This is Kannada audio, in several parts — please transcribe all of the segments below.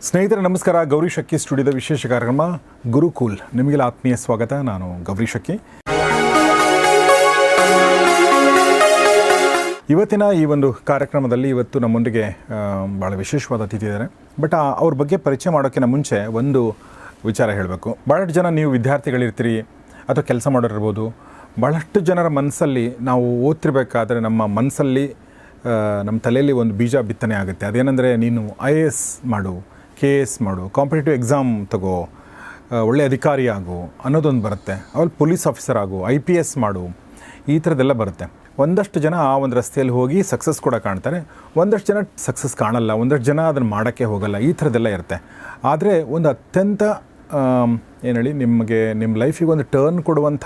ಸ್ನೇಹಿತರೆ ನಮಸ್ಕಾರ. ಗೌರಿ ಶಕ್ಕಿ ಸ್ಟುಡಿಯೋದ ವಿಶೇಷ ಕಾರ್ಯಕ್ರಮ ಗುರುಕುಲ್ ನಿಮಗೆಲ್ಲ ಆತ್ಮೀಯ ಸ್ವಾಗತ. ನಾನು ಗೌರಿ ಶಕ್ಕಿ. ಇವತ್ತಿನ ಈ ಒಂದು ಕಾರ್ಯಕ್ರಮದಲ್ಲಿ ಇವತ್ತು ನಮ್ಮೊಂದಿಗೆ ಭಾಳ ವಿಶೇಷವಾದ ಅತಿಥಿ ಇದ್ದಾರೆ. ಬಟ್ ಅವ್ರ ಬಗ್ಗೆ ಪರಿಚಯ ಮಾಡೋಕ್ಕಿಂತ ಮುಂಚೆ ಒಂದು ವಿಚಾರ ಹೇಳಬೇಕು. ಭಾಳಷ್ಟು ಜನ ನೀವು ವಿದ್ಯಾರ್ಥಿಗಳಿರ್ತೀರಿ ಅಥವಾ ಕೆಲಸ ಮಾಡೋರಿರ್ಬೋದು. ಭಾಳಷ್ಟು ಜನರ ಮನಸ್ಸಲ್ಲಿ ನಾವು ಓದ್ತಿರ್ಬೇಕಾದ್ರೆ ನಮ್ಮ ಮನಸ್ಸಲ್ಲಿ ನಮ್ಮ ತಲೆಯಲ್ಲಿ ಒಂದು ಬೀಜ ಬಿತ್ತನೆ ಆಗುತ್ತೆ. ಅದೇನೆಂದರೆ ನೀನು IAS ಮಾಡು, KS ಮಾಡು, ಕಾಂಪಿಟೇಟಿವ್ ಎಕ್ಸಾಮ್ ತಗೋ, ಒಳ್ಳೆ ಅಧಿಕಾರಿ ಆಗು ಅನ್ನೋದೊಂದು ಬರುತ್ತೆ. ಅವಲ್ಲಿ ಪೊಲೀಸ್ ಆಫೀಸರ್ ಆಗು, IPS ಮಾಡು, ಈ ಥರದ್ದೆಲ್ಲ ಬರುತ್ತೆ. ಒಂದಷ್ಟು ಜನ ಆ ಒಂದು ರಸ್ತೆಯಲ್ಲಿ ಹೋಗಿ ಸಕ್ಸಸ್ ಕೂಡ ಕಾಣ್ತಾರೆ, ಒಂದಷ್ಟು ಜನ ಸಕ್ಸಸ್ ಕಾಣಲ್ಲ, ಒಂದಷ್ಟು ಜನ ಅದನ್ನು ಮಾಡೋಕ್ಕೆ ಹೋಗಲ್ಲ. ಈ ಥರದ್ದೆಲ್ಲ ಇರುತ್ತೆ. ಆದರೆ ಒಂದು ಅತ್ಯಂತ ಏನು ಹೇಳಿ ನಿಮಗೆ ನಿಮ್ಮ ಲೈಫಿಗೆ ಒಂದು ಟರ್ನ್ ಕೊಡುವಂಥ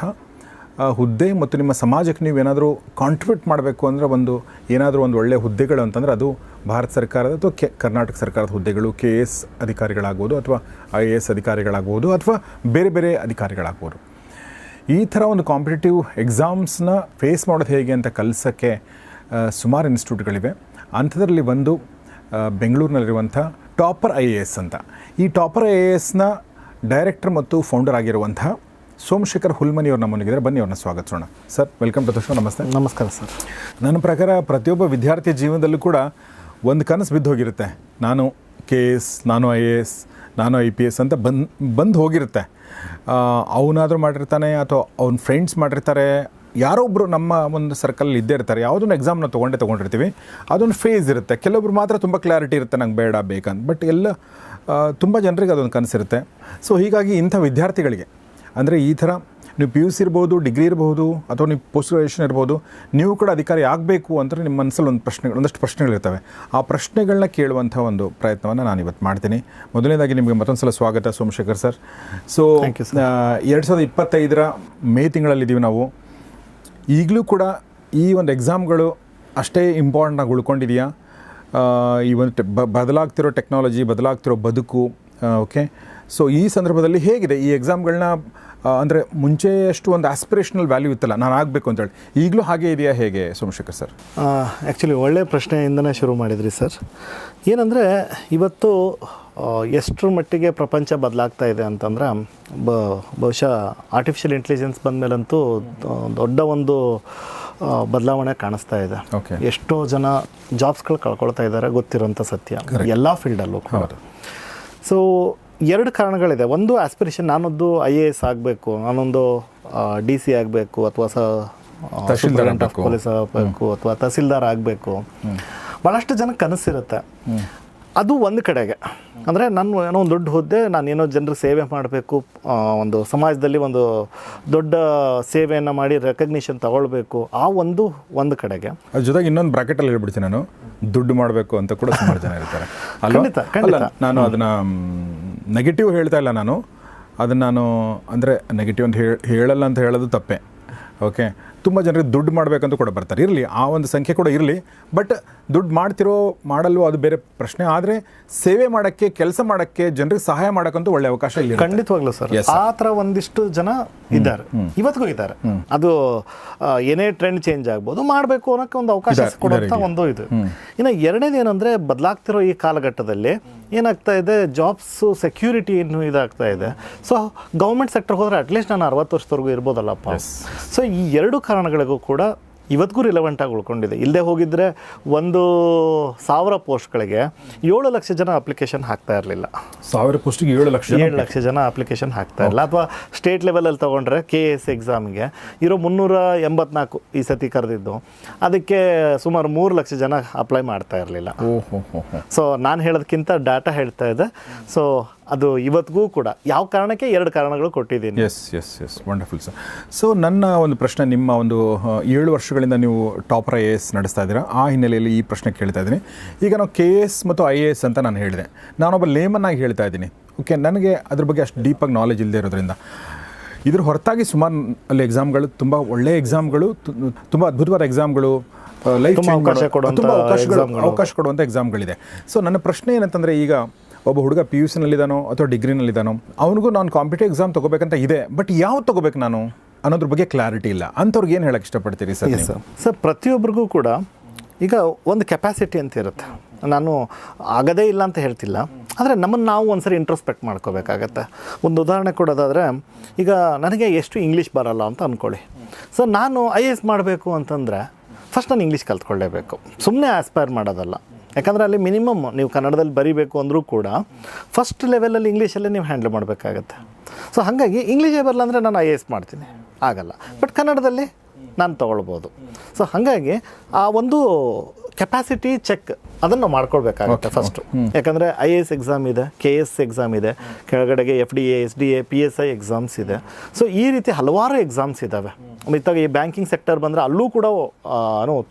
ಹುದ್ದೆ ಮತ್ತು ನಿಮ್ಮ ಸಮಾಜಕ್ಕೆ ನೀವು ಏನಾದರೂ ಕಾಂಟ್ರಿಬ್ಯೂಟ್ ಮಾಡಬೇಕು ಅಂದರೆ ಏನಾದರೂ ಒಂದು ಒಳ್ಳೆಯ ಹುದ್ದೆಗಳು ಅಂತಂದರೆ ಅದು ಭಾರತ ಸರ್ಕಾರದ ಅಥವಾ ಕರ್ನಾಟಕ ಸರ್ಕಾರದ ಹುದ್ದೆಗಳು. KS ಅಧಿಕಾರಿಗಳಾಗ್ಬೋದು ಅಥವಾ IAS ಅಧಿಕಾರಿಗಳಾಗ್ಬೋದು ಅಥವಾ ಬೇರೆ ಬೇರೆ ಅಧಿಕಾರಿಗಳಾಗ್ಬೋದು. ಈ ಥರ ಒಂದು ಕಾಂಪಿಟೇಟಿವ್ ಎಕ್ಸಾಮ್ಸ್ನ ಫೇಸ್ ಮಾಡೋದು ಹೇಗೆ ಅಂತ ಕಲಿಸೋಕ್ಕೆ ಸುಮಾರು ಇನ್ಸ್ಟಿಟ್ಯೂಟ್ಗಳಿವೆ. ಅಂಥದ್ರಲ್ಲಿ ಒಂದು ಬೆಂಗಳೂರಿನಲ್ಲಿರುವಂಥ ಟಾಪರ್ IAS ಅಂತ. ಈ ಟಾಪರ್ IASನ ಡೈರೆಕ್ಟರ್ ಮತ್ತು ಫೌಂಡರ್ ಆಗಿರುವಂಥ ಸೋಮಶೇಖರ್ ಹುಲ್ಮನಿ ಅವ್ರು ನಮ್ಮೊಂದಿಗಿದ್ದಾರೆ. ಬನ್ನಿ ಅವ್ರನ್ನ ಸ್ವಾಗತಿಸೋಣ. Sir, welcome to the show. ನಮಸ್ತೆ. ನಮಸ್ಕಾರ ಸರ್. ನನ್ನ ಪ್ರಕಾರ ಪ್ರತಿಯೊಬ್ಬ ವಿದ್ಯಾರ್ಥಿಯ ಜೀವನದಲ್ಲೂ ಕೂಡ ಒಂದು ಕನಸು ಬಿದ್ದು ಹೋಗಿರುತ್ತೆ. ನಾನು KS, ನಾನು IAS, ನಾನು IPS ಅಂತ ಬಂದು ಹೋಗಿರುತ್ತೆ. ಅವನಾದರೂ ಮಾಡಿರ್ತಾನೆ ಅಥವಾ ಅವ್ನ ಫ್ರೆಂಡ್ಸ್ ಮಾಡಿರ್ತಾರೆ, ಯಾರೋ ಒಬ್ಬರು ನಮ್ಮ ಒಂದು ಸರ್ಕಲಲ್ಲಿ ಇದ್ದೇ ಇರ್ತಾರೆ. ಯಾವುದೊಂದು ಎಕ್ಸಾಮ್ನ ತೊಗೊಂಡಿರ್ತೀವಿ. ಅದೊಂದು ಫೇಸ್ ಇರುತ್ತೆ. ಕೆಲವೊಬ್ರು ಮಾತ್ರ ತುಂಬ ಕ್ಲಾರಿಟಿ ಇರುತ್ತೆ, ನಂಗೆ ಬೇಡ ಬೇಕಂತ. ಬಟ್ ತುಂಬ ಜನರಿಗೆ ಅದೊಂದು ಕನಸಿರುತ್ತೆ. ಸೊ ಹೀಗಾಗಿ ಇಂಥ ವಿದ್ಯಾರ್ಥಿಗಳಿಗೆ ಅಂದರೆ ಈ ಥರ ನೀವು PUC ಇರ್ಬೋದು, ಡಿಗ್ರಿ ಇರ್ಬೋದು, ಅಥವಾ ನೀವು ಪೋಸ್ಟ್ ಗ್ರಾಜುಯೇಷನ್ ಇರ್ಬೋದು, ನೀವು ಕೂಡ ಅಧಿಕಾರಿ ಆಗಬೇಕು ಅಂದರೆ ನಿಮ್ಮ ಮನಸ್ಸಲ್ಲಿ ಒಂದಷ್ಟು ಪ್ರಶ್ನೆಗಳಿರ್ತವೆ. ಆ ಪ್ರಶ್ನೆಗಳನ್ನ ಕೇಳುವಂಥ ಒಂದು ಪ್ರಯತ್ನವನ್ನು ನಾನು ಇವತ್ತು ಮಾಡ್ತೀನಿ. ಮೊದಲನೇದಾಗಿ ನಿಮಗೆ ಮತ್ತೊಂದು ಸಲ ಸ್ವಾಗತ ಸೋಮಶೇಖರ್ ಸರ್. ಸೊ 2025 ಮೇ ತಿಂಗಳಲ್ಲಿದ್ದೀವಿ ನಾವು. ಈಗಲೂ ಕೂಡ ಈ ಒಂದು ಎಕ್ಸಾಮ್ಗಳು ಅಷ್ಟೇ ಇಂಪಾರ್ಟೆಂಟಾಗಿ ಉಳ್ಕೊಂಡಿದೆಯಾ? ಈ ಒಂದು ಬದಲಾಗ್ತಿರೋ ಟೆಕ್ನಾಲಜಿ, ಬದಲಾಗ್ತಿರೋ ಬದುಕು, ಓಕೆ. ಸೊ ಈ ಸಂದರ್ಭದಲ್ಲಿ ಹೇಗಿದೆ ಈ ಎಕ್ಸಾಮ್ಗಳನ್ನ? ಅಂದರೆ ಮುಂಚೆಯಷ್ಟು ಒಂದು ಆಸ್ಪಿರೇಷನಲ್ ವ್ಯಾಲ್ಯೂ ಇತ್ತಲ್ಲ, ನಾನು ಆಗಬೇಕು ಅಂತೇಳಿ, ಈಗಲೂ ಹಾಗೆ ಇದೆಯಾ ಹೇಗೆ ಸೋಮಶೇಖರ್ ಸರ್? ಆ್ಯಕ್ಚುಲಿ ಒಳ್ಳೆಯ ಪ್ರಶ್ನೆಯಿಂದನೇ ಶುರು ಮಾಡಿದ್ರಿ ಸರ್. ಏನಂದರೆ ಇವತ್ತು ಎಷ್ಟರ ಮಟ್ಟಿಗೆ ಪ್ರಪಂಚ ಬದಲಾಗ್ತಾ ಇದೆ ಅಂತಂದ್ರೆ, ಬಹುಶಃ ಆರ್ಟಿಫಿಷಿಯಲ್ ಇಂಟೆಲಿಜೆನ್ಸ್ ಬಂದಮೇಲಂತೂ ದೊಡ್ಡ ಒಂದು ಬದಲಾವಣೆ ಕಾಣಿಸ್ತಾ ಇದೆ. ಎಷ್ಟೋ ಜನ ಜಾಬ್ಸ್ಗಳು ಕಳ್ಕೊಳ್ತಾ ಇದ್ದಾರೆ, ಗೊತ್ತಿರೋಂಥ ಸತ್ಯ ಎಲ್ಲ ಫೀಲ್ಡಲ್ಲೂ. ಸೊ 2 ಕಾರಣಗಳಿದೆ. ಒಂದು ಆಸ್ಪಿರೇಷನ್, ನಾನೊಂದು IAS ಆಗಬೇಕು, ನಾನೊಂದು DC ಆಗಬೇಕು, ಅಥವಾ ಸೂಪರಿಂಟೆಂಡೆಂಟ್ ಆಫ್ ಪೊಲೀಸ್ ಆಗಬೇಕು, ಅಥವಾ ತಹಸೀಲ್ದಾರ್ ಆಗಬೇಕು. ಭಾಳಷ್ಟು ಜನ ಕನಸಿರುತ್ತೆ. ಅದು ಒಂದು ಕಡೆಗೆ. ಅಂದರೆ ನಾನು ಏನೋ ಒಂದು ದೊಡ್ಡ ಹುದ್ದೆ, ನಾನೇನೋ ಜನರ ಸೇವೆ ಮಾಡಬೇಕು, ಒಂದು ಸಮಾಜದಲ್ಲಿ ಒಂದು ದೊಡ್ಡ ಸೇವೆಯನ್ನು ಮಾಡಿ ರೆಕಗ್ನಿಷನ್ ತಗೊಳ್ಬೇಕು, ಆ ಒಂದು ಕಡೆಗೆ. ಅದ್ರ ಜೊತೆಗೆ ಇನ್ನೊಂದು ಬ್ರಾಕೆಟಲ್ಲಿ ಹೇಳ್ಬಿಡ್ತೀನಿ, ನಾನು ದುಡ್ಡು ಮಾಡಬೇಕು ಅಂತ ಕೂಡ ಸುಮಾರು ಜನ ಇರ್ತಾರೆ. ಖಂಡಿತ. ನಾನು ಅದನ್ನು ನೆಗೆಟಿವ್ ಹೇಳ್ತಾ ಇಲ್ಲ, ನಾನು ಅಂದರೆ ನೆಗೆಟಿವ್ ಅಂತ ಹೇಳಲ್ಲ ಅಂತ ಹೇಳೋದು ತಪ್ಪೇ. ಓಕೆ, ತುಂಬ ಜನರಿಗೆ ದುಡ್ಡು ಮಾಡಬೇಕಂತ ಕೂಡ ಬರ್ತಾರೆ. ಇರಲಿ, ಆ ಒಂದು ಸಂಖ್ಯೆ ಕೂಡ ಇರಲಿ. ಬಟ್ ದುಡ್ಡು ಮಾಡಲ್ವೋ ಅದು ಬೇರೆ ಪ್ರಶ್ನೆ. ಆದರೆ ಸೇವೆ ಮಾಡೋಕ್ಕೆ, ಕೆಲಸ ಮಾಡೋಕ್ಕೆ, ಜನರಿಗೆ ಸಹಾಯ ಮಾಡೋಕ್ಕಂತೂ ಒಳ್ಳೆ ಅವಕಾಶ ಇಲ್ಲ. ಖಂಡಿತವಾಗ್ಲೂ ಸರ್. ಆ ಥರ ಒಂದಿಷ್ಟು ಜನ ಇದ್ದಾರೆ, ಇವತ್ತಿಗೂ ಇದ್ದಾರೆ. ಅದು ಏನೇ ಟ್ರೆಂಡ್ ಚೇಂಜ್ ಆಗ್ಬೋದು, ಮಾಡಬೇಕು ಅನ್ನೋಕ್ಕೆ ಒಂದು ಅವಕಾಶ ಕೊಡುವಂಥ ಒಂದು ಇದು. ಇನ್ನು ಎರಡನೇದು ಏನಂದರೆ, ಬದಲಾಗ್ತಿರೋ ಈ ಕಾಲಘಟ್ಟದಲ್ಲಿ ಏನಾಗ್ತಾ ಇದೆ, ಜಾಬ್ಸು ಸೆಕ್ಯೂರಿಟಿ ಇನ್ನೂ ಇದಾಗ್ತಾ ಇದೆ. ಸೊ ಗೌರ್ಮೆಂಟ್ ಸೆಕ್ಟರ್ ಹೋದರೆ ಅಟ್ಲೀಸ್ಟ್ ನಾನು 60 ವರ್ಷದವರೆಗೂ ಇರ್ಬೋದಲ್ಲಪ್ಪ. ಸೊ ಈ 2 ಕಾರಣಗಳಿಗೂ ಕೂಡ ಇವತ್ತಿಗೂ ರಿಲೆವೆಂಟಾಗಿ ಉಳ್ಕೊಂಡಿದೆ. ಇಲ್ಲದೆ ಹೋಗಿದ್ದರೆ 1,000 ಪೋಸ್ಟ್ಗಳಿಗೆ 7 ಲಕ್ಷ ಜನ ಅಪ್ಲಿಕೇಶನ್ ಹಾಕ್ತಾ ಇರಲಿಲ್ಲ. 1000 ಪೋಸ್ಟಿಗೆ 7 ಲಕ್ಷ ಜನ ಅಪ್ಲಿಕೇಶನ್ ಹಾಕ್ತಾ ಇರಲಿಲ್ಲ. ಅಥವಾ ಸ್ಟೇಟ್ ಲೆವೆಲಲ್ಲಿ ತೊಗೊಂಡ್ರೆ KS ಎಕ್ಸಾಮ್ಗೆ ಇರೋ 384 ಈ ಸತಿ ಕರೆದಿದ್ದು, ಅದಕ್ಕೆ ಸುಮಾರು 3 ಲಕ್ಷ ಜನ ಅಪ್ಲೈ ಮಾಡ್ತಾ ಇರಲಿಲ್ಲ. ಸೊ ನಾನು ಹೇಳೋದಕ್ಕಿಂತ ಡಾಟಾ ಹೇಳ್ತಾ ಇದೆ. ಸೊ ಅದು ಇವತ್ತಿಗೂ ಕೂಡ ಯಾವ ಕಾರಣಕ್ಕೆ 2 ಕಾರಣಗಳು ಕೊಟ್ಟಿದ್ದೀನಿ. S wonderful sir. ಸೊ ನನ್ನ ಒಂದು ಪ್ರಶ್ನೆ, ನಿಮ್ಮ ಒಂದು 7 ವರ್ಷಗಳಿಂದ ನೀವು ಟಾಪರ್ IAS ನಡೆಸ್ತಾ ಇದ್ದೀರಾ, ಆ ಹಿನ್ನೆಲೆಯಲ್ಲಿ ಈ ಪ್ರಶ್ನೆ ಕೇಳ್ತಾ ಇದ್ದೀನಿ. ಈಗ ನಾವು KS ಮತ್ತು IAS ಅಂತ ನಾನು ಹೇಳಿದೆ, ನಾನೊಬ್ಬ ಲೇಮನ್ ಆಗಿ ಹೇಳ್ತಾ ಇದ್ದೀನಿ. ಓಕೆ, ನನಗೆ ಅದ್ರ ಬಗ್ಗೆ ಅಷ್ಟು ಡೀಪಾಗಿ ನಾಲೆಜ್ ಇಲ್ಲದೆ ಇರೋದ್ರಿಂದ, ಇದ್ರ ಹೊರತಾಗಿ ಸುಮಾರು ಅಲ್ಲಿ ಎಕ್ಸಾಮ್ಗಳು, ತುಂಬ ಒಳ್ಳೆಯ ಎಕ್ಸಾಮ್ಗಳು, ತುಂಬ ಅದ್ಭುತವಾದ ಎಕ್ಸಾಮ್ಗಳು, ಲೈಫ್ ಅವಕಾಶ ಕೊಡುವಂಥ ಎಕ್ಸಾಮ್ಗಳಿದೆ. ಸೊ ನನ್ನ ಪ್ರಶ್ನೆ ಏನಂತಂದರೆ, ಈಗ ಒಬ್ಬ ಹುಡುಗ PUCನಲ್ಲಿದ್ದಾನೋ ಅಥವಾ ಡಿಗ್ರಿನಲ್ಲಿದ್ದಾನೋ, ಅವನಿಗೂ ನಾನು ಕಾಂಪಿಟೇಟಿವ್ ಎಕ್ಸಾಮ್ ತೊಗೋಬೇಕಂತ ಇದೆ, ಬಟ್ ಯಾವ್ದು ತೊಗೋಬೇಕು ನಾನು ಅನ್ನೋದ್ರ ಬಗ್ಗೆ ಕ್ಲಾರಿಟಿ ಇಲ್ಲ. ಅಂಥವ್ರಿಗೆ ಏನು ಹೇಳಕ್ಕೆ ಇಷ್ಟಪಡ್ತೀರಿ ಸರ್? ಸರ್, ಪ್ರತಿಯೊಬ್ಬರಿಗೂ ಕೂಡ ಈಗ ಒಂದು ಕೆಪಾಸಿಟಿ ಅಂತ ಇರುತ್ತೆ. ನಾನು ಆಗದೇ ಇಲ್ಲ ಅಂತ ಹೇಳ್ತಿಲ್ಲ, ಆದರೆ ನಮ್ಮನ್ನು ನಾವು ಒಂದ್ಸರಿ ಇಂಟ್ರೋಸ್ಪೆಕ್ಟ್ ಮಾಡ್ಕೋಬೇಕಾಗತ್ತೆ. ಒಂದು ಉದಾಹರಣೆ ಕೊಡೋದಾದರೆ, ಈಗ ನನಗೆ ಎಷ್ಟು ಇಂಗ್ಲೀಷ್ ಬರಲ್ಲ ಅಂತ ಅಂದ್ಕೊಳ್ಳಿ. ಸೊ ನಾನು IAS ಮಾಡಬೇಕು ಅಂತಂದರೆ ಫಸ್ಟ್ ನಾನು ಇಂಗ್ಲೀಷ್ ಕಲ್ತ್ಕೊಳ್ಳೇಬೇಕು, ಸುಮ್ಮನೆ ಆಸ್ಪೈರ್ ಮಾಡೋದಲ್ಲ. ಯಾಕಂದರೆ ಅಲ್ಲಿ ಮಿನಿಮಮ್ ನೀವು ಕನ್ನಡದಲ್ಲಿ ಬರೀಬೇಕು ಅಂದರೂ ಕೂಡ ಫಸ್ಟ್ ಲೆವೆಲಲ್ಲಿ ಇಂಗ್ಲೀಷಲ್ಲೇ ನೀವು ಹ್ಯಾಂಡಲ್ ಮಾಡಬೇಕಾಗತ್ತೆ. ಸೊ ಹಾಗಾಗಿ ಇಂಗ್ಲೀಷೇ ಬರಲ್ಲ ಅಂದರೆ ನಾನು IAS ಮಾಡ್ತೀನಿ, ಆಗಲ್ಲ. ಬಟ್ ಕನ್ನಡದಲ್ಲಿ ನಾನು ತೊಗೊಳ್ಬೋದು. ಸೊ ಹಾಗಾಗಿ ಆ ಒಂದು ಕೆಪಾಸಿಟಿ ಚೆಕ್ ಅದನ್ನು ಮಾಡ್ಕೊಳ್ಬೇಕಾಗುತ್ತೆ ಫಸ್ಟು. ಯಾಕಂದರೆ IAS ಎಕ್ಸಾಮ್ ಇದೆ, KS ಎಕ್ಸಾಮ್ ಇದೆ, ಕೆಳಗಡೆಗೆ FDA, SDA, PSI ಎಕ್ಸಾಮ್ಸ್ ಇದೆ. ಸೊ ಈ ರೀತಿ ಹಲವಾರು ಎಕ್ಸಾಮ್ಸ್ ಇದ್ದಾವೆ. ಮಿತ್ತಾಗ ಈ ಬ್ಯಾಂಕಿಂಗ್ ಸೆಕ್ಟರ್ ಬಂದರೆ ಅಲ್ಲೂ ಕೂಡ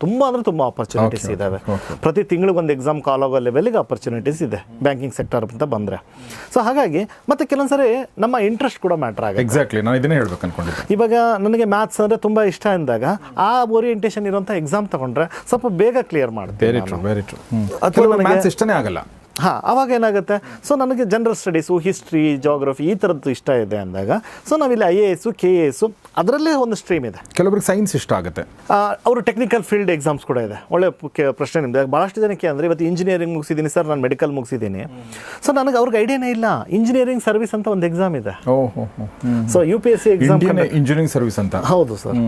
ತುಂಬ ಅಂದರೆ ತುಂಬ ಆಪರ್ಚುನಿಟೀಸ್ ಇದ್ದಾವೆ. ಪ್ರತಿ ತಿಂಗಳಿಗೊಂದು ಎಕ್ಸಾಮ್ ಕಾಲ್ ಆಗೋ ಲೆವೆಲಿಗೆ ಆಪರ್ಚುನಿಟೀಸ್ ಇದೆ ಬ್ಯಾಂಕಿಂಗ್ ಸೆಕ್ಟರ್ ಅಂತ ಬಂದರೆ. ಸೊ ಹಾಗಾಗಿ ಮತ್ತು ಕೆಲವೊಂದು ಸರಿ ನಮ್ಮ ಇಂಟ್ರೆಸ್ಟ್ ಕೂಡ ಮ್ಯಾಟ್ರ್ ಆಗುತ್ತೆ. ಎಕ್ಸಾಕ್ಟ್ಲಿ, ನಾನು ಇದನ್ನೇ ಹೇಳ್ಬೇಕು ಅನ್ಕೊಂಡಿದ್ದೆ. ಇವಾಗ ನನಗೆ ಮ್ಯಾಥ್ಸ್ ಅಂದರೆ ತುಂಬ ಇಷ್ಟ ಅಂದಾಗ ಆ ಓರಿಯೆಂಟೇಷನ್ ಇರೋಂಥ ಎಕ್ಸಾಮ್ ತೊಗೊಂಡ್ರೆ ಸ್ವಲ್ಪ ಬೇಗ ಕ್ಲಿಯರ್ ಮಾಡುತ್ತೆ. Very true. ಮ್ಯಾಥ್ಸ್ ಇಷ್ಟನೇ ಆಗಲ್ಲ. ಅವಾಗ ಏನಾಗುತ್ತೆ, ಸೊ ನನಗೆ ಜನರಲ್ ಸ್ಟಡೀಸು, ಹಿಸ್ಟ್ರಿ, ಜಾಗ್ರಫಿ ಈ ಥರದ್ದು ಇಷ್ಟ ಇದೆ ಅಂದಾಗ ಸೊ ನಾವಿಲ್ಲಿ IAS, KS ಅದರಲ್ಲೇ ಒಂದು ಸ್ಟ್ರೀಮ್ ಇದೆ. ಕೆಲವರಿಗೆ ಸೈನ್ಸ್ ಇಷ್ಟ ಆಗುತ್ತೆ, ಅವರು ಟೆಕ್ನಿಕಲ್ ಫೀಲ್ಡ್ ಎಕ್ಸಾಮ್ಸ್ ಕೂಡ ಇದೆ. ಒಳ್ಳೆ ಪ್ರಶ್ನೆ ನಿಮ್ದು. ಭಾಳಷ್ಟು ಜನಕ್ಕೆ ಅಂದರೆ ಇವತ್ತು ಇಂಜಿನಿಯರಿಂಗ್ ಮುಗಿಸಿದ್ದೀನಿ ಸರ್, ನಾನು ಮೆಡಿಕಲ್ ಮುಗಿಸಿದ್ದೀನಿ. ಸೊ ನನಗೆ ಅವ್ರಿಗೆ ಐಡಿಯಾನೇ ಇಲ್ಲ ಇಂಜಿನಿಯರಿಂಗ್ ಸರ್ವಿಸ್ ಅಂತ ಒಂದು ಎಕ್ಸಾಮ್ ಇದೆ. So UPSC exam, engineering service ಅಂತ. ಹೌದು ಸರ್.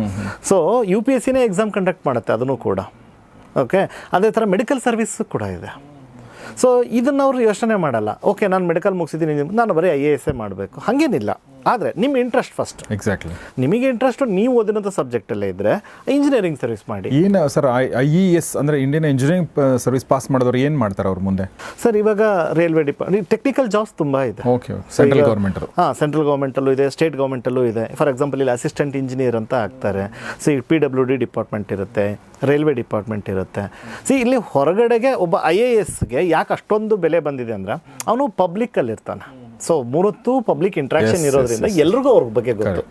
ಸೊ UPSCನೇ ಎಕ್ಸಾಮ್ ಕಂಡಕ್ಟ್ ಮಾಡುತ್ತೆ ಅದನ್ನು ಕೂಡ. ಓಕೆ, ಅದೇ ಥರ ಮೆಡಿಕಲ್ ಸರ್ವಿಸ್ ಕೂಡ ಇದೆ. ಸೊ ಇದನ್ನು ಅವರು ಯೋಚನೆ ಮಾಡಲ್ಲ. ಓಕೆ, ನಾನು ಮೆಡಿಕಲ್ ಮುಗಿಸಿದ್ದೀನಿ, ನಾನು ಬರೀ IAS ಮಾಡಬೇಕು, ಹಾಗೇನಿಲ್ಲ. ಆದರೆ ನಿಮ್ಮ ಇಂಟ್ರೆಸ್ಟ್ ಫಸ್ಟ್. ಎಕ್ಸಾಕ್ಟ್ಲಿ, ನಿಮಗೆ ಇಂಟ್ರೆಸ್ಟು ನೀವು ಓದಿನಂಥ ಸಬ್ಜೆಕ್ಟಲ್ಲೇ ಇದ್ದರೆ ಇಂಜಿನಿಯರಿಂಗ್ ಸರ್ವಿಸ್ ಮಾಡಿ. ಏನು ಸರ್ IES ಅಂದರೆ ಇಂಡಿಯನ್ ಇಂಜಿನಿಯರಿಂಗ್ ಸರ್ವಿಸ್ ಪಾಸ್ ಮಾಡಿದವರು ಏನು ಮಾಡ್ತಾರೆ ಅವ್ರ ಮುಂದೆ? ಸರ್ ಇವಾಗ ರೈಲ್ವೆ ಡಿಪಾರ್ಟ್ಮೆಂಟ್ ಟೆಕ್ನಿಕಲ್ ಜಾಬ್ಸ್ ತುಂಬ ಇದೆ. Okay, central government. ಸೆಂಟ್ರಲ್ ಗೌರ್ಮೆಂಟಲ್ಲೂ ಇದೆ, ಸ್ಟೇಟ್ ಗೌರ್ಮೆಂಟಲ್ಲೂ ಇದೆ. ಫಾರ್ ಎಕ್ಸಾಂಪಲ್ ಇಲ್ಲಿ ಅಸಿಸ್ಟೆಂಟ್ ಇಂಜಿನಿಯರ್ ಅಂತ ಆಗ್ತಾರೆ. PWD ಡಿಪಾರ್ಟ್ಮೆಂಟ್ ಇರುತ್ತೆ, ರೈಲ್ವೆ ಡಿಪಾರ್ಟ್ಮೆಂಟ್ ಇರುತ್ತೆ. ಇಲ್ಲಿ ಹೊರಗಡೆಗೆ ಒಬ್ಬ IASಗೆ ಯಾಕೆ ಅಷ್ಟೊಂದು ಬೆಲೆ ಬಂದಿದೆ ಅಂದರೆ ಅವನು ಪಬ್ಲಿಕ್ಕಲ್ಲಿ ಇರ್ತಾನೆ. ಸೊ ಮೂರತ್ತು ಪಬ್ಲಿಕ್ ಇಂಟ್ರಾಕ್ಷನ್ ಇರೋದ್ರಿಂದ ಎಲ್ರಿಗೂ ಅವ್ರ ಬಗ್ಗೆ ಗೊತ್ತು.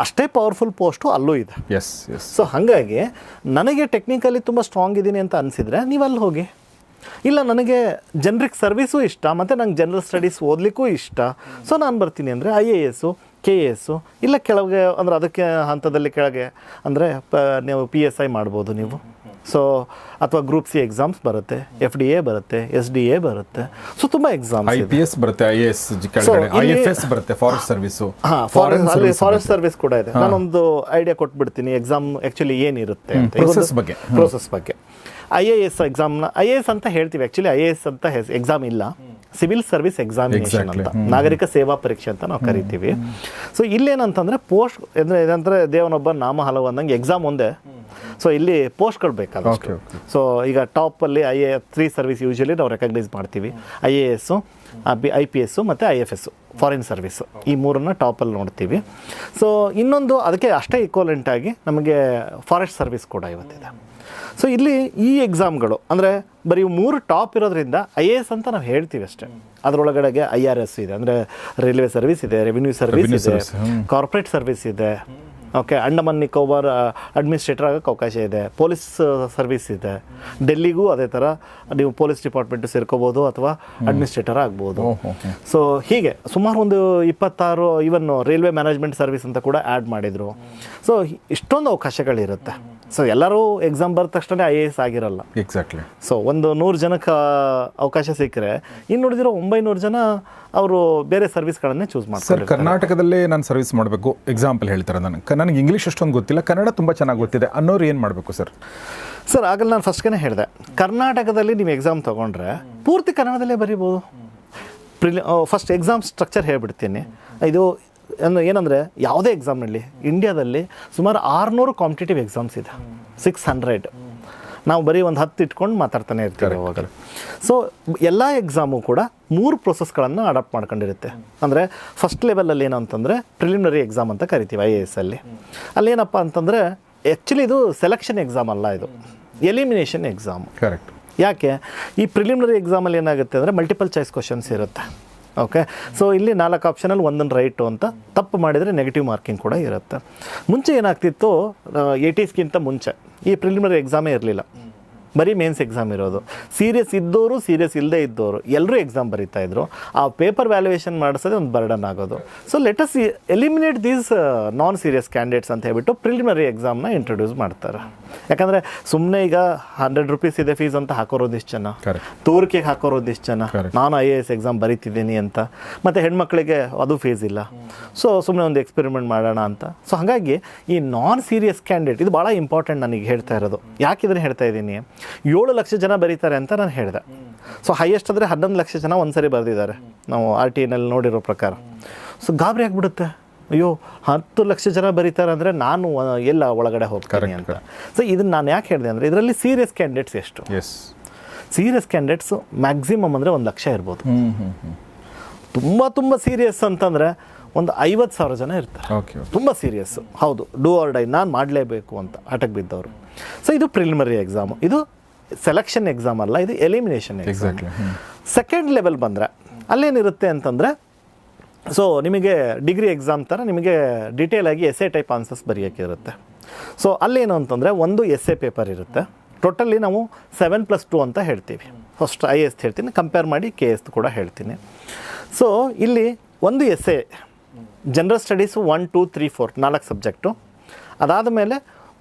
ಅಷ್ಟೇ ಪವರ್ಫುಲ್ ಪೋಸ್ಟು ಅಲ್ಲೂ ಇದೆ. ಸೊ ಹಾಗಾಗಿ ನನಗೆ ಟೆಕ್ನಿಕಲಿ ತುಂಬ ಸ್ಟ್ರಾಂಗ್ ಇದ್ದೀನಿ ಅಂತ ಅನಿಸಿದರೆ ನೀವು ಅಲ್ಲಿ ಹೋಗಿ. ಇಲ್ಲ ನನಗೆ ಜನರಿಕ್ ಸರ್ವಿಸು ಇಷ್ಟ ಮತ್ತು ನಂಗೆ ಜನರಲ್ ಸ್ಟಡೀಸ್ ಓದಲಿಕ್ಕೂ ಇಷ್ಟ, ಸೊ ನಾನು ಬರ್ತೀನಿ ಅಂದರೆ IAS, KS ಇಲ್ಲ ಕೆಳಗೆ ಅಂದರೆ ಅದಕ್ಕೆ ಹಂತದಲ್ಲಿ ಕೆಳಗೆ ಅಂದರೆ ನೀವು PSI ಮಾಡ್ಬೋದು ನೀವು. ಸೊ ಅಥವಾ ಗ್ರೂಪ್ C ಎಕ್ಸಾಮ್ಸ್ ಬರುತ್ತೆ, FDA ಬರುತ್ತೆ, SDA ಬರುತ್ತೆ. ಸೊ ತುಂಬ ಎಕ್ಸಾಮ್ಸ್ IPS ಬರುತ್ತೆ, IAS IFS ಬರುತ್ತೆ, ಫಾರೆಸ್ಟ್ ಸರ್ವಿಸು. ಅಲ್ಲಿ ಫಾರೆಸ್ಟ್ ಸರ್ವಿಸ್ ಕೂಡ ಇದೆ. ನಾನೊಂದು ಐಡಿಯಾ ಕೊಟ್ಬಿಡ್ತೀನಿ ಎಕ್ಸಾಮ್ ಆ್ಯಕ್ಚುಲಿ ಏನಿರುತ್ತೆ ಅಂತ, ಪ್ರೋಸೆಸ್ ಬಗ್ಗೆ. IAS ಎಕ್ಸಾಮ್ನ IAS ಅಂತ ಹೇಳ್ತೀವಿ, ಆ್ಯಕ್ಚುಲಿ IAS ಅಂತ ಎಕ್ಸಾಮ್ ಇಲ್ಲ, ಸಿವಿಲ್ ಸರ್ವಿಸ್ ಎಕ್ಸಾಮಿನೇಷನ್ ಅಂತ, ನಾಗರಿಕ ಸೇವಾ ಪರೀಕ್ಷೆ ಅಂತ ನಾವು ಕರಿತೀವಿ. ಸೊ ಇಲ್ಲೇನಂತಂದರೆ ಪೋಸ್ಟ್ ಏನಂದರೆ ದೇವನೊಬ್ಬ ನಾಮ ಹಲವು ಅಂದಂಗೆ ಎಕ್ಸಾಮ್ ಒಂದೇ. ಸೊ ಇಲ್ಲಿ ಪೋಸ್ಟ್ಗಳು ಬೇಕಾದಷ್ಟು. ಸೊ ಈಗ ಟಾಪಲ್ಲಿ 3 ಸರ್ವಿಸ್ ಯೂಶಲಿ ನಾವು ರೆಕಗ್ನೈಸ್ ಮಾಡ್ತೀವಿ. IAS, IPS ಮತ್ತು IFS ಫಾರಿನ್ ಸರ್ವಿಸು, ಈ ಮೂರನ್ನ ಟಾಪಲ್ಲಿ ನೋಡ್ತೀವಿ. ಸೊ ಇನ್ನೊಂದು ಅದಕ್ಕೆ ಅಷ್ಟೇ ಈಕ್ವಲೆಂಟಾಗಿ ನಮಗೆ ಫಾರೆಸ್ಟ್ ಸರ್ವಿಸ್ ಕೂಡ ಇವತ್ತಿದೆ. ಸೊ ಇಲ್ಲಿ ಈ ಎಕ್ಸಾಮ್ಗಳು ಅಂದರೆ ಬರೀ 3 ಟಾಪ್ ಇರೋದ್ರಿಂದ IAS ಅಂತ ನಾವು ಹೇಳ್ತೀವಿ ಅಷ್ಟೇ. ಅದರೊಳಗಡೆಗೆ IRS ಇದೆ, ಅಂದರೆ ರೈಲ್ವೆ ಸರ್ವಿಸ್ ಇದೆ, ರೆವಿನ್ಯೂ ಸರ್ವಿಸ್ ಇದೆ, ಕಾರ್ಪೊರೇಟ್ ಸರ್ವಿಸ್ ಇದೆ. ಓಕೆ, ಅಂಡಮಾನ್ ನಿಕೋಬಾರ್ ಅಡ್ಮಿನಿಸ್ಟ್ರೇಟರ್ ಆಗೋಕ್ಕೆ ಅವಕಾಶ ಇದೆ, ಪೊಲೀಸ್ ಸರ್ವಿಸ್ ಇದೆ. ಡೆಲ್ಲಿಗೂ ಅದೇ ಥರ ನೀವು ಪೊಲೀಸ್ ಡಿಪಾರ್ಟ್ಮೆಂಟು ಸೇರ್ಕೋಬೋದು ಅಥವಾ ಅಡ್ಮಿನಿಸ್ಟ್ರೇಟರ್ ಆಗ್ಬೋದು. ಸೊ ಹೀಗೆ ಸುಮಾರು ಒಂದು 26 ಇವನ್ ರೈಲ್ವೆ ಮ್ಯಾನೇಜ್ಮೆಂಟ್ ಸರ್ವಿಸ್ ಅಂತ ಕೂಡ ಆ್ಯಡ್ ಮಾಡಿದರು. ಸೊ ಇಷ್ಟೊಂದು ಅವಕಾಶಗಳಿರುತ್ತೆ. ಸೊ ಎಲ್ಲರೂ ಎಕ್ಸಾಮ್ ಬರೆದ ತಕ್ಷಣ IAS ಆಗಿರಲ್ಲ. ಎಕ್ಸಾಕ್ಟ್ಲಿ. ಸೊ ಒಂದು 100 ಜನಕ್ಕೆ ಅವಕಾಶ ಸಿಕ್ಕರೆ ಇನ್ನು ಉಳಿದಿರೋ 900 ಜನ ಅವರು ಬೇರೆ ಸರ್ವಿಸ್ಗಳನ್ನೇ ಚೂಸ್ ಮಾಡ್ತಾರೆ. ಸರ್, ಕರ್ನಾಟಕದಲ್ಲೇ ನಾನು ಸರ್ವಿಸ್ ಮಾಡಬೇಕು, ಎಕ್ಸಾಂಪಲ್ ಹೇಳ್ತಾರೆ, ನನಗೆ ಇಂಗ್ಲೀಷ್ ಅಷ್ಟೊಂದು ಗೊತ್ತಿಲ್ಲ, ಕನ್ನಡ ತುಂಬ ಚೆನ್ನಾಗಿ ಗೊತ್ತಿದೆ ಅನ್ನೋರು ಏನು ಮಾಡಬೇಕು ಸರ್? ಸರ್ ಆಗಲ್ಲ, ನಾನು ಫಸ್ಟ್ಗೆ ಹೇಳಿದೆ, ಕರ್ನಾಟಕದಲ್ಲಿ ನೀವು ಎಕ್ಸಾಮ್ ತೊಗೊಂಡ್ರೆ ಪೂರ್ತಿ ಕನ್ನಡದಲ್ಲೇ ಬರೀಬೋದು. ಫಸ್ಟ್ ಎಕ್ಸಾಮ್ ಸ್ಟ್ರಕ್ಚರ್ ಹೇಳ್ಬಿಡ್ತೀನಿ. ಇದು ಏನಂದರೆ ಯಾವುದೇ ಎಕ್ಸಾಮ್ನಲ್ಲಿ ಇಂಡಿಯಾದಲ್ಲಿ ಸುಮಾರು 600 ಕಾಂಪಿಟೇಟಿವ್ ಎಕ್ಸಾಮ್ಸ್ ಇದೆ, 600. ನಾವು ಬರೀ ಒಂದು 10 ಇಟ್ಕೊಂಡು ಮಾತಾಡ್ತಾನೆ ಇರ್ತೀವಿ ಅವಾಗ. ಸೊ ಎಲ್ಲ ಎಕ್ಸಾಮು ಕೂಡ 3 ಪ್ರೊಸೆಸ್ಗಳನ್ನು ಅಡಾಪ್ಟ್ ಮಾಡ್ಕೊಂಡಿರುತ್ತೆ. ಅಂದರೆ ಫಸ್ಟ್ ಲೆವೆಲಲ್ಲಿ ಏನಂತಂದರೆ ಪ್ರಿಲಿಮಿನರಿ ಎಕ್ಸಾಮ್ ಅಂತ ಕರಿತೀವಿ IAS ಅಲ್ಲಿ. ಅಲ್ಲೇನಪ್ಪ ಅಂತಂದರೆ ಆ್ಯಕ್ಚುಲಿ ಇದು ಸೆಲೆಕ್ಷನ್ ಎಕ್ಸಾಮ್ ಅಲ್ಲ, ಇದು ಎಲಿಮಿನೇಷನ್ ಎಕ್ಸಾಮ್. ಕರೆಕ್ಟ್. ಯಾಕೆ? ಈ ಪ್ರಿಲಿಮಿನರಿ ಎಕ್ಸಾಮಲ್ಲಿ ಏನಾಗುತ್ತೆ ಅಂದರೆ ಮಲ್ಟಿಪಲ್ ಚಾಯ್ಸ್ ಕ್ವಶನ್ಸ್ ಇರುತ್ತೆ. ಓಕೆ, ಸೊ ಇಲ್ಲಿ 4 ಆಪ್ಷನಲ್ಲಿ ಒಂದನ್ನು ರೈಟು ಅಂತ, ತಪ್ಪು ಮಾಡಿದರೆ ನೆಗೆಟಿವ್ ಮಾರ್ಕಿಂಗ್ ಕೂಡ ಇರುತ್ತೆ. ಮುಂಚೆ ಏನಾಗ್ತಿತ್ತು, 80ಸ್ಗಿಂತ ಮುಂಚೆ ಈ ಪ್ರಿಲಿಮಿನರಿ ಎಕ್ಸಾಮೇ ಇರಲಿಲ್ಲ, ಬರೀ ಮೇನ್ಸ್ ಎಕ್ಸಾಮ್ ಇರೋದು. ಸೀರಿಯಸ್ ಇದ್ದವರು, ಸೀರಿಯಸ್ ಇಲ್ಲದೆ ಇದ್ದವರು ಎಲ್ಲರೂ ಎಕ್ಸಾಮ್ ಬರೀತಾಯಿದ್ರು. ಆ ಪೇಪರ್ ವ್ಯಾಲ್ಯೂಯೇಷನ್ ಮಾಡಿಸೋದೇ ಒಂದು ಬರ್ಡನ್ ಆಗೋದು. So let us eliminate these non serious candidates ಅಂತ ಹೇಳ್ಬಿಟ್ಟು ಪ್ರಿಲಿಮಿನರಿ ಎಕ್ಸಾಮ್ನ ಇಂಟ್ರೊಡ್ಯೂಸ್ ಮಾಡ್ತಾರೆ. ಯಾಕಂದರೆ ಸುಮ್ಮನೆ ಈಗ 100 ರೂಪೀಸ್ ಇದೆ ಫೀಸ್ ಅಂತ ಹಾಕೋರು ಒಂದಿಷ್ಟು ಜನ, ತೂರಿಕೆಗೆ ಹಾಕೋರು ಒಂದಿಷ್ಟು ಜನ, ನಾನು IAS ಎಕ್ಸಾಮ್ ಬರೀತಿದ್ದೀನಿ ಅಂತ, ಮತ್ತು ಹೆಣ್ಮಕ್ಳಿಗೆ ಅದು ಫೀಸ್ ಇಲ್ಲ, ಸೊ ಸುಮ್ಮನೆ ಒಂದು ಎಕ್ಸ್ಪೆರಿಮೆಂಟ್ ಮಾಡೋಣ ಅಂತ. ಸೊ ಹಾಗಾಗಿ ಈ ನಾನ್ ಸೀರಿಯಸ್ ಕ್ಯಾಂಡಿಡೇಟ್ ಇದು ಭಾಳ ಇಂಪಾರ್ಟೆಂಟ್ ನನಗೆ ಹೇಳ್ತಾ ಇರೋದು. ಯಾಕೆ ಇದನ್ನು ಹೇಳ್ತಾ ಇದ್ದೀನಿ, 7 ಲಕ್ಷ ಜನ ಬರೀತಾರೆ ಅಂತ ನಾನು ಹೇಳಿದೆ. ಸೊ ಹೈಯೆಸ್ಟ್ ಅಂದರೆ 11 ಲಕ್ಷ ಜನ ಒಂದು ಸರಿ ಬರೆದಿದ್ದಾರೆ ನಾವು RTIನಲ್ಲಿ ನೋಡಿರೋ ಪ್ರಕಾರ. ಸೊ ಗಾಬರಿ ಆಗಿಬಿಡುತ್ತೆ, ಅಯ್ಯೋ 10 ಲಕ್ಷ ಜನ ಬರೀತಾರೆ ಅಂದರೆ ನಾನು ಎಲ್ಲ ಒಳಗಡೆ ಹೋಗ್ತೀನಿ ಅಂತ. ಸೊ ಇದನ್ನು ನಾನು ಯಾಕೆ ಹೇಳಿದೆ ಅಂದರೆ ಇದರಲ್ಲಿ ಸೀರಿಯಸ್ ಕ್ಯಾಂಡಿಡೇಟ್ಸ್ ಎಷ್ಟು, ಸೀರಿಯಸ್ ಕ್ಯಾಂಡಿಡೇಟ್ಸು ಮ್ಯಾಕ್ಸಿಮಮ್ ಅಂದರೆ 1 ಲಕ್ಷ ಇರ್ಬೋದು. ತುಂಬ ಸೀರಿಯಸ್ ಅಂತಂದರೆ ಒಂದು 50,000 ಜನ ಇರ್ತಾರೆ ತುಂಬ ಸೀರಿಯಸ್ಸು. ಹೌದು, ಡೂ ಆರ್ ಡೈ, ನಾನು ಮಾಡಲೇಬೇಕು ಅಂತ ಹಠಕ್ಕೆ ಬಿದ್ದವರು. ಸೊ ಇದು ಪ್ರಿಲಿಮಿನರಿ ಎಕ್ಸಾಮು, ಇದು ಸೆಲೆಕ್ಷನ್ ಎಕ್ಸಾಮ್ ಅಲ್ಲ, ಇದು ಎಲಿಮಿನೇಷನ್ ಎಕ್ಸಾಮ್. ಸೆಕೆಂಡ್ ಲೆವೆಲ್ ಬಂದರೆ ಅಲ್ಲೇನಿರುತ್ತೆ ಅಂತಂದರೆ, ಸೊ ನಿಮಗೆ ಡಿಗ್ರಿ ಎಕ್ಸಾಮ್ ಥರ ನಿಮಗೆ ಡಿಟೇಲಾಗಿ ಎಸ್ಸೆ ಟೈಪ್ ಆನ್ಸರ್ಸ್ ಬರೆಯೋಕ್ಕಿರುತ್ತೆ. ಸೊ ಅಲ್ಲೇನು ಅಂತಂದರೆ ಒಂದು ಎಸ್ಸೆ ಪೇಪರ್ ಇರುತ್ತೆ. ಟೋಟಲಿ ನಾವು 7+2 ಅಂತ ಹೇಳ್ತೀವಿ. ಫಸ್ಟ್ IAS ಹೇಳ್ತೀನಿ, ಕಂಪೇರ್ ಮಾಡಿ KS ಕೂಡ ಹೇಳ್ತೀನಿ. ಸೊ ಇಲ್ಲಿ ಒಂದು ಎಸ್ಸೆ ಜನರಲ್ ಸ್ಟಡೀಸು 1, 2, 3, 4 4 ಸಬ್ಜೆಕ್ಟು. ಅದಾದ ಮೇಲೆ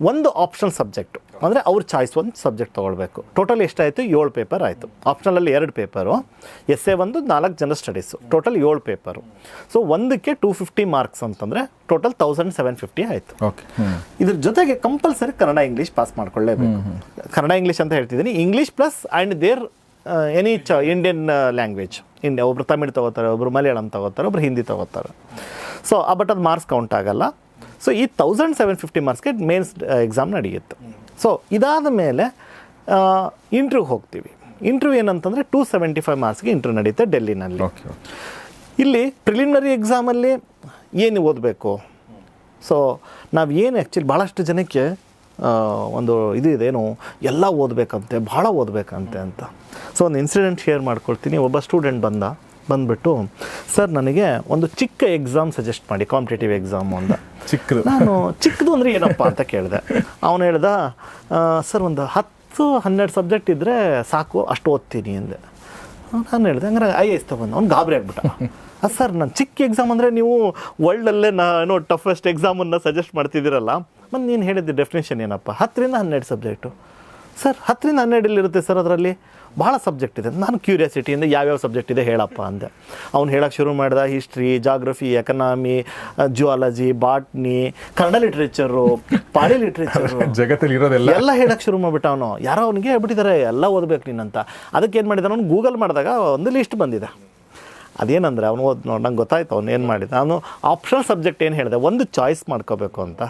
ಒಂದು ಆಪ್ಷನಲ್ ಸಬ್ಜೆಕ್ಟು, ಅಂದರೆ ಅವ್ರ ಚಾಯ್ಸ್ ಒಂದು ಸಬ್ಜೆಕ್ಟ್ ತೊಗೊಳ್ಬೇಕು. ಟೋಟಲ್ ಎಷ್ಟಾಯಿತು, 7 ಪೇಪರ್ ಆಯಿತು. ಆಪ್ಷನಲಲ್ಲಿ 2 paper, essay 1, 4 general studies, total 7 paper. So ಒಂದಕ್ಕೆ 250 ಮಾರ್ಕ್ಸ್ ಅಂತಂದರೆ ಟೋಟಲ್ 1750 ಆಯಿತು. ಇದ್ರ ಜೊತೆಗೆ ಕಂಪಲ್ಸರಿ ಕನ್ನಡ ಇಂಗ್ಲೀಷ್ ಪಾಸ್ ಮಾಡ್ಕೊಳ್ಳೇಬೇಕು. ಕನ್ನಡ ಇಂಗ್ಲೀಷ್ ಅಂತ ಹೇಳ್ತಿದ್ದೀನಿ, English plus and there any Indian language. ಒಬ್ಬರು ತಮಿಳ್ ತೊಗೋತಾರೆ, ಒಬ್ಬರು ಮಲಯಾಳಂ ತೊಗೋತಾರೆ, ಒಬ್ಬರು ಹಿಂದಿ ತೊಗೋತಾರೆ. ಸೊ ಬಟ್ ಅದು ಮಾರ್ಕ್ಸ್ ಕೌಂಟ್ ಆಗಲ್ಲ. ಸೊ ಈ 1750 ಮಾರ್ಕ್ಸ್ಗೆ ಮೇನ್ಸ್ ಎಕ್ಸಾಮ್ ನಡೆಯುತ್ತೆ. ಸೊ ಇದಾದ ಮೇಲೆ ಇಂಟ್ರ್ಯೂ ಹೋಗ್ತೀವಿ. ಇಂಟ್ರ್ಯೂ ಏನಂತಂದರೆ 275 ಮಾರ್ಕ್ಸ್ಗೆ ಇಂಟ್ರ್ಯೂ ನಡೆಯುತ್ತೆ ಡೆಲ್ಲಿನಲ್ಲಿ. ಇಲ್ಲಿ ಪ್ರಿಲಿಮಿನರಿ ಎಕ್ಸಾಮಲ್ಲಿ ಏನು ಓದಬೇಕು, ಸೊ ನಾವು ಏನು ಆ್ಯಕ್ಚುಲಿ ಭಾಳಷ್ಟು ಜನಕ್ಕೆ ಒಂದು ಇದು ಇದೇನು ಎಲ್ಲ ಓದಬೇಕಂತೆ, ಭಾಳ ಓದಬೇಕಂತೆ ಅಂತ. ಸೊ ಒಂದು ಇನ್ಸಿಡೆಂಟ್ ಶೇರ್ ಮಾಡ್ಕೊಳ್ತೀನಿ. ಒಬ್ಬ ಸ್ಟೂಡೆಂಟ್ ಬಂದುಬಿಟ್ಟು, ಸರ್ ನನಗೆ ಒಂದು ಚಿಕ್ಕ ಎಕ್ಸಾಮ್ ಸಜೆಸ್ಟ್ ಮಾಡಿ, ಕಾಂಪಿಟೇಟಿವ್ ಎಕ್ಸಾಮು ಅಂತ. ನಾನು ಚಿಕ್ಕದು ಅಂದರೆ ಏನಪ್ಪ ಅಂತ ಕೇಳಿದೆ. ಅವನು ಹೇಳ್ದ, ಸರ್ ಒಂದು 10-12 ಸಬ್ಜೆಕ್ಟ್ ಇದ್ದರೆ ಸಾಕು, ಅಷ್ಟು ಓದ್ತೀನಿ ಅಂದೆ. ನಾನು ಹೇಳಿದೆ ಹಂಗಾರೆ IAS ತೊಗೊಂಡು. ಅವ್ನು ಗಾಬರಿ ಆಗ್ಬಿಟ್ಟ. ಸರ್ ನಾನು ಚಿಕ್ಕ ಎಕ್ಸಾಮ್ ಅಂದರೆ ನೀವು ವರ್ಲ್ಡಲ್ಲೇ ಏನೋ ಟಫೆಸ್ಟ್ ಎಕ್ಸಾಮನ್ನು ಸಜೆಸ್ಟ್ ಮಾಡ್ತಿದ್ದೀರಲ್ಲ, ಮತ್ತು ನೀನು ಹೇಳಿದ್ದೆ ಡೆಫಿನೇಷನ್ ಏನಪ್ಪ, 10ರಿಂದ 12 ಸಬ್ಜೆಕ್ಟು. ಸರ್ 10ರಿಂದ 12 ಇರುತ್ತೆ ಸರ್, ಅದರಲ್ಲಿ ಭಾಳ ಸಬ್ಜೆಕ್ಟ್ ಇದೆ. ನಾನು ಕ್ಯೂರಿಯಾಸಿಟಿಯಿಂದ ಯಾವ್ಯಾವ ಸಬ್ಜೆಕ್ಟ್ ಇದೆ ಹೇಳಪ್ಪ ಅಂದೆ. ಅವ್ನು ಹೇಳೋಕ್ಕೆ ಶುರು ಮಾಡಿದ, history, geography, economy, geology, botany, Kannada literature, Pali literature, ಜಗತ್ತಲ್ಲಿ ಇರೋದೆಲ್ಲ ಎಲ್ಲ ಹೇಳೋಕ್ಕೆ ಶುರು ಮಾಡಿಬಿಟ್ಟ ಅವನು. ಯಾರೋ ಅವನಿಗೆ ಹೇಳ್ಬಿಟ್ಟಿದ್ದಾರೆ ಎಲ್ಲ ಓದಬೇಕು ನೀನಂತ. ಅದಕ್ಕೆ ಏನು ಮಾಡಿದ, ಅವನು ಗೂಗಲ್ ಮಾಡಿದಾಗ ಒಂದು ಲಿಸ್ಟ್ ಬಂದಿದೆ. ಅದೇನಂದರೆ ಅವನು ನೋಡಿ ನಂಗೆ ಗೊತ್ತಾಯ್ತು ಅವನು ಏನು ಮಾಡಿದ. ಅವನು ಆಪ್ಷನಲ್ ಸಬ್ಜೆಕ್ಟ್ ಏನು ಹೇಳಿದೆ, ಒಂದು ಚಾಯ್ಸ್ ಮಾಡ್ಕೋಬೇಕು ಅಂತ.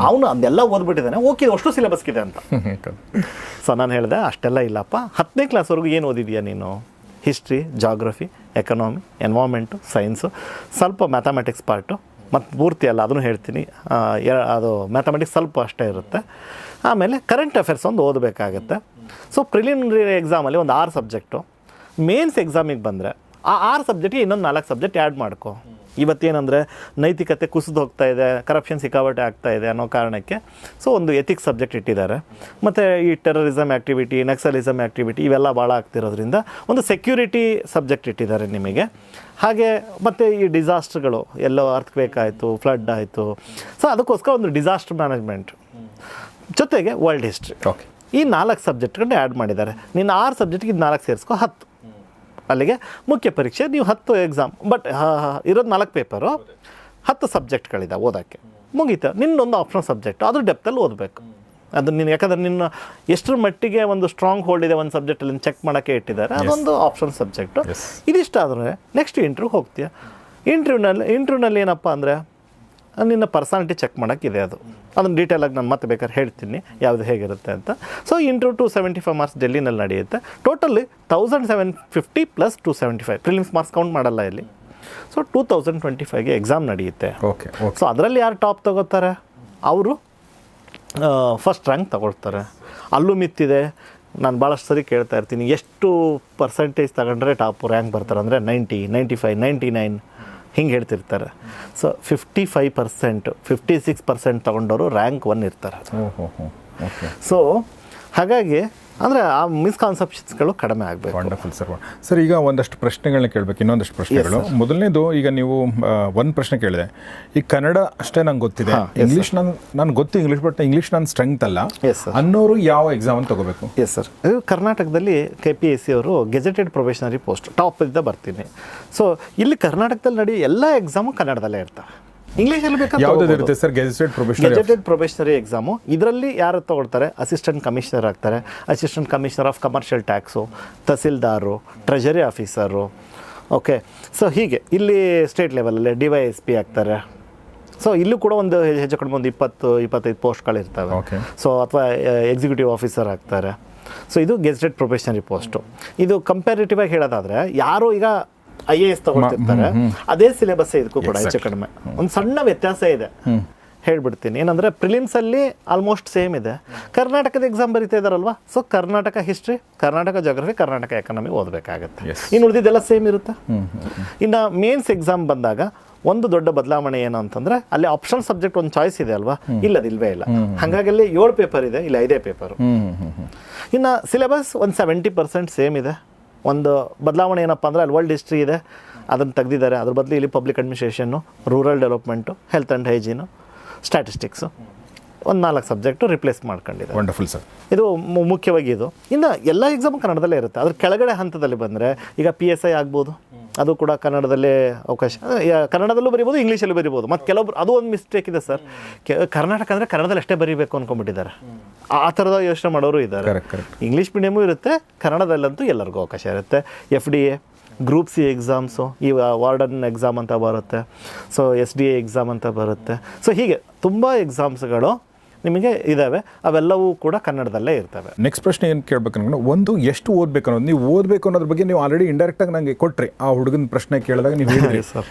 ಅವನು ಅದೆಲ್ಲ ಓದ್ಬಿಟ್ಟಿದ್ದಾನೆ, ಓಕೆ ಅಷ್ಟು ಸಿಲೆಬಸ್ಗಿದೆ ಅಂತ. ಸೊ ನಾನು ಹೇಳಿದೆ ಅಷ್ಟೆಲ್ಲ ಇಲ್ಲಪ್ಪ, 10ನೇ ಕ್ಲಾಸ್ವರೆಗೂ ಏನು ಓದಿದೆಯಾ ನೀನು, history, geography, economy, environment, science, ಸ್ವಲ್ಪ ಮ್ಯಾಥಮೆಟಿಕ್ಸ್ ಪಾರ್ಟು, ಮತ್ತು ಪೂರ್ತಿ ಅಲ್ಲ ಅದನ್ನು ಹೇಳ್ತೀನಿ, ಅದು ಮ್ಯಾಥಮೆಟಿಕ್ಸ್ ಸ್ವಲ್ಪ ಅಷ್ಟೇ ಇರುತ್ತೆ. ಆಮೇಲೆ ಕರೆಂಟ್ ಅಫೇರ್ಸ್ ಒಂದು ಓದಬೇಕಾಗತ್ತೆ. ಸೊ ಪ್ರಿಲಿಮಿನರಿ ಎಕ್ಸಾಮಲ್ಲಿ ಒಂದು 6 ಸಬ್ಜೆಕ್ಟು. ಮೇನ್ಸ್ ಎಕ್ಸಾಮಿಗೆ ಬಂದರೆ ಆ 6 ಸಬ್ಜೆಕ್ಟಿಗೆ ಇನ್ನೊಂದು 4 ಸಬ್ಜೆಕ್ಟ್ ಆ್ಯಡ್ ಮಾಡ್ಕೊ. ಇವತ್ತೇನೆಂದರೆ ನೈತಿಕತೆ ಕುಸಿದು ಹೋಗ್ತಾ ಇದೆ, ಕರಪ್ಷನ್ ಸಿಕ್ಕಾಪಟ್ಟೆ ಆಗ್ತಾ ಇದೆ ಅನ್ನೋ ಕಾರಣಕ್ಕೆ ಸೊ ಒಂದು ಎಥಿಕ್ಸ್ ಸಬ್ಜೆಕ್ಟ್ ಇಟ್ಟಿದ್ದಾರೆ. ಮತ್ತು ಈ ಟೆರರಿಸಮ್ ಆ್ಯಕ್ಟಿವಿಟಿ, ನಕ್ಸಲಿಸಮ್ ಆ್ಯಕ್ಟಿವಿಟಿ ಇವೆಲ್ಲ ಭಾಳ ಆಗ್ತಿರೋದ್ರಿಂದ ಒಂದು ಸೆಕ್ಯೂರಿಟಿ ಸಬ್ಜೆಕ್ಟ್ ಇಟ್ಟಿದ್ದಾರೆ ನಿಮಗೆ. ಹಾಗೆ ಮತ್ತು ಈ ಡಿಸಾಸ್ಟ್ರುಗಳು, ಎಲ್ಲೋ ಅರ್ಥಕ್ವೇಕ್ ಆಯಿತು, ಫ್ಲಡ್ ಆಯಿತು, ಸೊ ಅದಕ್ಕೋಸ್ಕರ ಒಂದು ಡಿಸಾಸ್ಟರ್ ಮ್ಯಾನೇಜ್ಮೆಂಟ್ ಜೊತೆಗೆ ವರ್ಲ್ಡ್ ಹಿಸ್ಟ್ರಿ. ಈ 4 ಸಬ್ಜೆಕ್ಟ್ಗಳನ್ನ ಆ್ಯಡ್ ಮಾಡಿದ್ದಾರೆ. ನೀನು 6 ಸಬ್ಜೆಕ್ಟ್ಗೆ ಇದು 4 ಸೇರಿಸ್ಕೊ 10. ಅಲ್ಲಿಗೆ ಮುಖ್ಯ ಪರೀಕ್ಷೆ ನೀವು 10 ಎಕ್ಸಾಮ್, ಬಟ್ ಇರೋದು 4 ಪೇಪರು, 10 ಸಬ್ಜೆಕ್ಟ್ಗಳಿದೆ ಓದೋಕ್ಕೆ, ಮುಗೀತು. ನಿನ್ನೊಂದು ಆಪ್ಷನಲ್ ಸಬ್ಜೆಕ್ಟ್, ಅದು ಡೆಪ್ತಲ್ಲಿ ಓದಬೇಕು. ಅದು ನೀನು ಯಾಕಂದರೆ ನಿನ್ನ ಎಷ್ಟರ ಮಟ್ಟಿಗೆ ಒಂದು ಸ್ಟ್ರಾಂಗ್ ಹೋಲ್ಡ್ ಇದೆ ಒಂದು ಸಬ್ಜೆಕ್ಟಲ್ಲಿ ಚೆಕ್ ಮಾಡೋಕ್ಕೆ ಇಟ್ಟಿದ್ದಾರೆ, ಅದೊಂದು ಆಪ್ಷನಲ್ ಸಬ್ಜೆಕ್ಟು. ಇದಿಷ್ಟಾದರೆ ನೆಕ್ಸ್ಟ್ ಇಂಟ್ರ್ಯೂ ಹೋಗ್ತೀಯ. ಇಂಟ್ರ್ಯೂನಲ್ಲಿ ಏನಪ್ಪ ಅಂದರೆ ನಿನ್ನ ಪರ್ಸನಾಲಿಟಿ ಚೆಕ್ ಮಾಡೋಕ್ಕಿದೆ. ಅದನ್ನು ಡೀಟೇಲಾಗಿ ನಾನು ಮತ್ತೆ ಬೇಕಾದ್ರೆ ಹೇಳ್ತೀನಿ ಯಾವುದು ಹೇಗಿರುತ್ತೆ ಅಂತ. ಸೊ ಇಂಟ್ರ್ಯೂ 275 ಮಾರ್ಕ್ಸ್ ಡೆಲ್ಲಿನಲ್ಲಿ ನಡೆಯುತ್ತೆ. ಟೋಟಲಿ 1750 + 275 ಪ್ರಿಲಿಮ್ಸ್ ಮಾರ್ಕ್ಸ್ ಕೌಂಟ್ ಮಾಡಲ್ಲ ಇಲ್ಲಿ. ಸೊ 2025ಗೆ ಎಕ್ಸಾಮ್ ನಡೆಯುತ್ತೆ. ಸೊ ಅದರಲ್ಲಿ ಯಾರು ಟಾಪ್ ತಗೋತಾರೆ ಅವರು ಫಸ್ಟ್ ರ್ಯಾಂಕ್ ತಗೊಳ್ತಾರೆ. ಅಲ್ಲೂ ಮಿತ್ತಿದೆ. ನಾನು ಭಾಳಷ್ಟು ಸರಿ ಕೇಳ್ತಾ ಇರ್ತೀನಿ, ಎಷ್ಟು ಪರ್ಸೆಂಟೇಜ್ ತಗೊಂಡ್ರೆ ಟಾಪ್ ರ್ಯಾಂಕ್ ಬರ್ತಾರೆ ಅಂದರೆ 90, 95, 99 ಹಿಂಗೆ ಹೇಳ್ತಿರ್ತಾರೆ. ಸೊ 55%, 56% ತೊಗೊಂಡವರು ರ್ಯಾಂಕ್ 1 ಇರ್ತಾರೆ. ಸೊ ಹಾಗಾಗಿ ಅಂದರೆ ಆ ಮಿಸ್ಕಾನ್ಸೆಪ್ಷನ್ಸ್ಗಳು ಕಡಿಮೆ ಆಗಬೇಕು. Wonderful sir. ಸರ್, ಈಗ ಒಂದಷ್ಟು ಪ್ರಶ್ನೆಗಳನ್ನ ಕೇಳಬೇಕು, ಇನ್ನೊಂದಷ್ಟು ಪ್ರಶ್ನೆಗಳು. ಮೊದಲನೇದು, ಈಗ ನೀವು ಒಂದು ಪ್ರಶ್ನೆ ಕೇಳಿದೆ, ಈ ಕನ್ನಡ ಅಷ್ಟೇ ನಂಗೆ ಗೊತ್ತಿದೆ, ಇಂಗ್ಲೀಷ್ ನಾನು ಗೊತ್ತು ಇಂಗ್ಲೀಷ್, ಬಟ್ ಇಂಗ್ಲೀಷ್ ನನ್ನ ಸ್ಟ್ರೆಂತ್ ಅಲ್ಲ ಅನ್ನೋರು ಯಾವ ಎಕ್ಸಾಮ್ ತಗೋಬೇಕು? ಎಸ್ ಸರ್, ಕರ್ನಾಟಕದಲ್ಲಿ KPSC ಅವರು ಗೆಜೆಟೆಡ್ ಪ್ರೊಬೇಷನರಿ ಪೋಸ್ಟ್ ಟಾಪ್ ಇಂದ ಬರ್ತೀನಿ. ಸೊ ಇಲ್ಲಿ ಕರ್ನಾಟಕದಲ್ಲಿ ನಡೆಯೋ ಎಲ್ಲ ಎಕ್ಸಾಮು ಕನ್ನಡದಲ್ಲೇ ಇರ್ತವೆ. ಇಂಗ್ಲೀಷಲ್ಲಿ ಬೇಕಾದ್ರೆ ಸರ್ ಗೆಜೆಟೆಡ್ ಪ್ರೊಬೇಷನರಿ ಎಕ್ಸಾಮು. ಇದರಲ್ಲಿ ಯಾರು ತಗೊಳ್ತಾರೆ? ಅಸಿಸ್ಟೆಂಟ್ ಕಮಿಷನರ್ ಆಗ್ತಾರೆ, assistant commissioner of commercial tax, tahsildar, treasury officer. Okay, so ಹೀಗೆ ಇಲ್ಲಿ ಸ್ಟೇಟ್ ಲೆವೆಲಲ್ಲಿ DYSP ಆಗ್ತಾರೆ. ಸೊ ಇಲ್ಲೂ ಕೂಡ ಒಂದು ಹೆಚ್ಚು ಕಡಿಮೆ ಒಂದು 20-25 ಪೋಸ್ಟ್ಗಳಿರ್ತವೆ. ಸೊ ಅಥವಾ ಎಕ್ಸಿಕ್ಯೂಟಿವ್ ಆಫೀಸರ್ ಆಗ್ತಾರೆ. ಸೊ ಇದು ಗೆಜೆಟೆಡ್ ಪ್ರೊಬೇಷನರಿ ಪೋಸ್ಟು. ಇದು ಕಂಪ್ಯಾರಿಟಿವ್ ಆಗಿ ಹೇಳೋದಾದರೆ, ಯಾರು ಈಗ IAS ತಗೊಳ್ತಿರ್ತಾರೆ ಅದೇ ಸಿಲೆಬಸ್ ಇದಕ್ಕೂ ಕೂಡ ಹೆಚ್ಚು ಕಡಿಮೆ ಒಂದು ಸಣ್ಣ ವ್ಯತ್ಯಾಸ ಇದೆ, ಹೇಳ್ಬಿಡ್ತೀನಿ. ಏನಂದರೆ ಪ್ರಿಲಿಮ್ಸಲ್ಲಿ ಆಲ್ಮೋಸ್ಟ್ ಸೇಮ್ ಇದೆ. ಕರ್ನಾಟಕದ ಎಕ್ಸಾಮ್ ಬರೀತಾ ಇದ್ದಾರಲ್ವಾ, so Karnataka history, Karnataka geography, Karnataka economy ಓದಬೇಕಾಗತ್ತೆ. ಇನ್ನು ಉಳಿದಿದ್ದೆಲ್ಲ ಸೇಮ್ ಇರುತ್ತೆ. ಇನ್ನು ಮೇನ್ಸ್ ಎಕ್ಸಾಮ್ ಬಂದಾಗ ಒಂದು ದೊಡ್ಡ ಬದಲಾವಣೆ ಏನು ಅಂತಂದರೆ, ಅಲ್ಲಿ ಆಪ್ಷನಲ್ ಸಬ್ಜೆಕ್ಟ್ ಒಂದು ಚಾಯ್ಸ್ ಇದೆ ಅಲ್ವಾ, ಇಲ್ಲದಿಲ್ವೇ ಇಲ್ಲ. ಹಾಗಾಗಿ ಅಲ್ಲಿ 7 ಪೇಪರ್ ಇದೆ, ಇಲ್ಲ 5 ಪೇಪರು. ಇನ್ನು ಸಿಲೆಬಸ್ ಒಂದು 70% ಸೇಮ್ ಇದೆ. ಒಂದು ಬದಲಾವಣೆ ಏನಪ್ಪ ಅಂದರೆ, ಅಲ್ಲಿ ವರ್ಲ್ಡ್ ಹಿಸ್ಟ್ರಿ ಇದೆ, ಅದನ್ನು ತೆಗೆದಿದ್ದಾರೆ. ಅದ್ರ ಬದಲು ಇಲ್ಲಿ public administration, rural development, health and hygiene, statistics, ಒಂದು 4 ಸಬ್ಜೆಕ್ಟು ರಿಪ್ಲೇಸ್ ಮಾಡ್ಕೊಂಡಿದೆ. Wonderful sir. ಇದು ಮುಖ್ಯವಾಗಿ ಇದು. ಇನ್ನು ಎಲ್ಲ ಎಕ್ಸಾಮು ಕನ್ನಡದಲ್ಲೇ ಇರುತ್ತೆ. ಅದ್ರ ಕೆಳಗಡೆ ಹಂತದಲ್ಲಿ ಬಂದರೆ, ಈಗ PSI ಆಗ್ಬೋದು, ಅದು ಕೂಡ ಕನ್ನಡದಲ್ಲೇ ಅವಕಾಶ, ಕನ್ನಡದಲ್ಲೂ ಬರಿಬೋದು, ಇಂಗ್ಲೀಷಲ್ಲೂ ಬರಿಬೋದು. ಮತ್ತು ಕೆಲವೊಬ್ರು ಅದು ಒಂದು ಮಿಸ್ಟೇಕ್ ಇದೆ ಸರ್, ಕರ್ನಾಟಕ ಅಂದರೆ ಕನ್ನಡದಲ್ಲಿ ಅಷ್ಟೇ ಬರೀಬೇಕು ಅಂದ್ಕೊಂಡ್ಬಿಟ್ಟಿದ್ದಾರೆ. ಆ ಥರದ ಯೋಚನೆ ಮಾಡೋರು ಇದ್ದಾರೆ. ಇಂಗ್ಲೀಷ್ ಮೀಡಿಯಮು ಇರುತ್ತೆ, ಕನ್ನಡದಲ್ಲಂತೂ ಎಲ್ಲರಿಗೂ ಅವಕಾಶ ಇರುತ್ತೆ. FDA, ಗ್ರೂಪ್ C ಎಕ್ಸಾಮ್ಸು, ಈ ವಾರ್ಡನ್ ಎಕ್ಸಾಮ್ ಅಂತ ಬರುತ್ತೆ, ಸೊ SDA ಎಕ್ಸಾಮ್ ಅಂತ ಬರುತ್ತೆ. ಸೊ ಹೀಗೆ ತುಂಬ ಎಕ್ಸಾಮ್ಸ್ಗಳು ನಿಮಗೆ ಇದ್ದಾವೆ, ಅವೆಲ್ಲವೂ ಕೂಡ ಕನ್ನಡದಲ್ಲೇ ಇರ್ತವೆ. ನೆಕ್ಸ್ಟ್ ಪ್ರಶ್ನೆ ಏನು ಕೇಳಬೇಕು ಅನ್ಕೊಂಡು, ಒಂದು ಎಷ್ಟು ಓದಬೇಕು ಅನ್ನೋದು, ನೀವು ಓದಬೇಕು ಅನ್ನೋದ್ರ ಬಗ್ಗೆ ನೀವು ಆಲ್ರೆಡಿ ಇಂಡೈರೆಕ್ಟಾಗಿ ನನಗೆ ಕೊಟ್ರಿ. ಆ ಹುಡುಗನ ಪ್ರಶ್ನೆ ಕೇಳಿದಾಗ ನೀವು ಹೇಳಿದ್ರಿ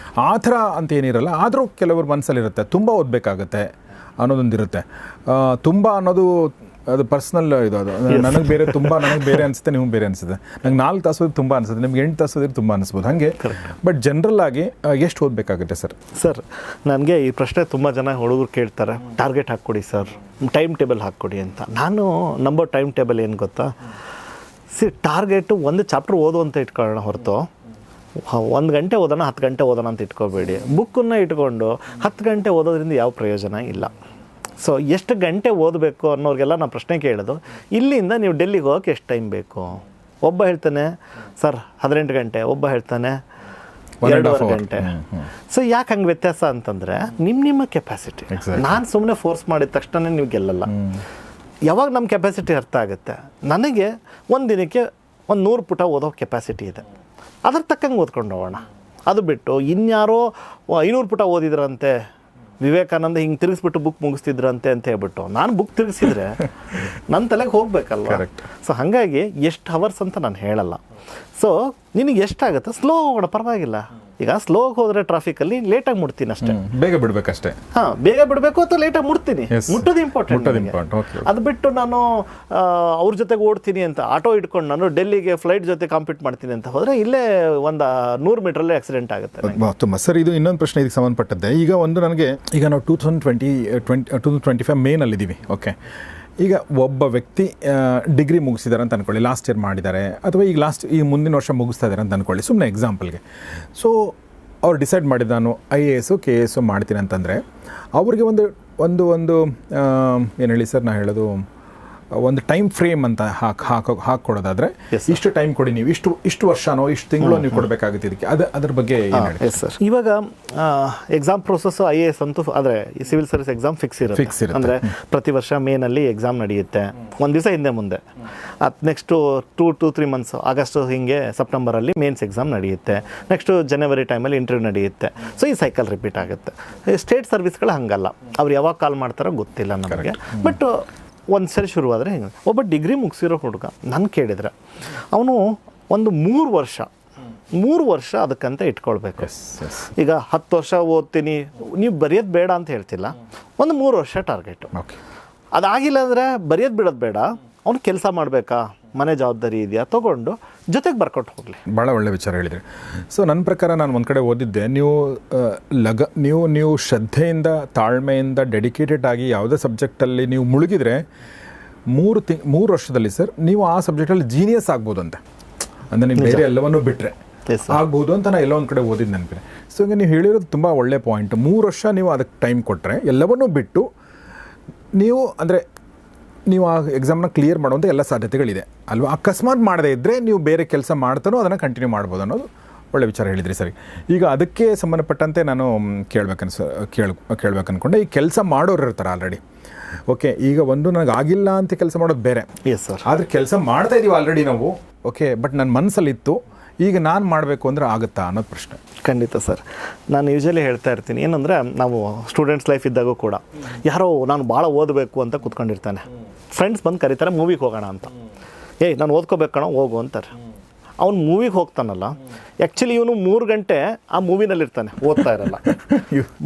ಆ ಥರ ಅಂತ ಏನಿರಲ್ಲ, ಆದರೂ ಕೆಲವ್ರ ಮನಸ್ಸಲ್ಲಿರುತ್ತೆ ತುಂಬ ಓದಬೇಕಾಗತ್ತೆ ಅನ್ನೋದೊಂದಿರುತ್ತೆ. ತುಂಬ ಅನ್ನೋದು ಅದು ಪರ್ಸ್ನಲ್ ಇದು. ಅದು ನನಗೆ ಬೇರೆ ತುಂಬ, ನನಗೆ ಬೇರೆ ಅನಿಸುತ್ತೆ, ನಿಮ್ಗೆ ಬೇರೆ ಅನಿಸುತ್ತೆ. ನಂಗೆ 4 ತಾಸು ತುಂಬ ಅನಿಸುತ್ತೆ, ನಿಮ್ಗೆ 8 ತಾಸು ತುಂಬ ಅನಿಸ್ಬೋದು. ಹಾಗೆ ಬಟ್ ಜನರಲ್ ಆಗಿ ಎಷ್ಟು ಓದಬೇಕಾಗುತ್ತೆ ಸರ್? ಸರ್, ನನಗೆ ಈ ಪ್ರಶ್ನೆ ತುಂಬ ಜನ ಹುಡುಗರು ಕೇಳ್ತಾರೆ, ಟಾರ್ಗೆಟ್ ಹಾಕ್ಕೊಡಿ ಸರ್, ಟೈಮ್ ಟೇಬಲ್ ಹಾಕ್ಕೊಡಿ ಅಂತ. ನಾನು ನಂಬೋ ಟೈಮ್ ಟೇಬಲ್ ಏನು ಗೊತ್ತಾ, ಟಾರ್ಗೆಟು ಒಂದು ಚಾಪ್ಟರ್ ಓದು ಅಂತ ಇಟ್ಕೊಳ್ಳೋಣ ಹೊರತು 1 ಗಂಟೆ ಓದೋಣ 10 ಗಂಟೆ ಓದೋಣ ಅಂತ ಇಟ್ಕೋಬೇಡಿ. ಬುಕ್ಕನ್ನು ಇಟ್ಕೊಂಡು 10 ಗಂಟೆ ಓದೋದ್ರಿಂದ ಯಾವ ಪ್ರಯೋಜನ ಇಲ್ಲ. ಸೊ ಎಷ್ಟು ಗಂಟೆ ಓದಬೇಕು ಅನ್ನೋರಿಗೆಲ್ಲ ನಾನು ಪ್ರಶ್ನೆ ಕೇಳೋದು, ಇಲ್ಲಿಂದ ನೀವು ಡೆಲ್ಲಿಗೆ ಹೋಗೋಕ್ಕೆ ಎಷ್ಟು ಟೈಮ್ ಬೇಕು? ಒಬ್ಬ ಹೇಳ್ತಾನೆ ಸರ್ 18 ಗಂಟೆ, ಒಬ್ಬ ಹೇಳ್ತಾನೆ 2.5 ಗಂಟೆ. ಸೊ ಯಾಕೆ ಹಂಗೆ ವ್ಯತ್ಯಾಸ ಅಂತಂದರೆ, ನಿಮ್ಮ ಕೆಪಾಸಿಟಿ. ನಾನು ಸುಮ್ಮನೆ ಫೋರ್ಸ್ ಮಾಡಿದ ತಕ್ಷಣ ನೀವು ಗೆಲ್ಲಲ್ಲ. ಯಾವಾಗ ನಮ್ಮ ಕೆಪಾಸಿಟಿ ಅರ್ಥ ಆಗುತ್ತೆ, ನನಗೆ ಒಂದು ದಿನಕ್ಕೆ 100 ಪುಟ ಓದೋ ಕೆಪಾಸಿಟಿ ಇದೆ, ಅದ್ರ ತಕ್ಕಂಗೆ ಓದ್ಕೊಂಡು ಹೋಗೋಣ. ಅದು ಬಿಟ್ಟು ಇನ್ಯಾರೋ 500 ಪುಟ ಓದಿದ್ರಂತೆ, ವಿವೇಕಾನಂದ ಹಿಂಗೆ ತಿರುಗಿಸ್ಬಿಟ್ಟು ಬುಕ್ ಮುಗಿಸ್ತಿದ್ರಂತೆ ಅಂತ ಹೇಳ್ಬಿಟ್ಟು ನಾನು ಬುಕ್ ತಿರುಗಿಸಿದ್ರೆ ನನ್ನ ತಲೆಗೆ ಹೋಗ್ಬೇಕಲ್ವ. ಸೊ ಹಾಗಾಗಿ ಎಷ್ಟು ಅವರ್ಸ್ ಅಂತ ನಾನು ಹೇಳಲ್ಲ. ಸೊ ನಿನಗೆ ಎಷ್ಟಾಗುತ್ತೆ ಸ್ಲೋ ಹೋಗೋಣ, ಪರವಾಗಿಲ್ಲ. ಈಗ ಸ್ಲೋ ಹೋದರೆ ಟ್ರಾಫಿಕಲ್ಲಿ ಲೇಟಾಗಿ ಮುಟ್ತೀನಿ ಅಷ್ಟೇ, ಬೇಗ ಬಿಡಬೇಕಷ್ಟೇ. ಬೇಗ ಬಿಡಬೇಕು ಅಥವಾ ಲೇಟಾಗಿ ಮುಟ್ತೀನಿ, ಮುಟ್ಟೋದು ಇಂಪಾರ್ಟೆಂಟ್. ಅದು ಬಿಟ್ಟು ನಾನು ಅವ್ರ ಜೊತೆಗೆ ಓಡ್ತೀನಿ ಅಂತ ಆಟೋ ಇಟ್ಕೊಂಡು ನಾನು ಡೆಲ್ಲಿಗೆ ಫ್ಲೈಟ್ ಜೊತೆ ಕಾಂಪೀಟ್ ಮಾಡ್ತೀನಿ ಅಂತ ಹೋದರೆ ಇಲ್ಲೇ ಒಂದು 100 ಮೀಟ್ರಲ್ಲೇ ಆಕ್ಸಿಡೆಂಟ್ ಆಗುತ್ತೆ. ತುಂಬ ಸರ್, ಇದು ಇನ್ನೊಂದು ಪ್ರಶ್ನೆ ಇದಕ್ಕೆ ಸಂಬಂಧಪಟ್ಟದ್ದೆ. ಈಗ ಒಂದು ನನಗೆ, ಈಗ ನಾವು 2025 ಮೇನಲ್ಲಿದ್ದೀವಿ. ಓಕೆ, ಈಗ ಒಬ್ಬ ವ್ಯಕ್ತಿ ಡಿಗ್ರಿ ಮುಗಿಸಿದ್ದಾರೆ ಅಂತ ಅಂದ್ಕೊಳ್ಳಿ, ಲಾಸ್ಟ್ ಇಯರ್ ಮಾಡಿದ್ದಾರೆ, ಅಥವಾ ಈಗ ಮುಂದಿನ ವರ್ಷ ಮುಗಿಸ್ತಾ ಇದ್ದಾರೆ ಅಂತ ಅಂದ್ಕೊಳ್ಳಿ, ಸುಮ್ಮನೆ ಎಕ್ಸಾಂಪಲ್ಗೆ. ಸೊ ಅವ್ರು ಡಿಸೈಡ್ ಮಾಡಿದ ನಾನು IAS KAS ಮಾಡ್ತೀನಿ ಅಂತಂದರೆ, ಅವ್ರಿಗೆ ಒಂದು ಏನು ಹೇಳಿ ಸರ್, ನಾನು ಹೇಳೋದು ಒಂದು ಟೈಮ್ ಫ್ರೇಮ್ ಅಂತ ಹಾಕ್ಕೊಡೋದಾದರೆ, ಇಷ್ಟು ಟೈಮ್ ಕೊಡಿ ನೀವು, ಇಷ್ಟು ವರ್ಷನೋ ಇಷ್ಟು ತಿಂಗಳು ನೀವು ಕೊಡಬೇಕಾಗುತ್ತೆ ಇದಕ್ಕೆ, ಅದ್ರ ಬಗ್ಗೆ ಎಸ್ ಸರ್. ಇವಾಗ ಎಕ್ಸಾಮ್ ಪ್ರೋಸೆಸ್ IAS ಅಂತೂ, ಆದರೆ ಈ ಸಿವಿಲ್ ಸರ್ವಿಸ್ ಎಕ್ಸಾಮ್ ಫಿಕ್ಸ್ ಇರುತ್ತೆ. ಅಂದರೆ ಪ್ರತಿ ವರ್ಷ ಮೇನಲ್ಲಿ ಎಕ್ಸಾಮ್ ನಡೆಯುತ್ತೆ, ಒಂದು ದಿವಸ ಹಿಂದೆ ಮುಂದೆ. ನೆಕ್ಸ್ಟು 2 to 3 ಮಂತ್ಸ್, ಆಗಸ್ಟು ಹಿಂಗೆ ಸೆಪ್ಟೆಂಬರಲ್ಲಿ ಮೇನ್ಸ್ ಎಕ್ಸಾಮ್ ನಡೆಯುತ್ತೆ. ನೆಕ್ಸ್ಟು ಜನವರಿ ಟೈಮಲ್ಲಿ ಇಂಟರ್ವ್ಯೂ ನಡೆಯುತ್ತೆ. ಸೊ ಈ ಸೈಕಲ್ ರಿಪೀಟ್ ಆಗುತ್ತೆ. ಸ್ಟೇಟ್ ಸರ್ವಿಸ್ಗಳು ಹಂಗಲ್ಲ, ಅವ್ರು ಯಾವಾಗ ಕಾಲ್ ಮಾಡ್ತಾರೋ ಗೊತ್ತಿಲ್ಲ ನಮಗೆ. ಬಟ್ ಒಂದು ಸರಿ ಶುರುವಾದರೆ ಹಿಂಗೆ. ಒಬ್ಬ ಡಿಗ್ರಿ ಮುಗಿಸಿರೋ ಹುಡುಗ ನಾನು ಕೇಳಿದ್ರೆ, ಅವನು ಒಂದು 3 ವರ್ಷ ಅದಕ್ಕಂತ ಇಟ್ಕೊಳ್ಬೇಕು. ಈಗ 10 ವರ್ಷ ಓದ್ತೀನಿ, ನೀವು ಬರೆಯೋದು ಬೇಡ ಅಂತ ಹೇಳ್ತಿಲ್ಲ, ಒಂದು 3 ವರ್ಷ ಟಾರ್ಗೆಟು. ಅದಾಗಿಲ್ಲ ಅಂದರೆ ಬರೆಯೋದು ಬಿಡೋದು ಬೇಡ, ಅವ್ನು ಕೆಲಸ ಮಾಡಬೇಕಾ, ಮನೆ ಜವಾಬ್ದಾರಿ ಇದೆಯಾ ತೊಗೊಂಡು ಜೊತೆಗೆ ಬರ್ಕೊಟ್ಟು ಹೋಗಲಿ. ಭಾಳ ಒಳ್ಳೆ ವಿಚಾರ ಹೇಳಿದ್ರಿ. ಸೊ ನನ್ನ ಪ್ರಕಾರ ನಾನು ಒಂದು ಕಡೆ ಓದಿದ್ದೆ, ನೀವು ಶ್ರದ್ಧೆಯಿಂದ, ತಾಳ್ಮೆಯಿಂದ, ಡೆಡಿಕೇಟೆಡ್ ಆಗಿ ಯಾವುದೇ ಸಬ್ಜೆಕ್ಟಲ್ಲಿ ನೀವು ಮುಳುಗಿದ್ರೆ 3 ವರ್ಷದಲ್ಲಿ ಸರ್ ನೀವು ಆ ಸಬ್ಜೆಕ್ಟಲ್ಲಿ ಜೀನಿಯಸ್ ಆಗ್ಬೋದಂತೆ, ಅಂದರೆ ನೀವು ಬೇರೆ ಎಲ್ಲವನ್ನೂ ಬಿಟ್ಟರೆ ಆಗ್ಬೋದು ಅಂತ ನಾನು ಎಲ್ಲೋ ಒಂದು ಕಡೆ ಓದಿದ್ದು ನೆನಪಿದೆ. ಸೊ ಈಗ ನೀವು ಹೇಳಿರೋದು ತುಂಬ ಒಳ್ಳೆ ಪಾಯಿಂಟ್. 3 ವರ್ಷ ನೀವು ಅದಕ್ಕೆ ಟೈಮ್ ಕೊಟ್ಟರೆ ಎಲ್ಲವನ್ನೂ ಬಿಟ್ಟು ನೀವು ಅಂದರೆ ನೀವು ಆ ಎಕ್ಸಾಮ್ನ ಕ್ಲಿಯರ್ ಮಾಡುವಂಥ ಎಲ್ಲ ಸಾಧ್ಯತೆಗಳಿದೆ ಅಲ್ವಾ. ಅಕಸ್ಮಾತ್ ಮಾಡದೇ ಇದ್ದರೆ ನೀವು ಬೇರೆ ಕೆಲಸ ಮಾಡ್ತಾನೋ ಅದನ್ನು ಕಂಟಿನ್ಯೂ ಮಾಡ್ಬೋದು ಅನ್ನೋದು ಒಳ್ಳೆ ವಿಚಾರ ಹೇಳಿದ್ರಿ ಸರಿ. ಈಗ ಅದಕ್ಕೆ ಸಂಬಂಧಪಟ್ಟಂತೆ ನಾನು ಕೇಳ್ಬೇಕನ್ಕೊಂಡೆ, ಈ ಕೆಲಸ ಮಾಡೋರು ಇರ್ತಾರೆ ಆಲ್ರೆಡಿ. ಓಕೆ, ಈಗ ಒಂದು ನನಗೆ ಆಗಿಲ್ಲ ಅಂತ ಕೆಲಸ ಮಾಡೋದು ಬೇರೆ. Yes sir. ಆದರೆ ಕೆಲಸ ಮಾಡ್ತಾ ಇದ್ದೀವಿ ಆಲ್ರೆಡಿ ನಾವು. ಓಕೆ, ಬಟ್ ನನ್ನ ಮನಸ್ಸಲ್ಲಿತ್ತು ಈಗ ನಾನು ಮಾಡಬೇಕು ಅಂದರೆ ಆಗುತ್ತಾ ಅನ್ನೋದು ಪ್ರಶ್ನೆ. ಖಂಡಿತ ಸರ್. ನಾನು ಯೂಶಲಿ ಹೇಳ್ತಾ ಇರ್ತೀನಿ ಏನಂದರೆ, ನಾವು ಸ್ಟೂಡೆಂಟ್ಸ್ ಲೈಫ್ ಇದ್ದಾಗೂ ಕೂಡ ಯಾರೋ ನಾನು ಭಾಳ ಓದಬೇಕು ಅಂತ ಕೂತ್ಕೊಂಡಿರ್ತಾನೆ, ಫ್ರೆಂಡ್ಸ್ ಬಂದು ಕರೀತಾರೆ ಮೂವಿಗೆ ಹೋಗೋಣ ಅಂತ. ನಾನು ಓದ್ಕೋಬೇಕು ಕಣೋ ಹೋಗು ಅಂತಾರೆ. ಅವ್ನು ಮೂವಿಗೆ ಹೋಗ್ತಾನಲ್ಲ, ಆ್ಯಕ್ಚುಲಿ ಇವನು 3 ಗಂಟೆ ಆ ಮೂವಿನಲ್ಲಿರ್ತಾನೆ, ಓದ್ತಾ ಇರಲ್ಲ.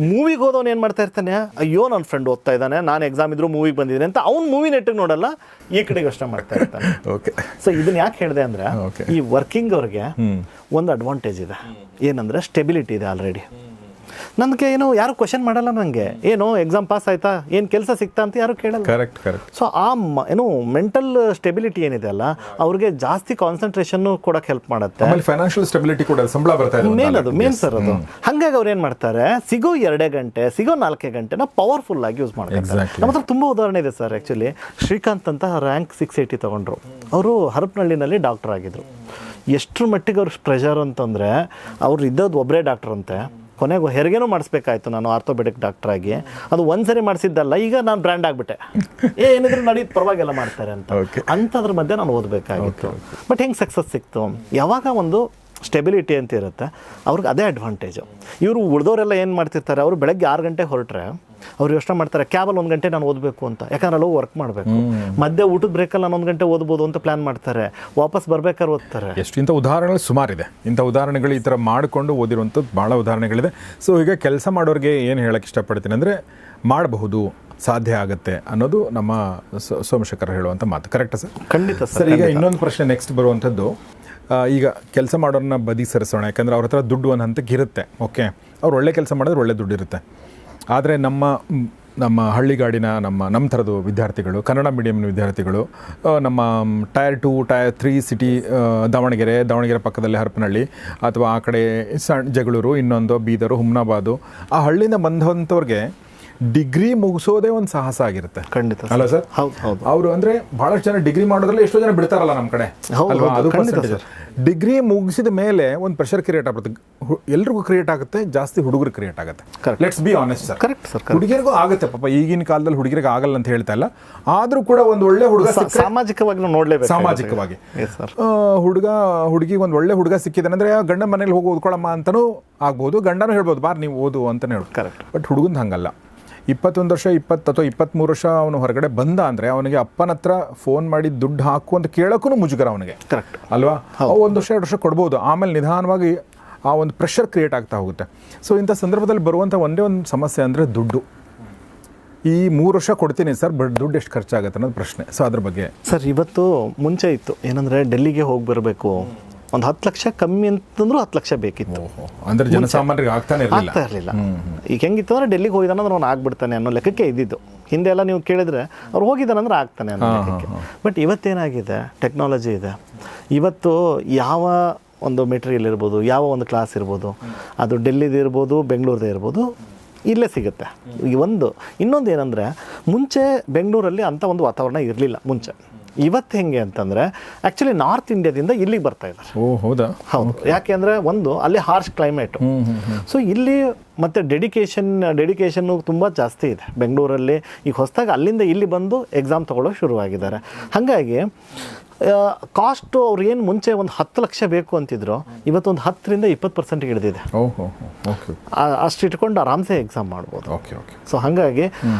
ಮೂವಿಗೆ ಹೋದವನು ಏನು ಮಾಡ್ತಾ ಇರ್ತಾನೆ, ಅಯ್ಯೋ ನನ್ನ ಫ್ರೆಂಡ್ ಓದ್ತಾ ಇದ್ದಾನೆ, ನಾನು ಎಕ್ಸಾಮ್ ಇದ್ರೂ ಮೂವಿಗೆ ಬಂದಿದ್ದೀನಿ ಅಂತ ಅವ್ನು ಮೂವಿ ನೆಟ್ಟಿಗೆ ನೋಡಲ್ಲ, ಈ ಕಡೆಗೆ ಯೋಚನೆ ಮಾಡ್ತಾ ಇರ್ತಾನೆ. ಓಕೆ. ಸೊ ಇದನ್ನ ಯಾಕೆ ಹೇಳಿದೆ ಅಂದರೆ, ಈ ವರ್ಕಿಂಗ್ ಅವ್ರಿಗೆ ಒಂದು ಅಡ್ವಾಂಟೇಜ್ ಇದೆ, ಏನಂದರೆ ಸ್ಟೆಬಿಲಿಟಿ ಇದೆ ಆಲ್ರೆಡಿ. ನನಗೆ ಏನು ಯಾರು ಕ್ವಶನ್ ಮಾಡಲ್ಲ, ನನಗೆ ಏನು ಎಕ್ಸಾಮ್ ಪಾಸ್ ಆಯ್ತಾ, ಏನು ಕೆಲಸ ಸಿಗ್ತಾ ಅಂತ ಯಾರು ಕೇಳಲ್ಲ. ಕರೆಕ್ಟ್. ಸೊ ಆ ಏನು ಮೆಂಟಲ್ ಸ್ಟೆಬಿಲಿಟಿ ಏನಿದೆ ಅಲ್ಲ, ಅವ್ರಿಗೆ ಜಾಸ್ತಿ ಕಾನ್ಸಂಟ್ರೇಷನ್ ಕೊಡಕ್ಕೆ ಹೆಲ್ಪ್ ಮಾಡುತ್ತೆ. ಫೈನಾನ್ಷಿಯಲ್ ಸ್ಟೆಬಿಲಿಟಿ ಕೂಡ, ಸಂಬಳ ಬರ್ತಾ ಇದೆ ಮೇನ್ ಸರ್ ಅದು. ಹಾಗಾಗಿ ಅವ್ರು ಏನು ಮಾಡ್ತಾರೆ, ಸಿಗೋ 2 ಗಂಟೆ ಸಿಗೋ 4 ಗಂಟೆನ ಪವರ್ಫುಲ್ ಆಗಿ ಯೂಸ್ ಮಾಡ್ತಾರೆ. ನಮ್ಮ ಹತ್ರ ತುಂಬ ಉದಾಹರಣೆ ಇದೆ ಸರ್. ಆ್ಯಕ್ಚುಲಿ ಶ್ರೀಕಾಂತ್ ಅಂತ ರ್ಯಾಂಕ್ 680 ತಗೊಂಡ್ರು. ಅವರು ಹರಪನಹಳ್ಳಿನಲ್ಲಿ ಡಾಕ್ಟರ್ ಆಗಿದ್ರು. ಎಷ್ಟರ ಮಟ್ಟಿಗೆ ಅವ್ರ ಪ್ರೆಷರ್ ಅಂತಂದರೆ, ಅವ್ರು ಇದ್ದದ್ದು ಒಬ್ಬರೇ ಡಾಕ್ಟರ್ ಅಂತೆ, ಕೊನೆಗೂ ಹೆರಿಗೆನೂ ಮಾಡಿಸ್ಬೇಕಾಯ್ತು ನಾನು ಆರ್ಥೋಪೆಡಿಕ್ ಡಾಕ್ಟರ್ ಆಗಿ. ಅದು ಒಂದ್ಸರಿ ಮಾಡಿಸಿದ್ದಲ್ಲ, ಈಗ ನಾನು ಬ್ರ್ಯಾಂಡ್ ಆಗಿಬಿಟ್ಟೆ, ಏನಿದ್ರು ನಡೀತು ಪರವಾಗಿಲ್ಲ ಮಾಡ್ತಾರೆ ಅಂತ. ಅಂಥದ್ರ ಮಧ್ಯೆ ನಾನು ಓದಬೇಕಾಗಿತ್ತು. ಬಟ್ ಹೆಂಗೆ ಸಕ್ಸಸ್ ಸಿಕ್ತು, ಯಾವಾಗ ಒಂದು ಸ್ಟೆಬಿಲಿಟಿ ಅಂತ ಇರುತ್ತೆ ಅವ್ರಿಗೆ ಅದೇ ಅಡ್ವಾಂಟೇಜು. ಇವರು ಉಳಿದವರೆಲ್ಲ ಏನು ಮಾಡ್ತಿರ್ತಾರೆ, ಅವರು ಬೆಳಗ್ಗೆ 6 ಗಂಟೆ ಹೊರಟ್ರೆ ಅವ್ರು ಯೋಚನೆ ಮಾಡ್ತಾರೆ ಕ್ಯಾಬಲ್ಲಿ 1 ಗಂಟೆ ನಾನು ಓದಬೇಕು ಅಂತ, ಯಾಕಂದ್ರೆ ಅಲ್ಲೂ ವರ್ಕ್ ಮಾಡಬೇಕು. ಮಧ್ಯೆ ಊಟದ ಬ್ರೇಕಲ್ಲಿ ನಾನು 1 ಗಂಟೆ ಓದ್ಬೋದು ಅಂತ ಪ್ಲ್ಯಾನ್ ಮಾಡ್ತಾರೆ, ವಾಪಸ್ ಬರ್ಬೇಕಾದ್ರೆ ಓದ್ತಾರೆ. ಎಷ್ಟು ಇಂಥ ಉದಾಹರಣೆಗಳು ಸುಮಾರಿದೆ. ಇಂಥ ಉದಾಹರಣೆಗಳು ಈ ಥರ ಮಾಡಿಕೊಂಡು ಓದಿರುವಂಥದ್ದು ಭಾಳ ಉದಾಹರಣೆಗಳಿದೆ. ಸೊ ಈಗ ಕೆಲಸ ಮಾಡೋರಿಗೆ ಏನು ಹೇಳೋಕ್ಕೆ ಇಷ್ಟಪಡ್ತೀನಿ ಅಂದರೆ, ಮಾಡಬಹುದು, ಸಾಧ್ಯ ಆಗುತ್ತೆ ಅನ್ನೋದು ನಮ್ಮ ಸೋಮಶೇಖರ್ ಹೇಳುವಂಥ ಮಾತು. ಕರೆಕ್ಟಾ ಸರ್? ಖಂಡಿತ ಸರ್. ಈಗ ಇನ್ನೊಂದು ಪ್ರಶ್ನೆ ನೆಕ್ಸ್ಟ್ ಬರುವಂಥದ್ದು, ಈಗ ಕೆಲಸ ಮಾಡೋರನ್ನ ಬದಿ ಸರಿಸೋಣ, ಯಾಕಂದರೆ ಅವ್ರ ಹತ್ರ ದುಡ್ಡು ಒಂದು ಹಂತಕ್ಕೆ ಇರುತ್ತೆ. ಓಕೆ, ಅವ್ರು ಒಳ್ಳೆ ಕೆಲಸ ಮಾಡಿದ್ರೆ ಒಳ್ಳೆ ದುಡ್ಡು ಇರುತ್ತೆ. ಆದರೆ ನಮ್ಮ ಹಳ್ಳಿಗಾಡಿನ ನಮ್ಮ ಥರದ ವಿದ್ಯಾರ್ಥಿಗಳು, ಕನ್ನಡ ಮೀಡಿಯಮ್ನ ವಿದ್ಯಾರ್ಥಿಗಳು, ನಮ್ಮ ಟೈರ್ 2 ಟೈರ್ 3 ಸಿಟಿ, ದಾವಣಗೆರೆ ಪಕ್ಕದಲ್ಲಿ ಹರಪನಹಳ್ಳಿ, ಅಥವಾ ಆ ಕಡೆ ಜಗಳೂರು, ಇನ್ನೊಂದು ಬೀದರು, ಹುಮ್ನಾಬಾದು, ಆ ಹಳ್ಳಿಯಿಂದ ಬಂದಂಥವ್ರಿಗೆ ಡಿಗ್ರಿ ಮುಗಿಸೋದೇ ಒಂದು ಸಾಹಸ ಆಗಿರುತ್ತೆ. ಖಂಡಿತ ಅಲ್ಲ ಸರ್? ಹೌದು. ಅವರು ಅಂದರೆ ಭಾಳಷ್ಟು ಜನ ಡಿಗ್ರಿ ಮಾಡೋದ್ರಲ್ಲಿ ಎಷ್ಟೋ ಜನ ಬಿಡ್ತಾರಲ್ಲ ನಮ್ಮ ಕಡೆ ಅಲ್ವಾ, ಅದು ಪರ್ಸೆಂಟೇಜ್. ಡಿಗ್ರಿ ಮುಗಿಸಿದ ಮೇಲೆ ಒಂದು ಪ್ರೆಷರ್ ಕ್ರಿಯೇಟ್ ಆಗುತ್ತೆ, ಎಲ್ರಿಗೂ ಕ್ರಿಯೇಟ್ ಆಗುತ್ತೆ, ಜಾಸ್ತಿ ಹುಡುಗರು ಕ್ರಿಯೇಟ್ ಆಗುತ್ತೆ. Let's be honest sir. Correct sir. ಹುಡುಗಿರಿಗೂ ಆಗುತ್ತೆ ಪಾಪ, ಈಗಿನ ಕಾಲದಲ್ಲಿ ಹುಡುಗಿರಿಗೆ ಆಗಲ್ಲ ಅಂತ ಹೇಳ್ತಾ ಇಲ್ಲ, ಆದರೂ ಕೂಡ ಒಂದು ಒಳ್ಳೆ ಹುಡುಗ ಸಾಮಾಜಿಕವಾಗಿ ನೋಡಲೇಬೇಕು. ಸಾಮಾಜಿಕವಾಗಿ ಹುಡುಗಿಗೆ ಒಂದು ಒಳ್ಳೆ ಹುಡುಗ ಸಿಕ್ಕಿದಾನೆ ಅಂದರೆ ಗಂಡ ಮನೇಲಿ ಹೋಗಿ ಓದ್ಕೊಳ್ಳಮ್ಮ ಅಂತಲೂ ಆಗ್ಬೋದು, ಗಂಡನೂ ಹೇಳ್ಬೋದು ಬಾರ್ ನೀವು ಓದು ಅಂತಲೇ ಹೇಳ್ಬೋದು. ಕರೆಕ್ಟ್. ಬಟ್ ಹುಡುಗಂದು ಹಂಗಲ್ಲ. 21 ವರ್ಷ 20 ಅಥವಾ 23 ವರ್ಷ ಅವನು ಹೊರಗಡೆ ಬಂದ ಅಂದರೆ ಅವನಿಗೆ ಅಪ್ಪನ ಹತ್ರ ಫೋನ್ ಮಾಡಿ ದುಡ್ಡು ಹಾಕು ಅಂತ ಕೇಳೋಕ್ಕೂ ಮುಜುಗರ ಅವನಿಗೆ. ಕರೆಕ್ಟ್ ಅಲ್ವಾ? 1 ವರ್ಷ 2 ವರ್ಷ ಕೊಡ್ಬೋದು, ಆಮೇಲೆ ನಿಧಾನವಾಗಿ ಆ ಒಂದು ಪ್ರೆಷರ್ ಕ್ರಿಯೇಟ್ ಆಗ್ತಾ ಹೋಗುತ್ತೆ. ಸೊ ಇಂಥ ಸಂದರ್ಭದಲ್ಲಿ ಬರುವಂಥ ಒಂದೇ ಒಂದು ಸಮಸ್ಯೆ ಅಂದರೆ ದುಡ್ಡು. ಈ 3 ವರ್ಷ ಕೊಡ್ತೀನಿ ಸರ್, ಬಟ್ ದುಡ್ಡು ಎಷ್ಟು ಖರ್ಚಾಗುತ್ತೆ ಅನ್ನೋದು ಪ್ರಶ್ನೆ. ಸೊ ಅದ್ರ ಬಗ್ಗೆ ಸರ್, ಇವತ್ತು ಮುಂಚೆ ಇತ್ತು ಏನಂದರೆ, ಡೆಲ್ಲಿಗೆ ಹೋಗಿ ಬರಬೇಕು, ಒಂದು 10 ಲಕ್ಷ ಕಮ್ಮಿ ಅಂತಂದ್ರೂ 10 ಲಕ್ಷ ಬೇಕಿತ್ತು. ಅಂದರೆ ಜನಸಾಮಾನ್ಯರಿಗೆ ಆಗ್ತಾನೆ ಇರಲಿಲ್ಲ. ಈಗ ಹೆಂಗಿತ್ತು ಅಂದರೆ, ಡೆಲ್ಲಿಗೆ ಹೋಗಿದ್ದಾನಂದ್ರೆ ಅವ್ನು ಆಗ್ಬಿಡ್ತಾನೆ ಅನ್ನೋ ಲೆಕ್ಕಕ್ಕೆ ಇದ್ದಿದ್ದು. ಹಿಂದೆ ಎಲ್ಲ ನೀವು ಕೇಳಿದರೆ ಅವ್ರು ಹೋಗಿದ್ದಾನಂದ್ರೆ ಆಗ್ತಾನೆ ಅನ್ನೋ ಲೆಕ್ಕಕ್ಕೆ. ಬಟ್ ಇವತ್ತೇನಾಗಿದೆ, ಟೆಕ್ನಾಲಜಿ ಇದೆ. ಇವತ್ತು ಯಾವ ಒಂದು ಮೆಟೀರಿಯಲ್ ಇರ್ಬೋದು, ಯಾವ ಒಂದು ಕ್ಲಾಸ್ ಇರ್ಬೋದು, ಅದು ಡೆಲ್ಲಿದು ಇರ್ಬೋದು, ಬೆಂಗಳೂರದೇ ಇರ್ಬೋದು, ಇಲ್ಲೇ ಸಿಗುತ್ತೆ. ಇನ್ನೊಂದು ಏನಂದರೆ, ಮುಂಚೆ ಬೆಂಗಳೂರಲ್ಲಿ ಅಂಥ ಒಂದು ವಾತಾವರಣ ಇರಲಿಲ್ಲ ಮುಂಚೆ. ಇವತ್ತು ಹೆಂಗೆ ಅಂತಂದರೆ, ಆ್ಯಕ್ಚುಲಿ ನಾರ್ತ್ ಇಂಡಿಯಾದಿಂದ ಇಲ್ಲಿಗೆ ಬರ್ತಾ ಇದ್ದಾರೆ. ಹೌದಾ? ಹೌದು. ಯಾಕೆ ಅಂದರೆ, ಅಲ್ಲಿ ಹಾರ್ಶ್ ಕ್ಲೈಮೇಟು. ಸೊ ಇಲ್ಲಿ ಮತ್ತು ಡೆಡಿಕೇಶನ್ನು ತುಂಬ ಜಾಸ್ತಿ ಇದೆ ಬೆಂಗಳೂರಲ್ಲಿ. ಈಗ ಹೊಸದಾಗಿ ಅಲ್ಲಿಂದ ಇಲ್ಲಿ ಬಂದು ಎಕ್ಸಾಮ್ ತೊಗೊಳ್ಳೋಕೆ ಶುರುವಾಗಿದ್ದಾರೆ. ಹಾಗಾಗಿ ಕಾಸ್ಟು ಅವ್ರು ಏನು ಮುಂಚೆ ಒಂದು 10 ಲಕ್ಷ ಬೇಕು ಅಂತಿದ್ರು, ಇವತ್ತೊಂದು 10ರಿಂದ 20% ಹಿಡಿದಿದೆ. ಅಷ್ಟು ಇಟ್ಕೊಂಡು ಆರಾಮ್ಸೆ ಎಕ್ಸಾಮ್ ಮಾಡ್ಬೋದು. ಸೊ ಹಾಗಾಗಿ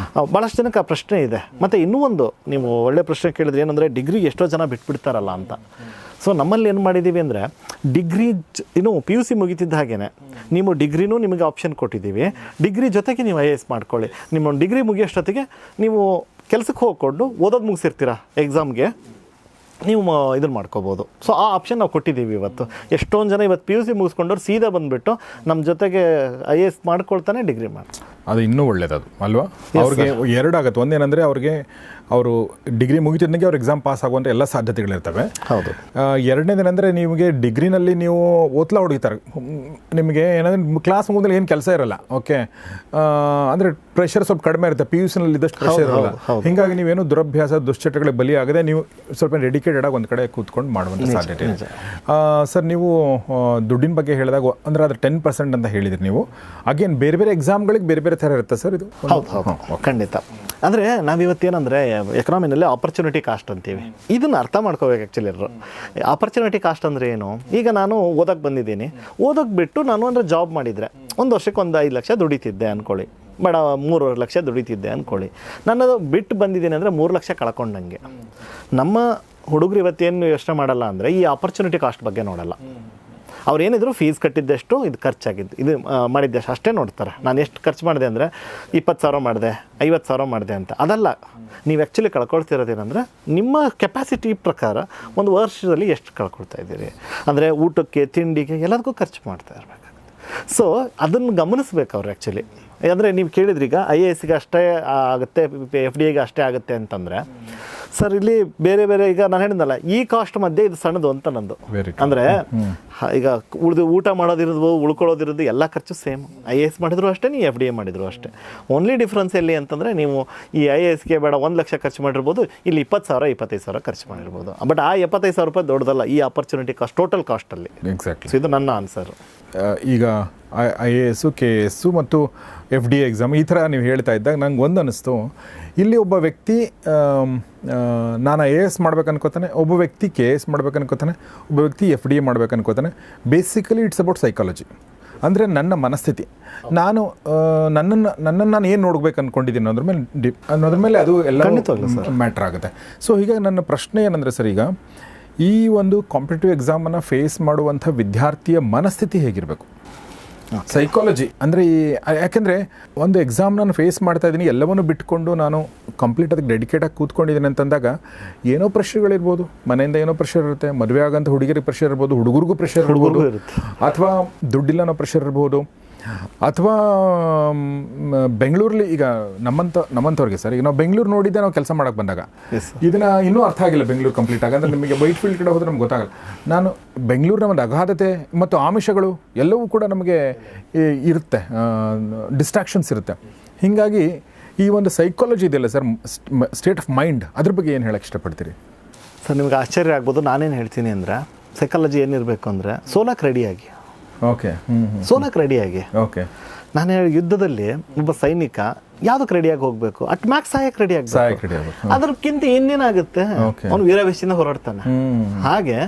ಭಾಳಷ್ಟು ಜನಕ್ಕೆ ಆ ಪ್ರಶ್ನೆ ಇದೆ. ಮತ್ತು ಇನ್ನೂ ಒಂದು ನೀವು ಒಳ್ಳೆ ಪ್ರಶ್ನೆ ಕೇಳಿದ್ರೆ ಏನಂದರೆ, ಡಿಗ್ರಿ ಎಷ್ಟೋ ಜನ ಬಿಟ್ಬಿಡ್ತಾರಲ್ಲ ಅಂತ. ಸೊ ನಮ್ಮಲ್ಲಿ ಏನು ಮಾಡಿದ್ದೀವಿ ಅಂದರೆ, ಡಿಗ್ರಿ PUC ಮುಗಿತಿದ್ದ ಹಾಗೇ ನೀವು ಡಿಗ್ರಿನೂ ನಿಮಗೆ ಆಪ್ಷನ್ ಕೊಟ್ಟಿದ್ದೀವಿ. ಡಿಗ್ರಿ ಜೊತೆಗೆ ನೀವು IAS ಮಾಡ್ಕೊಳ್ಳಿ. ನಿಮ್ಮ ಡಿಗ್ರಿ ಮುಗಿಯೋಷ್ಟೊತ್ತಿಗೆ ನೀವು ಕೆಲಸಕ್ಕೆ ಹೋಗ್ಕೊಂಡು ಓದೋದು ಮುಗಿಸಿರ್ತೀರ, ಎಕ್ಸಾಮ್ಗೆ ನೀವು ಇದನ್ನು ಮಾಡ್ಕೋಬೋದು. ಸೊ ಆ ಆಪ್ಷನ್ ನಾವು ಕೊಟ್ಟಿದ್ದೀವಿ ಇವತ್ತು. ಎಷ್ಟೊಂದು ಜನ ಇವತ್ತು PUC ಮುಗಿಸ್ಕೊಂಡವ್ರು ಸೀದಾ ಬಂದುಬಿಟ್ಟು ನಮ್ಮ ಜೊತೆಗೆ IAS ಮಾಡ್ಕೊಳ್ತಾನೆ ಡಿಗ್ರಿ ಮಾಡಿ. ಅದು ಇನ್ನೂ ಒಳ್ಳೇದದು ಅಲ್ವಾ? ಅವ್ರಿಗೆ 2 ಆಗುತ್ತೆ. ಒಂದೇನೆಂದರೆ, ಅವ್ರಿಗೆ ಅವರು ಡಿಗ್ರಿ ಮುಗಿತಿದ್ದಂಗೆ ಅವ್ರು ಎಕ್ಸಾಮ್ ಪಾಸ್ ಆಗುವಂಥ ಎಲ್ಲ ಸಾಧ್ಯತೆಗಳಿರ್ತವೆ. ಹೌದು. ಎರಡನೇದೇನೆಂದರೆ ನಿಮಗೆ ಡಿಗ್ರಿನಲ್ಲಿ ನೀವು ಓದ್ಲಾ ಹೊಡಿತಾರೆ, ನಿಮಗೆ ಏನಂದರೆ ಕ್ಲಾಸ್ ಮುಗಿದಲ್ಲಿ ಏನು ಕೆಲಸ ಇರಲ್ಲ. ಓಕೆ, ಅಂದರೆ ಪ್ರೆಷರ್ ಸ್ವಲ್ಪ ಕಡಿಮೆ ಇರುತ್ತೆ, ಪಿ ಯು ಸಿನಲ್ಲಿ ಇದ್ದಷ್ಟು ಪ್ರೆಷರ್ ಇರಲ್ಲ. ಹೀಗಾಗಿ ನೀವೇನು ದುರಭ್ಯಾಸ ದುಶ್ಚಟಗಳಿಗೆ ಬಲಿ ಆಗದೆ ನೀವು ಸ್ವಲ್ಪ ಡೆಡಿಕೇಟೆಡ್ ಆಗಿ ಒಂದು ಕಡೆ ಕೂತ್ಕೊಂಡು ಮಾಡುವಂಥ ಸಾಧ್ಯತೆ ಇದೆ. ಸರ್, ನೀವು ದುಡ್ಡಿನ ಬಗ್ಗೆ ಹೇಳಿದಾಗ ಅಂದರೆ ಅದು 10% ಅಂತ ಹೇಳಿದ್ರಿ ನೀವು. ಅಗೇನ್ ಬೇರೆ ಬೇರೆ ಎಕ್ಸಾಮ್ಗಳಿಗೆ ಬೇರೆ ಬೇರೆ ಥರ ಇರುತ್ತೆ ಸರ್ ಇದು? ಹೌದು, ಖಂಡಿತ. ಅಂದರೆ ನಾವಿವತ್ತೇನಂದರೆ ಎಕನಾಮಿನಲ್ಲಿ ಆಪರ್ಚುನಿಟಿ ಕಾಸ್ಟ್ ಅಂತೀವಿ. ಇದನ್ನು ಅರ್ಥ ಮಾಡ್ಕೋಬೇಕು ಆ್ಯಕ್ಚುಲಿ ಎಲ್ಲರೂ. ಆಪರ್ಚುನಿಟಿ ಕಾಸ್ಟ್ ಅಂದರೆ ಏನು? ಈಗ ನಾನು ಓದೋಕ್ಕೆ ಬಂದಿದ್ದೀನಿ, ಓದೋಕ್ಕೆ ಬಿಟ್ಟು ನಾನು ಅಂದರೆ ಜಾಬ್ ಮಾಡಿದರೆ ಒಂದು ವರ್ಷಕ್ಕೆ ಒಂದು 5 ಲಕ್ಷ ದುಡಿತಿದ್ದೆ ಅಂದ್ಕೊಳ್ಳಿ, ಬೇಡ 3.5 ಲಕ್ಷ ದುಡಿತಿದ್ದೆ ಅಂದ್ಕೊಳ್ಳಿ. ನನ್ನದು ಬಿಟ್ಟು ಬಂದಿದ್ದೀನಿ ಅಂದರೆ 3 ಲಕ್ಷ ಕಳ್ಕೊಂಡಂಗೆ. ನಮ್ಮ ಹುಡುಗರು ಇವತ್ತೇನು ಯೋಚನೆ ಮಾಡಲ್ಲ ಅಂದರೆ ಈ ಆಪರ್ಚುನಿಟಿ ಕಾಸ್ಟ್ ಬಗ್ಗೆ ನೋಡಲ್ಲ. ಅವ್ರು ಏನಿದ್ರು ಫೀಸ್ ಕಟ್ಟಿದ್ದೆಷ್ಟು, ಇದು ಖರ್ಚಾಗಿದ್ದು, ಇದು ಮಾಡಿದ್ದೆಷ್ಟು ಅಷ್ಟೇ ನೋಡ್ತಾರೆ. ನಾನು ಎಷ್ಟು ಖರ್ಚು ಮಾಡಿದೆ ಅಂದರೆ 20,000 ಮಾಡಿದೆ, 50,000 ಮಾಡಿದೆ ಅಂತ. ಅದಲ್ಲ, ನೀವು ಆ್ಯಕ್ಚುಲಿ ಕಳ್ಕೊಳ್ತಿರೋದೇನೆಂದರೆ ನಿಮ್ಮ ಕೆಪಾಸಿಟಿ ಪ್ರಕಾರ ಒಂದು ವರ್ಷದಲ್ಲಿ ಎಷ್ಟು ಕಳ್ಕೊಳ್ತಾ ಇದ್ದೀರಿ. ಅಂದರೆ ಊಟಕ್ಕೆ, ತಿಂಡಿಗೆ, ಎಲ್ಲದಕ್ಕೂ ಖರ್ಚು ಮಾಡ್ತಾ ಇರಬೇಕಾಗುತ್ತೆ. ಸೊ ಅದನ್ನು ಗಮನಿಸ್ಬೇಕು ಅವ್ರು ಆ್ಯಕ್ಚುಲಿ. ಅಂದರೆ ನೀವು ಕೇಳಿದ್ರೀಗ IASಗೆ ಅಷ್ಟೇ ಆಗುತ್ತೆ, FDAಗೆ ಅಷ್ಟೇ ಆಗುತ್ತೆ ಅಂತಂದರೆ, ಸರ್ ಇಲ್ಲಿ ಬೇರೆ ಬೇರೆ, ಈಗ ನಾನು ಹೇಳಿದ್ನಲ್ಲ ಈ ಕಾಸ್ಟ್ ಮಧ್ಯೆ ಇದು ಸಣ್ಣದು ಅಂತ ನಂದು. ಅಂದರೆ ಈಗ ಊಟ ಮಾಡೋದಿರೋದು, ಉಳ್ಕೊಳ್ಳೋದಿರೋದು ಎಲ್ಲ ಖರ್ಚು ಸೇಮ್. IAS ಮಾಡಿದ್ರು ಅಷ್ಟೇ, ನೀವು FDA ಮಾಡಿದ್ರು ಅಷ್ಟೇ. ಓನ್ಲಿ ಡಿಫ್ರೆನ್ಸ್ ಎಲ್ಲಿ ಅಂತಂದರೆ ನೀವು ಈ IASಗೆ ಬೇಡ 1 ಲಕ್ಷ ಖರ್ಚು ಮಾಡಿರ್ಬೋದು, ಇಲ್ಲಿ 20,000 25,000 ಖರ್ಚು ಮಾಡಿರ್ಬೋದು. ಬಟ್ ಆ 75,000 ರೂಪಾಯಿ ದೊಡ್ಡದಲ್ಲ ಈ ಆಪರ್ಚುನಿಟಿ ಕಾಸ್ಟ್ ಟೋಟಲ್ ಕಾಸ್ಟಲ್ಲಿ. ಎಕ್ಸಾಕ್ಟ್ಲಿ. ಸೊ ಇದು ನನ್ನ ಆನ್ಸರ್. ಈಗ IAS, KS ಮತ್ತು FDA ಎಕ್ಸಾಮ್ ಈ ಥರ ನೀವು ಹೇಳ್ತಾ ಇದ್ದಾಗ ನಂಗೆ ಒಂದು ಅನ್ನಿಸ್ತು, ಇಲ್ಲಿ ಒಬ್ಬ ವ್ಯಕ್ತಿ ನಾನು IAS ಮಾಡ್ಬೇಕು ಅನ್ಕೋತಾನೆ, ಒಬ್ಬ ವ್ಯಕ್ತಿ KS ಮಾಡ್ಬೇಕು ಅನ್ಕೋತಾನೆ, ಒಬ್ಬ ವ್ಯಕ್ತಿ FDA ಮಾಡ್ಬೇಕು ಅನ್ಕೋತಾನೆ. Basically it's about psychology. ಅಂದರೆ ನನ್ನ ಮನಸ್ಥಿತಿ, ನಾನು ನನ್ನನ್ನು ನಾನು ಏನು ನೋಡ್ಬೇಕು ಅಂದ್ಕೊಂಡಿದ್ದೀನಿ ಅನ್ನೋದ್ರ ಮೇಲೆ ಅದು ಎಲ್ಲ ಮ್ಯಾಟ್ರ್ ಆಗುತ್ತೆ. ಸೊ ಹೀಗಾಗಿ ನನ್ನ ಪ್ರಶ್ನೆ ಏನಂದರೆ ಸರ್, ಈಗ ಈ ಒಂದು ಕಾಂಪಿಟೇಟಿವ್ ಎಕ್ಸಾಮನ್ನು ಫೇಸ್ ಮಾಡುವಂಥ ವಿದ್ಯಾರ್ಥಿಯ ಮನಸ್ಥಿತಿ ಹೇಗಿರಬೇಕು? ಸೈಕಾಲಜಿ ಅಂದರೆ ಯಾಕೆಂದರೆ ಒಂದು ಎಕ್ಸಾಮ್ ನಾನು ಫೇಸ್ ಮಾಡ್ತಾ ಇದ್ದೀನಿ, ಎಲ್ಲವನ್ನೂ ಬಿಟ್ಕೊಂಡು ನಾನು ಕಂಪ್ಲೀಟ್ ಅದಕ್ಕೆ ಡೆಡಿಕೇಟಾಗಿ ಕೂತ್ಕೊಂಡಿದ್ದೀನಿ ಅಂತಂದಾಗ ಏನೋ ಪ್ರೆಷರ್ಗಳಿರ್ಬೋದು, ಮನೆಯಿಂದ ಏನೋ ಪ್ರೆಷರ್ ಇರುತ್ತೆ, ಮದುವೆ ಆಗೋಂಥ ಹುಡುಗಿರಿಗೆ ಪ್ರೆಷರ್ ಇರ್ಬೋದು, ಹುಡುಗರಿಗೂ ಪ್ರೆಷರ್ ಇರ್ಬೋದು, ಅಥವಾ ದುಡ್ಡಿಲ್ಲ ಅನ್ನೋ ಪ್ರೆಷರ್ ಇರ್ಬೋದು, ಅಥವಾ ಬೆಂಗಳೂರಲ್ಲಿ ಈಗ ನಮ್ಮಂಥವ್ರಿಗೆ ಸರ್, ಈಗ ನಾವು ಬೆಂಗಳೂರು ನೋಡಿದ್ದೆ ನಾವು ಕೆಲಸ ಮಾಡೋಕ್ಕೆ ಬಂದಾಗ ಇದನ್ನು ಇನ್ನೂ ಅರ್ಥ ಆಗಿಲ್ಲ ಬೆಂಗಳೂರು ಕಂಪ್ಲೀಟ್ ಆಗಿ. ಅಂದರೆ ನಿಮಗೆ ವೈಟ್ ಫೀಲ್ಡ್ ಕಡೆ ಹೋದರೆ ನಮ್ಗೆ ಗೊತ್ತಾಗಲ್ಲ. ನಾನು ಬೆಂಗಳೂರಿನ ಒಂದು ಅಗಾಧತೆ ಮತ್ತು ಆಮಿಷಗಳು ಎಲ್ಲವೂ ಕೂಡ ನಮಗೆ ಇರುತ್ತೆ, ಡಿಸ್ಟ್ರಾಕ್ಷನ್ಸ್ ಇರುತ್ತೆ. ಹೀಗಾಗಿ ಈ ಒಂದು ಸೈಕಾಲಜಿ ಇದೆಯಲ್ಲ ಸರ್, ಸ್ಟೇಟ್ ಆಫ್ ಮೈಂಡ್, ಅದ್ರ ಬಗ್ಗೆ ಏನು ಹೇಳಕ್ಕೆ ಇಷ್ಟಪಡ್ತೀರಿ ಸರ್? ನಿಮ್ಗೆ ಆಶ್ಚರ್ಯ ಆಗ್ಬೋದು. ನಾನೇನು ಹೇಳ್ತೀನಿ ಅಂದರೆ ಸೈಕಾಲಜಿ ಏನಿರಬೇಕು ಅಂದರೆ ಸೋಲಕ್ಕೆ ರೆಡಿಯಾಗಿ. ಓಕೆ, ಸೋಲಕ್ಕೆ ರೆಡಿಯಾಗಿ. ಓಕೆ, ನಾನು ಹೇಳಿ ಯುದ್ಧದಲ್ಲಿ ಒಬ್ಬ ಸೈನಿಕ ಯಾವುದಕ್ಕೆ ರೆಡಿಯಾಗಿ ಹೋಗಬೇಕು? ಅಟ್ ಮ್ಯಾಕ್ಸ್ ಸಾಯಕ್ಕೆ ರೆಡಿ ಆಗಬೇಕು. ಅದಕ್ಕಿಂತ ಇನ್ನೇನಾಗುತ್ತೆ, ಅವನು ವೀರವೇಶದಿಂದ ಹೊರಡ್ತಾನೆ. ಹಾಗೆ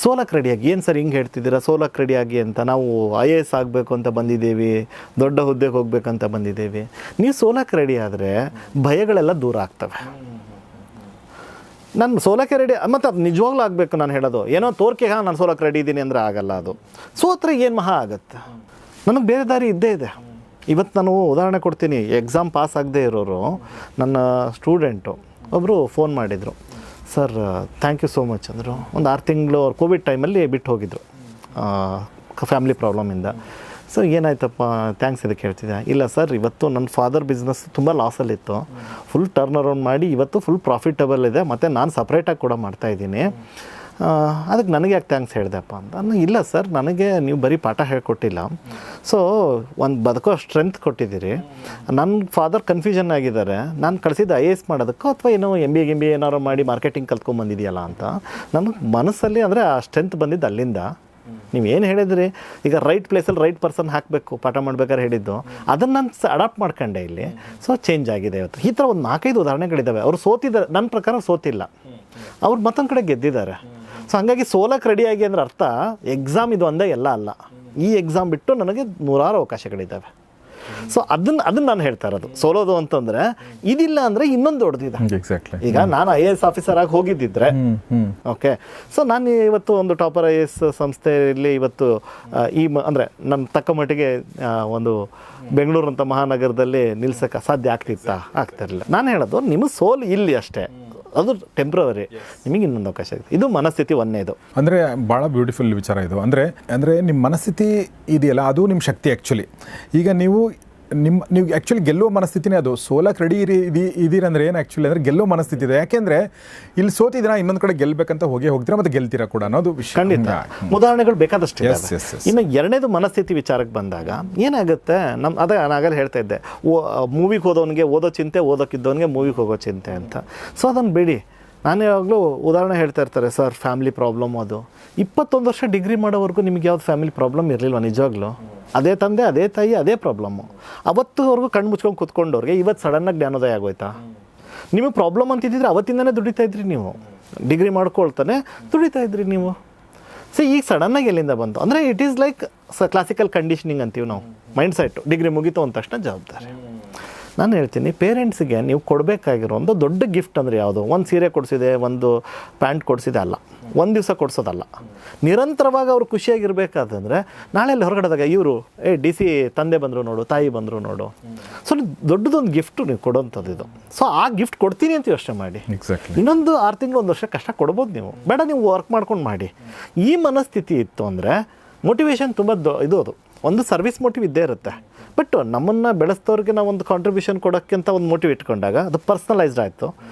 ಸೋಲಕ್ಕೆ ರೆಡಿಯಾಗಿ. ಏನು ಸರ್ ಹಿಂಗೆ ಹೇಳ್ತಿದ್ದೀರಾ ಸೋಲಕ್ಕೆ ರೆಡಿಯಾಗಿ ಅಂತ? ನಾವು IAS ಆಗಬೇಕು ಅಂತ ಬಂದಿದ್ದೀವಿ, ದೊಡ್ಡ ಹುದ್ದೆಗೆ ಹೋಗ್ಬೇಕಂತ ಬಂದಿದ್ದೀವಿ. ನೀವು ಸೋಲಕ್ಕೆ ರೆಡಿ ಆದರೆ ಭಯಗಳೆಲ್ಲ ದೂರ ಆಗ್ತವೆ. ನಾನು ಸೋಲಕ್ಕೆ ರೆಡಿ, ಮತ್ತು ಅದು ನಿಜವಾಗ್ಲೂ ಆಗಬೇಕು. ನಾನು ಹೇಳೋದು ಏನೋ ತೋರ್ಕೆಗೆ ನಾನು ಸೋಲಕ್ಕೆ ರೆಡಿ ಇದ್ದೀನಿ ಅಂದರೆ ಆಗಲ್ಲ. ಅದು ಸೋತ್ರೆ ಏನು ಮಹಾ ಆಗುತ್ತೆ? ನನಗೆ ಬೇರೆ ದಾರಿ ಇದ್ದೇ ಇದೆ. ಇವತ್ತು ನಾನು ಉದಾಹರಣೆ ಕೊಡ್ತೀನಿ. ಎಕ್ಸಾಮ್ ಪಾಸ್ ಆಗದೆ ಇರೋರು, ನನ್ನ ಸ್ಟೂಡೆಂಟು ಒಬ್ಬರು ಫೋನ್ ಮಾಡಿದರು, sir thank you so much ಅಂದರು. ಒಂದು 6 ತಿಂಗಳು ಅವ್ರು ಕೋವಿಡ್ ಟೈಮಲ್ಲಿ ಬಿಟ್ಟು ಹೋಗಿದ್ರು ಫ್ಯಾಮಿಲಿ ಪ್ರಾಬ್ಲಮಿಂದ. ಸೊ ಏನಾಯ್ತಪ್ಪ ಥ್ಯಾಂಕ್ಸ್ ಇದಕ್ಕೆ ಹೇಳ್ತಿದ್ದೆ. ಇಲ್ಲ ಸರ್, ಇವತ್ತು ನನ್ನ ಫಾದರ್ ಬಿಸ್ನೆಸ್ ತುಂಬ ಲಾಸಲ್ಲಿತ್ತು, ಫುಲ್ ಟರ್ನ್ ಅರೌಂಡ್ ಮಾಡಿ ಇವತ್ತು ಫುಲ್ ಪ್ರಾಫಿಟಬಲ್ ಇದೆ, ಮತ್ತು ನಾನು ಸಪ್ರೇಟಾಗಿ ಕೂಡ ಮಾಡ್ತಾಯಿದ್ದೀನಿ, ಅದಕ್ಕೆ ನನಗೆ ಯಾಕೆ ಥ್ಯಾಂಕ್ಸ್ ಹೇಳಿದೆಪ್ಪ ಅಂತ. ಇಲ್ಲ ಸರ್, ನನಗೆ ನೀವು ಬರೀ ಪಾಠ ಹೇಳ್ಕೊಟ್ಟಿಲ್ಲ, ಸೊ ಒಂದು ಬದುಕೋ ಸ್ಟ್ರೆಂತ್ ಕೊಟ್ಟಿದ್ದೀರಿ. ನನ್ನ ಫಾದರ್ ಕನ್ಫ್ಯೂಷನ್ ಆಗಿದ್ದಾರೆ, ನಾನು ಕಳಿಸಿದ್ದು IAS ಮಾಡೋದಕ್ಕೋ ಅಥವಾ ಏನೋ MBA ಏನಾರು ಮಾಡಿ ಮಾರ್ಕೆಟಿಂಗ್ ಕಲ್ತ್ಕೊಂಡ್ಬಂದಿದೆಯಲ್ಲ ಅಂತ. ನನಗೆ ಮನಸ್ಸಲ್ಲಿ ಅಂದರೆ ಆ ಸ್ಟ್ರೆಂತ್ ಬಂದಿದ್ದು ಅಲ್ಲಿಂದ. ನೀವೇನು ಹೇಳಿದ್ರಿ, ಈಗ ರೈಟ್ ಪ್ಲೇಸಲ್ಲಿ ರೈಟ್ ಪರ್ಸನ್ ಹಾಕಬೇಕು ಪಾಠ ಮಾಡ್ಬೇಕಾದ್ರೆ ಹೇಳಿದ್ದು, ಅದನ್ನು ನಾನು ಅಡಾಪ್ಟ್ ಮಾಡ್ಕೊಂಡೆ ಇಲ್ಲಿ. ಸೊ ಚೇಂಜ್ ಆಗಿದೆ ಇವತ್ತು. ಈ ಥರ ಒಂದು 4-5 ಉದಾಹರಣೆಗಳಿದ್ದಾವೆ. ಅವರು ಸೋತಿದ್ದಾರೆ, ನನ್ನ ಪ್ರಕಾರ ಸೋತಿಲ್ಲ, ಅವ್ರು ಮತ್ತೊಂದು ಕಡೆ ಗೆದ್ದಿದ್ದಾರೆ. ಸೊ ಹಾಗಾಗಿ ಸೋಲಕ್ಕೆ ರೆಡಿಯಾಗಿ ಅಂದರೆ ಅರ್ಥ ಎಕ್ಸಾಮ್ ಇದು ಒಂದೇ ಎಲ್ಲ ಅಲ್ಲ. ಈ ಎಕ್ಸಾಮ್ ಬಿಟ್ಟು ನನಗೆ 100 ಅವಕಾಶಗಳಿದ್ದಾವೆ. ಸೊ ಅದನ್ನು ನಾನು ಹೇಳ್ತಾ ಇರೋದು. ಸೋಲೋದು ಅಂತಂದರೆ ಇದಿಲ್ಲ ಅಂದರೆ ಇನ್ನೊಂದು ದೊಡ್ಡದಿದೆ. ಈಗ ನಾನು IAS ಆಫೀಸರ್ ಆಗಿ ಹೋಗಿದ್ದಿದ್ರೆ, ಓಕೆ, ಸೊ ನಾನು ಇವತ್ತು ಒಂದು ಟಾಪರ್ IAS ಸಂಸ್ಥೆಯಲ್ಲಿ ಇವತ್ತು ಅಂದರೆ ನನ್ನ ತಕ್ಕ ಮಟ್ಟಿಗೆ ಒಂದು ಬೆಂಗಳೂರು ಅಂತ ಮಹಾನಗರದಲ್ಲಿ ನಿಲ್ಸೋಕ್ಕೆ ಸಾಧ್ಯ ಆಗ್ತಿರಲಿಲ್ಲ. ನಾನು ಹೇಳೋದು ನಿಮ್ಮ ಸೋಲು ಇಲ್ಲಿ ಅಷ್ಟೇ, ಅದು ಟೆಂಪ್ರವರಿ, ನಿಮಗೆ ಇನ್ನೊಂದು ಅವಕಾಶ ಇದೆ. ಇದು ಮನಸ್ಥಿತಿ ಒಂದೇದು. ಅಂದರೆ ಭಾಳ ಬ್ಯೂಟಿಫುಲ್ ವಿಚಾರ ಇದು. ಅಂದರೆ ನಿಮ್ಮ ಮನಸ್ಥಿತಿ ಇದೆಯಲ್ಲ, ಅದು ನಿಮ್ಮ ಶಕ್ತಿ ಆ್ಯಕ್ಚುಲಿ. ಈಗ ನೀವು ನೀವು ಆ್ಯಕ್ಚುಲಿ ಗೆಲ್ಲುವ ಮನಸ್ಥಿತಿನೇ ಅದು. ಸೋಲಕ್ಕೆ ರೆಡಿ ಇದೀರಂದ್ರೆ ಏನು ಆ್ಯಕ್ಚುಲಿ ಅಂದರೆ ಗೆಲ್ಲುವ ಮನಸ್ಥಿತಿ ಇದೆ. ಯಾಕೆಂದರೆ ಇಲ್ಲಿ ಸೋತಿದ್ದೀರಾ, ಇನ್ನೊಂದು ಕಡೆ ಗೆಲ್ಲಬೇಕಂತ ಹೋಗ್ತೀರಾ, ಮತ್ತು ಗೆಲ್ತೀರಾ ಕೂಡ ಅನ್ನೋದು ವಿಷಯ. ಖಂಡಿತ ಉದಾಹರಣೆಗಳು ಬೇಕಾದಷ್ಟು. ಇನ್ನು ಎರಡನೇದು ಮನಸ್ಥಿತಿ ವಿಚಾರಕ್ಕೆ ಬಂದಾಗ ಏನಾಗುತ್ತೆ, ನಾಗಲ್ಲಿ ಹೇಳ್ತಾ ಇದ್ದೆ, ಮೂವಿಗೆ ಹೋದವನಿಗೆ ಓದೋ ಚಿಂತೆ, ಓದೋಕ್ಕಿದ್ದವನಿಗೆ ಮೂವಿಗೆ ಹೋಗೋ ಚಿಂತೆ ಅಂತ. ಸೊ ಅದನ್ನು ಬಿಡಿ. ನಾನು ಯಾವಾಗಲೂ ಉದಾಹರಣೆ ಹೇಳ್ತಾ ಇರ್ತಾರೆ, ಸರ್ ಫ್ಯಾಮಿಲಿ ಪ್ರಾಬ್ಲಮ್ ಅದು. 21 ವರ್ಷ ಡಿಗ್ರಿ ಮಾಡೋವರೆಗೂ ನಿಮಗೆ ಯಾವ್ದು ಫ್ಯಾಮಿಲಿ ಪ್ರಾಬ್ಲಮ್ ಇರಲಿಲ್ವ? ನಿಜವಾಗ್ಲೂ ಅದೇ ತಂದೆ, ಅದೇ ತಾಯಿ, ಅದೇ ಪ್ರಾಬ್ಲಮ್ಮು. ಅವತ್ತುವರೆಗೂ ಕಣ್ಣು ಮುಚ್ಕೊಂಡು ಕೂತ್ಕೊಂಡವ್ರಿಗೆ ಇವತ್ತು ಸಡನ್ನಾಗಿ ಜ್ಞಾನೋದಯ ಆಗೋಯ್ತಾ? ನಿಮಗೆ ಪ್ರಾಬ್ಲಮ್ ಅಂತಿದ್ದಿದ್ರೆ ಅವತ್ತಿಂದನೇ ದುಡಿತಾ ಇದ್ರಿ ನೀವು. ಡಿಗ್ರಿ ಮಾಡ್ಕೊಳ್ತಾನೆ ದುಡಿತಾ ಇದ್ರಿ ನೀವು. ಸೊ ಈಗ ಸಡನ್ನಾಗಿ ಎಲ್ಲಿಂದ ಬಂತು ಅಂದರೆ it is like classical conditioning ಅಂತೀವಿ ನಾವು. ಮೈಂಡ್ ಸೆಟ್ಟು ಡಿಗ್ರಿ ಮುಗೀತು ಅಂದ ತಕ್ಷಣ ಜವಾಬ್ದಾರಿ. ನಾನು ಹೇಳ್ತೀನಿ, ಪೇರೆಂಟ್ಸಿಗೆ ನೀವು ಕೊಡಬೇಕಾಗಿರೋ ಒಂದು ದೊಡ್ಡ ಗಿಫ್ಟ್ ಅಂದರೆ ಯಾವುದು? ಒಂದು ಸೀರೆ ಕೊಡಿಸಿದೆ, ಒಂದು ಪ್ಯಾಂಟ್ ಕೊಡಿಸಿದೆ ಅಲ್ಲ, ಒಂದು ದಿವಸ ಕೊಡಿಸೋದಲ್ಲ. ನಿರಂತರವಾಗಿ ಅವರು ಖುಷಿಯಾಗಿರಬೇಕಾದಂದರೆ ನಾಳೆ ಅಲ್ಲಿ ಹೊರಗಡೆದಾಗ ಇವರು DC ತಂದೆ ಬಂದರು ನೋಡು, ತಾಯಿ ಬಂದರು ನೋಡು. ಸೊ ದೊಡ್ಡದೊಂದು ಗಿಫ್ಟು ನೀವು ಕೊಡೋವಂಥದ್ದು ಇದು. ಸೊ ಆ ಗಿಫ್ಟ್ ಕೊಡ್ತೀನಿ ಅಂತ ಯೋಚನೆ ಮಾಡಿ. ಇನ್ನೊಂದು 6 ತಿಂಗಳು 1 ವರ್ಷ ಕಷ್ಟ ಕೊಡ್ಬೋದು ನೀವು, ಬೇಡ ನೀವು ವರ್ಕ್ ಮಾಡ್ಕೊಂಡು ಮಾಡಿ. ಈ ಮನಸ್ಥಿತಿ ಇತ್ತು ಅಂದರೆ ಮೋಟಿವೇಶನ್ ತುಂಬ ಇದು. ಅದು ಒಂದು ಸರ್ವಿಸ್ ಮೋಟಿವ್ ಇದ್ದೇ ಇರುತ್ತೆ. ಬಟ್ ನಮ್ಮನ್ನು ಬೆಳೆಸ್ತವ್ರಿಗೆ ನಾವು ಒಂದು ಕಾಂಟ್ರಿಬ್ಯೂಷನ್ ಕೊಡೋಕ್ಕಿಂತ ಒಂದು ಮೋಟಿವ್ ಇಟ್ಕೊಂಡಾಗ ಅದು ಪರ್ಸ್ನಲೈಸ್ಡ್ ಆಯಿತು.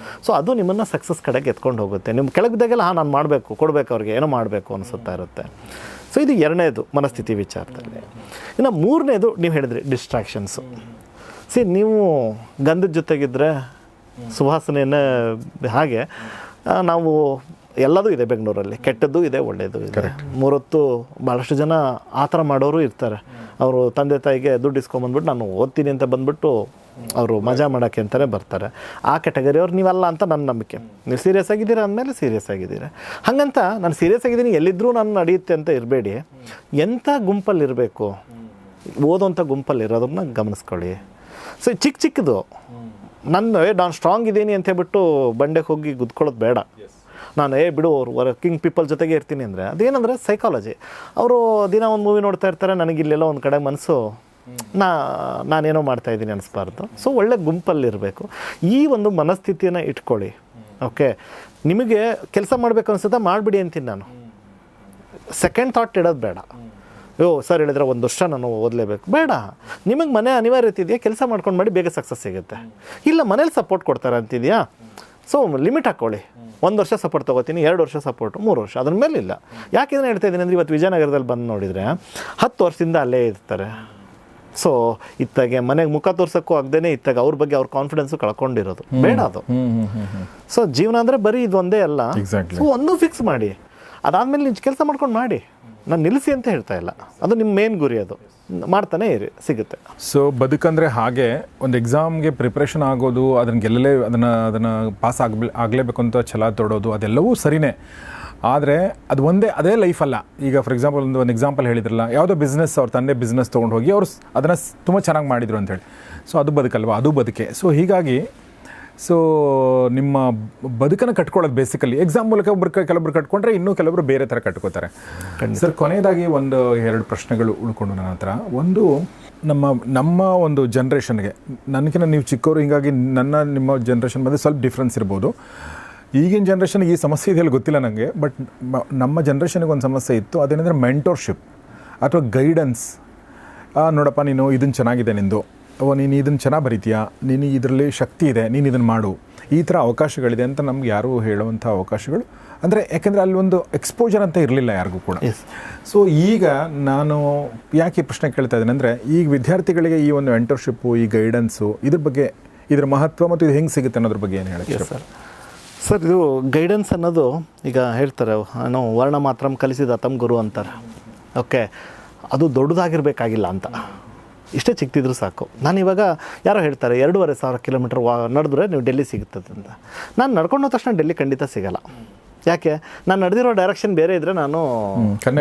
ಸೊ ಅದು ನಿಮ್ಮನ್ನು ಸಕ್ಸಸ್ ಕಡೆಗೆ ಎತ್ಕೊಂಡು ಹೋಗುತ್ತೆ. ನಿಮ್ಮ ಕೆಳಗಿದ್ದಾಗೆಲ್ಲ ನಾನು ಮಾಡಬೇಕು, ಕೊಡಬೇಕು, ಅವ್ರಿಗೆ ಏನೋ ಮಾಡಬೇಕು ಅನಿಸುತ್ತಾ ಇರುತ್ತೆ. ಸೊ ಇದು ಎರಡನೇದು ಮನಸ್ಥಿತಿ ವಿಚಾರದಲ್ಲಿ. ಇನ್ನು ಮೂರನೇದು ನೀವು ಹೇಳಿದ್ರಿ ಡಿಸ್ಟ್ರಾಕ್ಷನ್ಸು. ನೀವು ಗಂಧದ ಜೊತೆಗಿದ್ದರೆ ಸುವಾಸನೆಯೇ ಹಾಗೆ ನಾವು ಎಲ್ಲದೂ ಇದೆ ಬೆಂಗಳೂರಲ್ಲಿ, ಕೆಟ್ಟದ್ದು ಇದೆ, ಒಳ್ಳೆಯದು ಇದೆ. 3 ಹೊತ್ತು ಭಾಳಷ್ಟು ಜನ ಆ ಥರ ಮಾಡೋರು ಇರ್ತಾರೆ. ಅವರು ತಂದೆ ತಾಯಿಗೆ ದುಡ್ಡು ಇಸ್ಕೊಂಬಂದ್ಬಿಟ್ಟು ನಾನು ಓದ್ತೀನಿ ಅಂತ ಬಂದ್ಬಿಟ್ಟು ಅವರು ಮಜಾ ಮಾಡೋಕ್ಕೆ ಅಂತಲೇ ಬರ್ತಾರೆ. ಆ ಕ್ಯಾಟಗರಿಯವ್ರು ನೀವಲ್ಲ ಅಂತ ನನ್ನ ನಂಬಿಕೆ. ನೀವು ಸೀರಿಯಸ್ ಆಗಿದ್ದೀರಾ ಅಂದಮೇಲೆ ಸೀರಿಯಸ್ ಆಗಿದ್ದೀರಾ. ಹಾಗಂತ ನಾನು ಸೀರಿಯಸ್ ಆಗಿದ್ದೀನಿ ಎಲ್ಲಿದ್ದರೂ ನಾನು ನಡೆಯುತ್ತೆ ಅಂತ ಇರಬೇಡಿ. ಎಂಥ ಗುಂಪಲ್ಲಿರಬೇಕು, ಓದೋಂಥ ಗುಂಪಲ್ಲಿರೋದನ್ನ ಗಮನಿಸ್ಕೊಳ್ಳಿ. ಸೊ ಚಿಕ್ಕದು ನಾನು ಸ್ಟ್ರಾಂಗ್ ಇದ್ದೀನಿ ಅಂತ ಹೇಳ್ಬಿಟ್ಟು ಬಂಡೆಗೆ ಹೋಗಿ ಗುದ್ಕೊಳ್ಳೋದು ಬೇಡ. ನಾನು ಬಿಡು ಅವ್ರು ವರ್ಕಿಂಗ್ ಪೀಪಲ್ ಜೊತೆಗೆ ಇರ್ತೀನಿ ಅಂದರೆ ಅದೇನಂದರೆ ಸೈಕಾಲಜಿ. ಅವರು ದಿನ ಒಂದು ಮೂವಿ ನೋಡ್ತಾ ಇರ್ತಾರೆ, ನನಗಿಲ್ಲೆಲ್ಲ ಒಂದು ಕಡೆ ಮನಸ್ಸು ನಾನೇನೋ ಮಾಡ್ತಾಯಿದ್ದೀನಿ ಅನಿಸ್ಬಾರ್ದು. ಸೊ ಒಳ್ಳೆ ಗುಂಪಲ್ಲಿರಬೇಕು. ಈ ಒಂದು ಮನಸ್ಥಿತಿಯನ್ನು ಇಟ್ಕೊಳ್ಳಿ. ಓಕೆ, ನಿಮಗೆ ಕೆಲಸ ಮಾಡಬೇಕು ಅನಿಸುತ್ತಾ ಮಾಡಿಬಿಡಿ ಅಂತೀನಿ ನಾನು. ಸೆಕೆಂಡ್ ಥಾಟ್ ಇಡೋದು ಬೇಡ. ಸರ್ ಹೇಳಿದ್ರೆ 1 ವರ್ಷ ನಾನು ಓದಲೇಬೇಕು, ಬೇಡ. ನಿಮಗೆ ಮನೆ ಅನಿವಾರ್ಯತೆ ಇದೆಯಾ, ಕೆಲಸ ಮಾಡ್ಕೊಂಡು ಮಾಡಿ, ಬೇಗ ಸಕ್ಸಸ್ ಸಿಗುತ್ತೆ. ಇಲ್ಲ ಮನೇಲಿ ಸಪೋರ್ಟ್ ಕೊಡ್ತಾರೆ ಅಂತಿದೆಯಾ, ಸೊ ಲಿಮಿಟ್ ಹಾಕ್ಕೊಳ್ಳಿ. 1 ವರ್ಷ ಸಪೋರ್ಟ್ ತೊಗೋತೀನಿ, 2 ವರ್ಷ ಸಪೋರ್ಟು, 3 ವರ್ಷ, ಅದ್ರ ಮೇಲೆ ಇಲ್ಲ. ಯಾಕೆ ಇದನ್ನು ಹೇಳ್ತಾ ಇದ್ದೀನಿ ಅಂದರೆ ಇವತ್ತು ವಿಜಯನಗರದಲ್ಲಿ ಬಂದು ನೋಡಿದರೆ 10 ವರ್ಷದಿಂದ ಅಲ್ಲೇ ಇರ್ತಾರೆ. ಸೊ ಇತ್ತಾಗೆ ಮನೆಗೆ ಮುಖ ತೋರ್ಸೋಕ್ಕೂ ಆಗದೇ ಇತ್ತಾಗ ಅವ್ರ ಬಗ್ಗೆ ಅವ್ರ ಕಾನ್ಫಿಡೆನ್ಸು ಕಳ್ಕೊಂಡಿರೋದು ಬೇಡ. ಅದು ಸೊ ಜೀವನ ಅಂದರೆ ಬರೀ ಇದೊಂದೇ ಅಲ್ಲ. ಸೊ ಒಂದು ಫಿಕ್ಸ್ ಮಾಡಿ, ಅದಾದಮೇಲೆ ನೀವು ಕೆಲಸ ಮಾಡ್ಕೊಂಡು ಮಾಡಿ. ನಾನು ನಿಲ್ಲಿಸಿ ಅಂತ ಹೇಳ್ತಾ ಇಲ್ಲ, ಅದು ನಿಮ್ಮ ಮೇನ್ ಗುರಿ. ಅದು ಮಾಡ್ತಾನೆ ಇರಿ, ಸಿಗುತ್ತೆ. ಸೊ ಬದುಕಂದರೆ ಹಾಗೆ ಒಂದು ಎಕ್ಸಾಮ್ಗೆ ಪ್ರಿಪ್ರೇಷನ್ ಆಗೋದು, ಅದನ್ನು ಅದನ್ನು ಪಾಸ್ ಆಗಲೇಬೇಕು ಅಂತ ಛಲ ತೊಡೋದು, ಅದೆಲ್ಲವೂ ಸರಿಯೇ. ಆದರೆ ಅದು ಅದೇ ಲೈಫ್ ಅಲ್ಲ. ಈಗ ಫಾರ್ ಎಕ್ಸಾಂಪಲ್ ಒಂದು ಎಕ್ಸಾಂಪಲ್ ಹೇಳಿದ್ರಲ್ಲ, ಯಾವುದೋ ಬಿಸ್ನೆಸ್, ಅವ್ರ ತಂದೆ ಬಿಸ್ನೆಸ್ ತೊಗೊಂಡು ಹೋಗಿ ಅವರು ಅದನ್ನು ತುಂಬ ಚೆನ್ನಾಗಿ ಮಾಡಿದರು ಅಂತೇಳಿ. ಸೊ ಅದು ಬದುಕಲ್ವ, ಅದು ಬದುಕೆ. ಸೊ ಹೀಗಾಗಿ ನಿಮ್ಮ ಬದುಕನ್ನು ಕಟ್ಕೊಳ್ಳೋದು ಬೇಸಿಕಲಿ ಎಕ್ಸಾಮ್ ಮೂಲಕ ಕೆಲವೊಬ್ರು ಕಟ್ಕೊಂಡ್ರೆ, ಇನ್ನೂ ಕೆಲವರು ಬೇರೆ ಥರ ಕಟ್ಕೋತಾರೆ. ಸರ್, ಕೊನೆಯದಾಗಿ 1-2 ಪ್ರಶ್ನೆಗಳು ಉಳ್ಕೊಂಡು ನನ್ನ ಹತ್ರ. ಒಂದು, ನಮ್ಮ ಒಂದು ಜನ್ರೇಷನ್ಗೆ, ನನಗಿಂತ ನೀವು ಚಿಕ್ಕವರು, ಹೀಗಾಗಿ ನಿಮ್ಮ ಜನ್ರೇಷನ್ ಬಂದರೆ ಸ್ವಲ್ಪ ಡಿಫ್ರೆನ್ಸ್ ಇರ್ಬೋದು. ಈಗಿನ ಜನ್ರೇಷನ್ಗೆ ಈ ಸಮಸ್ಯೆ ಇದೆಯಲ್ಲ ಗೊತ್ತಿಲ್ಲ ನನಗೆ, ಬಟ್ ನಮ್ಮ ಜನ್ರೇಷನ್ಗೆ ಒಂದು ಸಮಸ್ಯೆ ಇತ್ತು. ಅದೇನೆಂದರೆ ಮೆಂಟೋರ್ಶಿಪ್ ಅಥವಾ ಗೈಡೆನ್ಸ್. ನೋಡಪ್ಪ, ನೀನು ಇದನ್ನು ಚೆನ್ನಾಗಿದೆ ನಿಂದು, ನೀನು ಇದನ್ನು ಚೆನ್ನಾಗಿ ಬರೀತೀಯಾ, ನೀನು ಇದರಲ್ಲಿ ಶಕ್ತಿ ಇದೆ, ನೀನು ಇದನ್ನು ಮಾಡು, ಈ ಥರ ಅವಕಾಶಗಳಿದೆ ಅಂತ ನಮ್ಗೆ ಯಾರೂ ಹೇಳುವಂಥ ಅವಕಾಶಗಳು ಅಂದರೆ, ಯಾಕೆಂದರೆ ಅಲ್ಲಿ ಒಂದು ಎಕ್ಸ್ಪೋಜರ್ ಅಂತ ಇರಲಿಲ್ಲ ಯಾರಿಗೂ ಕೂಡ. ಸೊ ಈಗ ನಾನು ಯಾಕೆ ಈ ಪ್ರಶ್ನೆ ಕೇಳ್ತಾ ಇದ್ದೀನಿ ಅಂದರೆ, ಈಗ ವಿದ್ಯಾರ್ಥಿಗಳಿಗೆ ಈ ಒಂದು ಮೆಂಟರ್ಶಿಪ್ಪು, ಈ ಗೈಡೆನ್ಸು, ಇದ್ರ ಬಗ್ಗೆ, ಇದರ ಮಹತ್ವ ಮತ್ತು ಇದು ಹೆಂಗೆ ಸಿಗುತ್ತೆ ಅನ್ನೋದ್ರ ಬಗ್ಗೆ ಏನು ಹೇಳಿ ಸರ್? ಇದು ಗೈಡೆನ್ಸ್ ಅನ್ನೋದು, ಈಗ ಹೇಳ್ತಾರೆ ನಾವು ವರ್ಣ ಮಾತ್ರಂ ಕಲಿಸಿದ ತಮ್ಮ ಗುರು ಅಂತಾರೆ. ಓಕೆ, ಅದು ದೊಡ್ಡದಾಗಿರಬೇಕಾಗಿಲ್ಲ ಅಂತ, ಇಷ್ಟೇ ಚಿಕ್ತಿದ್ರು ಸಾಕು. ನಾನಿವಾಗ ಯಾರೋ ಹೇಳ್ತಾರೆ 2,500 ಕಿಲೋಮೀಟರ್ ನಡೆದ್ರೆ ನೀವು ಡೆಲ್ಲಿ ಸಿಗುತ್ತದೆ ಅಂತ. ನಾನು ನಡ್ಕೊಂಡು ಹೋದ ತಕ್ಷಣ ಡೆಲ್ಲಿ ಖಂಡಿತ ಸಿಗೋಲ್ಲ. ಯಾಕೆ? ನಾನು ನಡೆದಿರೋ ಡೈರೆಕ್ಷನ್ ಬೇರೆ ಇದ್ದರೆ ನಾನು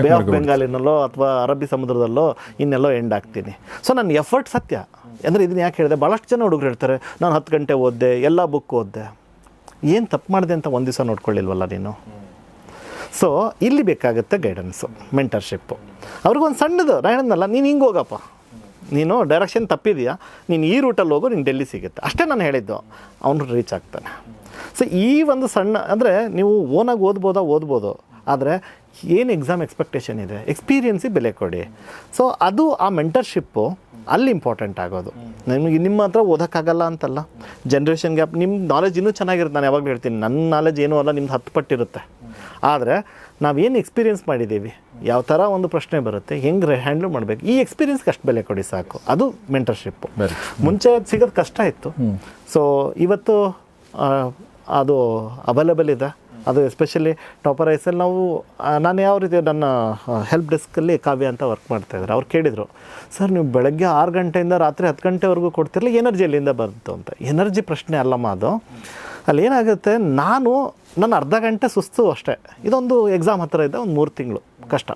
ಬೇ ಆಫ್ ಬೆಂಗಾಲಿನಲ್ಲೋ ಅಥವಾ ಅರಬ್ಬಿ ಸಮುದ್ರದಲ್ಲೋ ಇನ್ನೆಲ್ಲೋ ಎಂಡ್ ಆಗ್ತೀನಿ. ಸೊ ನನ್ನ ಎಫರ್ಟ್ ಸತ್ಯ ಅಂದರೆ, ಇದನ್ನು ಯಾಕೆ ಹೇಳಿದೆ, ಭಾಳಷ್ಟು ಜನ ಹುಡುಗರು ಹೇಳ್ತಾರೆ ನಾನು 10 ಗಂಟೆ ಓದಿದೆ, ಎಲ್ಲ ಬುಕ್ ಓದಿದೆ. ಏನು ತಪ್ಪು ಮಾಡಿದೆ ಅಂತ ಒಂದು ದಿವಸ ನೋಡ್ಕೊಳ್ಳಿಲ್ವಲ್ಲ ನೀನು. ಸೊ ಇಲ್ಲಿ ಬೇಕಾಗುತ್ತೆ ಗೈಡೆನ್ಸು, ಮೆಂಟರ್ಶಿಪ್ಪು. ಅವ್ರಿಗೊಂದು ಸಣ್ಣದು ನಾನು ಹೇಳಿದ್ನಲ್ಲ, ನೀನು ಹಿಂಗೆ ಹೋಗಪ್ಪ, ನೀನು ಡೈರೆಕ್ಷನ್ ತಪ್ಪಿದೆಯಾ, ನೀನು ಈ ರೂಟಲ್ಲಿ ಹೋಗೋ, ನಿಂಗೆ ಡೆಲ್ಲಿ ಸಿಗುತ್ತೆ, ಅಷ್ಟೇ ನಾನು ಹೇಳಿದ್ದು. ಅವನು ರೀಚ್ ಆಗ್ತಾನೆ. ಸೊ ಈ ಒಂದು ಸಣ್ಣ ಅಂದರೆ ನೀವು ಓನಾಗಿ ಓದ್ಬೋದು, ಆದರೆ ಏನು ಎಕ್ಸಾಮ್ ಎಕ್ಸ್ಪೆಕ್ಟೇಷನ್ ಇದೆ, ಎಕ್ಸ್ಪೀರಿಯನ್ಸಿಗೆ ಬೆಲೆ ಕೊಡಿ. ಸೊ ಅದು ಆ ಮೆಂಟರ್ಶಿಪ್ಪು ಅಲ್ಲಿ ಇಂಪಾರ್ಟೆಂಟ್ ಆಗೋದು. ನಿಮಗೆ ನಿಮ್ಮ ಹತ್ರ ಓದೋಕ್ಕಾಗಲ್ಲ ಅಂತಲ್ಲ, ಜನ್ರೇಷನ್ ಗ್ಯಾಪ್, ನಿಮ್ಮ ನಾಲೆಜ್ ಇನ್ನೂ ಚೆನ್ನಾಗಿರುತ್ತೆ. ನಾನು ಯಾವಾಗಲೂ ಹೇಳ್ತೀನಿ, ನನ್ನ ನಾಲೆಜ್ ಏನೂ ಅಲ್ಲ, ನಿಮ್ದು 10 ಪಟ್ಟಿರುತ್ತೆ. ಆದರೆ ನಾವೇನು ಎಕ್ಸ್ಪೀರಿಯನ್ಸ್ ಮಾಡಿದ್ದೀವಿ, ಯಾವ ಥರ ಒಂದು ಪ್ರಶ್ನೆ ಬರುತ್ತೆ, ಹೆಂಗೆ ಹ್ಯಾಂಡ್ಲ್ ಮಾಡಬೇಕು, ಈ ಎಕ್ಸ್ಪೀರಿಯನ್ಸ್ಗೆ ಅಷ್ಟು ಬೆಲೆ ಕೊಡಿ ಸಾಕು. ಅದು ಮೆಂಟರ್ಶಿಪ್ಪು. ಮುಂಚೆ ಸಿಗೋದು ಕಷ್ಟ ಇತ್ತು. ಸೊ ಇವತ್ತು ಅದು ಅವೈಲೇಬಲ್ ಇದೆ. ಅದು ಎಸ್ಪೆಷಲಿ ಟಾಪರ್ ಐಸಲ್ಲಿ ನಾನು ಯಾವ ರೀತಿ ನನ್ನ ಹೆಲ್ಪ್ ಡೆಸ್ಕಲ್ಲಿ ಕಾವ್ಯ ಅಂತ ವರ್ಕ್ ಮಾಡ್ತಾಯಿದ್ರು. ಅವ್ರು ಕೇಳಿದರು, ಸರ್ ನೀವು ಬೆಳಗ್ಗೆ 6 ಗಂಟೆಯಿಂದ ರಾತ್ರಿ 10 ಗಂಟೆವರೆಗೂ ಕೊಡ್ತಿರಲಿಲ್ಲ, ಎನರ್ಜಿ ಎಲ್ಲಿಂದ ಬಂತು ಅಂತ. ಎನರ್ಜಿ ಪ್ರಶ್ನೆ ಅಲ್ಲಮ್ಮ ಅದು. ಅಲ್ಲಿ ಏನಾಗುತ್ತೆ, ನನ್ನ ಅರ್ಧ ಗಂಟೆ ಸುಸ್ತು ಅಷ್ಟೇ. ಇದೊಂದು ಎಕ್ಸಾಮ್ ಹತ್ತಿರ ಇದ್ದ ಒಂದು 3 ತಿಂಗಳು ಕಷ್ಟ.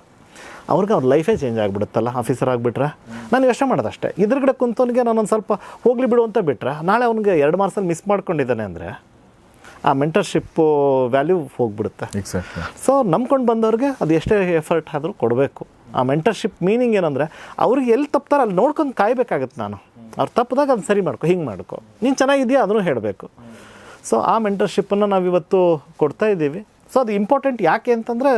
ಅವ್ರಿಗೆ ಅವ್ರ ಲೈಫೇ ಚೇಂಜ್ ಆಗಿಬಿಡುತ್ತಲ್ಲ, ಆಫೀಸರ್ ಆಗಿಬಿಟ್ರೆ. ನಾನು ಯೋಚನೆ ಮಾಡೋದು ಅಷ್ಟೇ, ಇದ್ರಗಡೆ ಕುಂತವನಿಗೆ ನಾನೊಂದು ಸ್ವಲ್ಪ ಹೋಗಲಿ ಬಿಡು ಅಂತ ಬಿಟ್ಟರೆ, ನಾಳೆ ಅವ್ನಿಗೆ 2 ಮಾರ್ಕ್ಸಲ್ಲಿ ಮಿಸ್ ಮಾಡ್ಕೊಂಡಿದ್ದಾನೆ ಅಂದರೆ ಆ ಮೆಂಟರ್ಶಿಪ್ಪು ವ್ಯಾಲ್ಯೂ ಹೋಗ್ಬಿಡುತ್ತೆ. ಸೊ ನಂಬ್ಕೊಂಡು ಬಂದವ್ರಿಗೆ ಅದು ಎಷ್ಟೇ ಎಫರ್ಟ್ ಆದರೂ ಕೊಡಬೇಕು. ಆ ಮೆಂಟರ್ಶಿಪ್ ಮೀನಿಂಗ್ ಏನಂದರೆ, ಅವ್ರಿಗೆ ಎಲ್ಲಿ ತಪ್ತಾರೆ ಅಲ್ಲಿ ನೋಡ್ಕೊಂಡು ಕಾಯಬೇಕಾಗತ್ತೆ. ನಾನು ಅವ್ರು ತಪ್ಪದಾಗ ಅದು ಸರಿ ಮಾಡ್ಕೊ, ಹಿಂಗೆ ಮಾಡ್ಕೊ, ನೀನು ಚೆನ್ನಾಗಿದೆಯಾ ಅದನ್ನು ಹೇಳಬೇಕು. ಸೊ ಆ ಮೆಂಟರ್ಶಿಪ್ಪನ್ನು ನಾವಿವತ್ತು ಕೊಡ್ತಾ ಇದ್ದೀವಿ. ಸೊ ಅದು ಇಂಪಾರ್ಟೆಂಟ್. ಯಾಕೆ ಅಂತಂದರೆ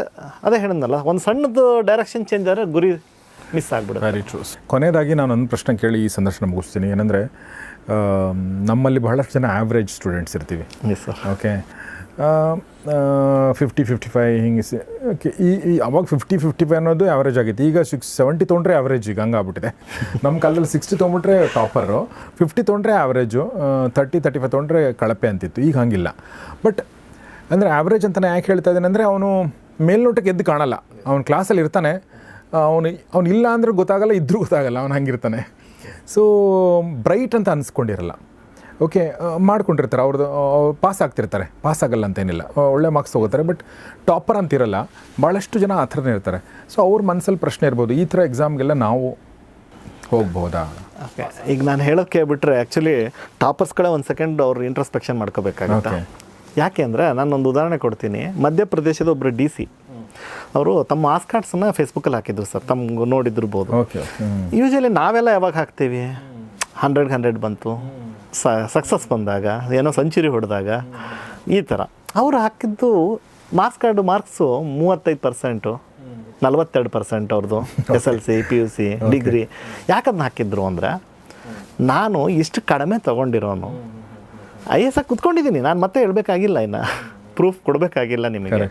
ಅದೇ ಹೇಳಿದ್ನಲ್ಲ, ಒಂದು ಸಣ್ಣದು ಡೈರೆಕ್ಷನ್ ಚೇಂಜ್ ಆದರೆ ಗುರಿ ಮಿಸ್ ಆಗಿಬಿಡುತ್ತೆ. Very true. ಕೊನೆಯದಾಗಿ ನಾನೊಂದು ಪ್ರಶ್ನೆ ಕೇಳಿ ಈ ಸಂದರ್ಶನ ಮುಗಿಸ್ತೀನಿ. ಏನಂದರೆ, ನಮ್ಮಲ್ಲಿ ಬಹಳಷ್ಟು ಜನ ಆ್ಯಾವ್ರೇಜ್ ಸ್ಟೂಡೆಂಟ್ಸ್ ಇರ್ತೀವಿ. Yes sir. ಓಕೆ, 50-55 ಹಿಂಗೆ. ಓಕೆ, ಈ ಅವಾಗ 50-55 ಅನ್ನೋದು ಆ್ಯಾವ್ರೇಜ್ ಆಗಿತ್ತು. ಈಗ 70 ತೊಗೊಂಡ್ರೆ ಆ್ಯಾವ್ರೇಜ್, ಈಗ ಹಂಗಾಗ್ಬಿಟ್ಟಿದೆ. ನಮ್ಮ ಕಾಲದಲ್ಲಿ 60 ತೊಗೊಂಬಿಟ್ರೆ ಟಾಪರು, 50 ತೊಗೊಂಡ್ರೆ ಆ್ಯಾವ್ರೇಜು, 30-35 ತೊಗೊಂಡ್ರೆ ಕಳಪೆ ಅಂತಿತ್ತು. ಈಗ ಹಂಗಿಲ್ಲ. ಬಟ್ ಅಂದರೆ ಆ್ಯಾವ್ರೇಜ್ ಅಂತ ಯಾಕೆ ಹೇಳ್ತಾ ಇದ್ದೇನೆ ಅಂದರೆ, ಅವನು ಮೇಲ್ನೋಟಕ್ಕೆ ಎದ್ದು ಕಾಣಲ್ಲ. ಅವನು ಕ್ಲಾಸಲ್ಲಿ ಇರ್ತಾನೆ, ಅವನು ಇಲ್ಲ ಅಂದರೆ ಗೊತ್ತಾಗಲ್ಲ, ಇದ್ರೂ ಗೊತ್ತಾಗಲ್ಲ, ಅವನು ಹಂಗಿರ್ತಾನೆ. ಸೊ ಬ್ರೈಟ್ ಅಂತ ಅನಿಸ್ಕೊಂಡಿರಲ್ಲ. ಓಕೆ, ಮಾಡ್ಕೊಂಡಿರ್ತಾರೆ, ಅವ್ರದ್ದು ಪಾಸ್ ಆಗ್ತಿರ್ತಾರೆ, ಪಾಸ್ ಆಗಲ್ಲ ಅಂತೇನಿಲ್ಲ, ಒಳ್ಳೆ ಮಾರ್ಕ್ಸ್ ತೊಗೋತಾರೆ. ಬಟ್ ಟಾಪರ್ ಅಂತಿರಲ್ಲ. ಭಾಳಷ್ಟು ಜನ ಆ ಥರನೇ ಇರ್ತಾರೆ. ಸೊ ಅವ್ರ ಮನಸ್ಸಲ್ಲಿ ಪ್ರಶ್ನೆ ಇರ್ಬೋದು, ಈ ಥರ ಎಕ್ಸಾಮ್ಗೆಲ್ಲ ನಾವು ಹೋಗ್ಬೋದಾ? ಓಕೆ, ಈಗ ನಾನು ಹೇಳೋದು ಕೇಳ್ಬಿಟ್ರೆ ಆ್ಯಕ್ಚುಲಿ ಟಾಪರ್ಸ್ಗಳೇ ಒಂದು ಸೆಕೆಂಡ್ ಅವ್ರು ಇಂಟ್ರಸ್ಪೆಕ್ಷನ್ ಮಾಡ್ಕೋಬೇಕಾಗುತ್ತೆ. ಯಾಕೆ ಅಂದರೆ, ನಾನೊಂದು ಉದಾಹರಣೆ ಕೊಡ್ತೀನಿ. ಮಧ್ಯಪ್ರದೇಶದ ಒಬ್ಬರು DC ಅವರು ತಮ್ಮ ಮಾರ್ಕ್ಸ್ ಕಾರ್ಡ್ಸನ್ನು ಫೇಸ್ಬುಕ್ಕಲ್ಲಿ ಹಾಕಿದ್ರು ಸರ್, ತಮ್ಗೆ ನೋಡಿದ್ದಿರ್ಬೋದು. ಯೂಶಲಿ ನಾವೆಲ್ಲ ಯಾವಾಗ ಹಾಕ್ತೀವಿ, 100 ಬಂತು, ಸಕ್ಸಸ್ ಬಂದಾಗ, ಏನೋ ಸೆಂಚುರಿ ಹೊಡೆದಾಗ, ಈ ಥರ. ಅವರು ಹಾಕಿದ್ದು ಮಾರ್ಕ್ಸು 35%, 42% ಅವ್ರದ್ದು SLC, PUC, ಡಿಗ್ರಿ. ಯಾಕದನ್ನ ಹಾಕಿದ್ರು ಅಂದರೆ, ನಾನು ಇಷ್ಟು ಕಡಿಮೆ ತೊಗೊಂಡಿರೋನು IAS ಆಗಿ ಕುತ್ಕೊಂಡಿದ್ದೀನಿ, ನಾನು ಮತ್ತೆ ಹೇಳ್ಬೇಕಾಗಿಲ್ಲ, ಇನ್ನು ಪ್ರೂಫ್ ಕೊಡಬೇಕಾಗಿಲ್ಲ ನಿಮಗೆ.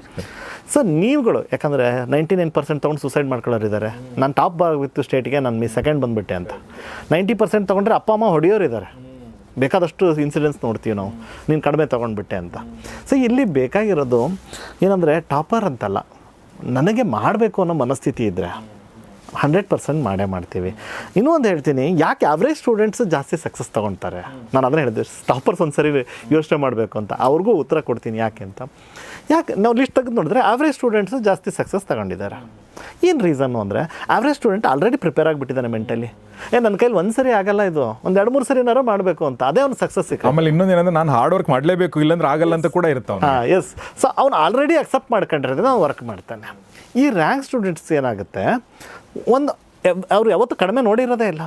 ಸೊ ನೀವುಗಳು, ಯಾಕಂದರೆ 99% ತೊಗೊಂಡು ಸೂಸೈಡ್ ಮಾಡ್ಕೊಳ್ಳೋರಿದ್ದಾರೆ. ನಾನು ಟಾಪ್ ಆಗಿತ್ತು ಸ್ಟೇಟಿಗೆ, ನಾನು ಸೆಕೆಂಡ್ ಬಂದುಬಿಟ್ಟೆ ಅಂತ. 90% ತೊಗೊಂಡ್ರೆ ಅಪ್ಪ ಅಮ್ಮ ಹೊಡೆಯೋರಿದ್ದಾರೆ. ಬೇಕಾದಷ್ಟು ಇನ್ಸಿಡೆನ್ಸ್ ನೋಡ್ತೀವಿ ನಾವು, ನೀನು ಕಡಿಮೆ ತೊಗೊಂಡ್ಬಿಟ್ಟೆ ಅಂತ. ಸೊ ಇಲ್ಲಿ ಬೇಕಾಗಿರೋದು ಏನಂದರೆ, ಟಾಪರ್ ಅಂತಲ್ಲ, ನನಗೆ ಮಾಡಬೇಕು ಅನ್ನೋ ಮನಸ್ಥಿತಿ ಇದ್ದರೆ 100% ಮಾಡೇ ಮಾಡ್ತೀವಿ. ಇನ್ನೂ ಒಂದು ಹೇಳ್ತೀನಿ, ಯಾಕೆ ಆವ್ರೇಜ್ ಸ್ಟೂಡೆಂಟ್ಸ್ ಜಾಸ್ತಿ ಸಕ್ಸಸ್ ತೊಗೊಳ್ತಾರೆ. ನಾನು ಅದನ್ನೇ ಹೇಳಿದೆ, ಟಾಪರ್ಸ್ ಒಂದು ಸರಿ ಯೋಚನೆ ಮಾಡಬೇಕು ಅಂತ. ಅವ್ರಿಗೂ ಉತ್ತರ ಕೊಡ್ತೀನಿ ಯಾಕೆ ಅಂತ. ನಾವು ಲಿಸ್ಟ್ ತೆಗೆದು ನೋಡಿದ್ರೆ ಆವ್ರೇಜ್ ಸ್ಟೂಡೆಂಟ್ಸು ಜಾಸ್ತಿ ಸಕ್ಸಸ್ ತಗೊಂಡಿದ್ದಾರೆ. ಏನು ರೀಸನ್ನು ಅಂದರೆ, ಆವ್ರೇಜ್ ಸ್ಟೂಡೆಂಟ್ ಆಲ್ರೆಡಿ ಪ್ರಿಪೇರ್ ಆಗಿಬಿಟ್ಟಿದ್ದಾನೆ ಮೆಂಟಲಿ. ನನ್ನ ಕೈಲಿ ಒಂದು ಸರಿ ಆಗಲ್ಲ, ಇದು ಒಂದು 2-3 ಸರಿನಾರು ಮಾಡಬೇಕು ಅಂತ. ಅದೇ ಅವ್ನು ಸಕ್ಸಸ್ ಸಿಕ್ಕ. ಆಮೇಲೆ ಇನ್ನೊಂದು ಏನಂದ್ರೆ, ನಾನು ಹಾರ್ಡ್ ವರ್ಕ್ ಮಾಡಲೇಬೇಕು, ಇಲ್ಲಾಂದ್ರೆ ಆಗಲ್ಲ ಅಂತ ಕೂಡ ಇರ್ತಾವೆ. ಎಸ್. ಸೊ ಅವ್ನು ಆಲ್ರೆಡಿ ಅಕ್ಸೆಪ್ಟ್ ಮಾಡ್ಕೊಂಡಿರೋದ್ರೆ ಅವ್ನು ವರ್ಕ್ ಮಾಡ್ತಾನೆ. ಈ ರ್ಯಾಂಕ್ ಸ್ಟೂಡೆಂಟ್ಸ್ ಏನಾಗುತ್ತೆ, ಅವ್ರು ಯಾವತ್ತೂ ಕಡಿಮೆ ನೋಡಿರೋದೇ ಇಲ್ಲ.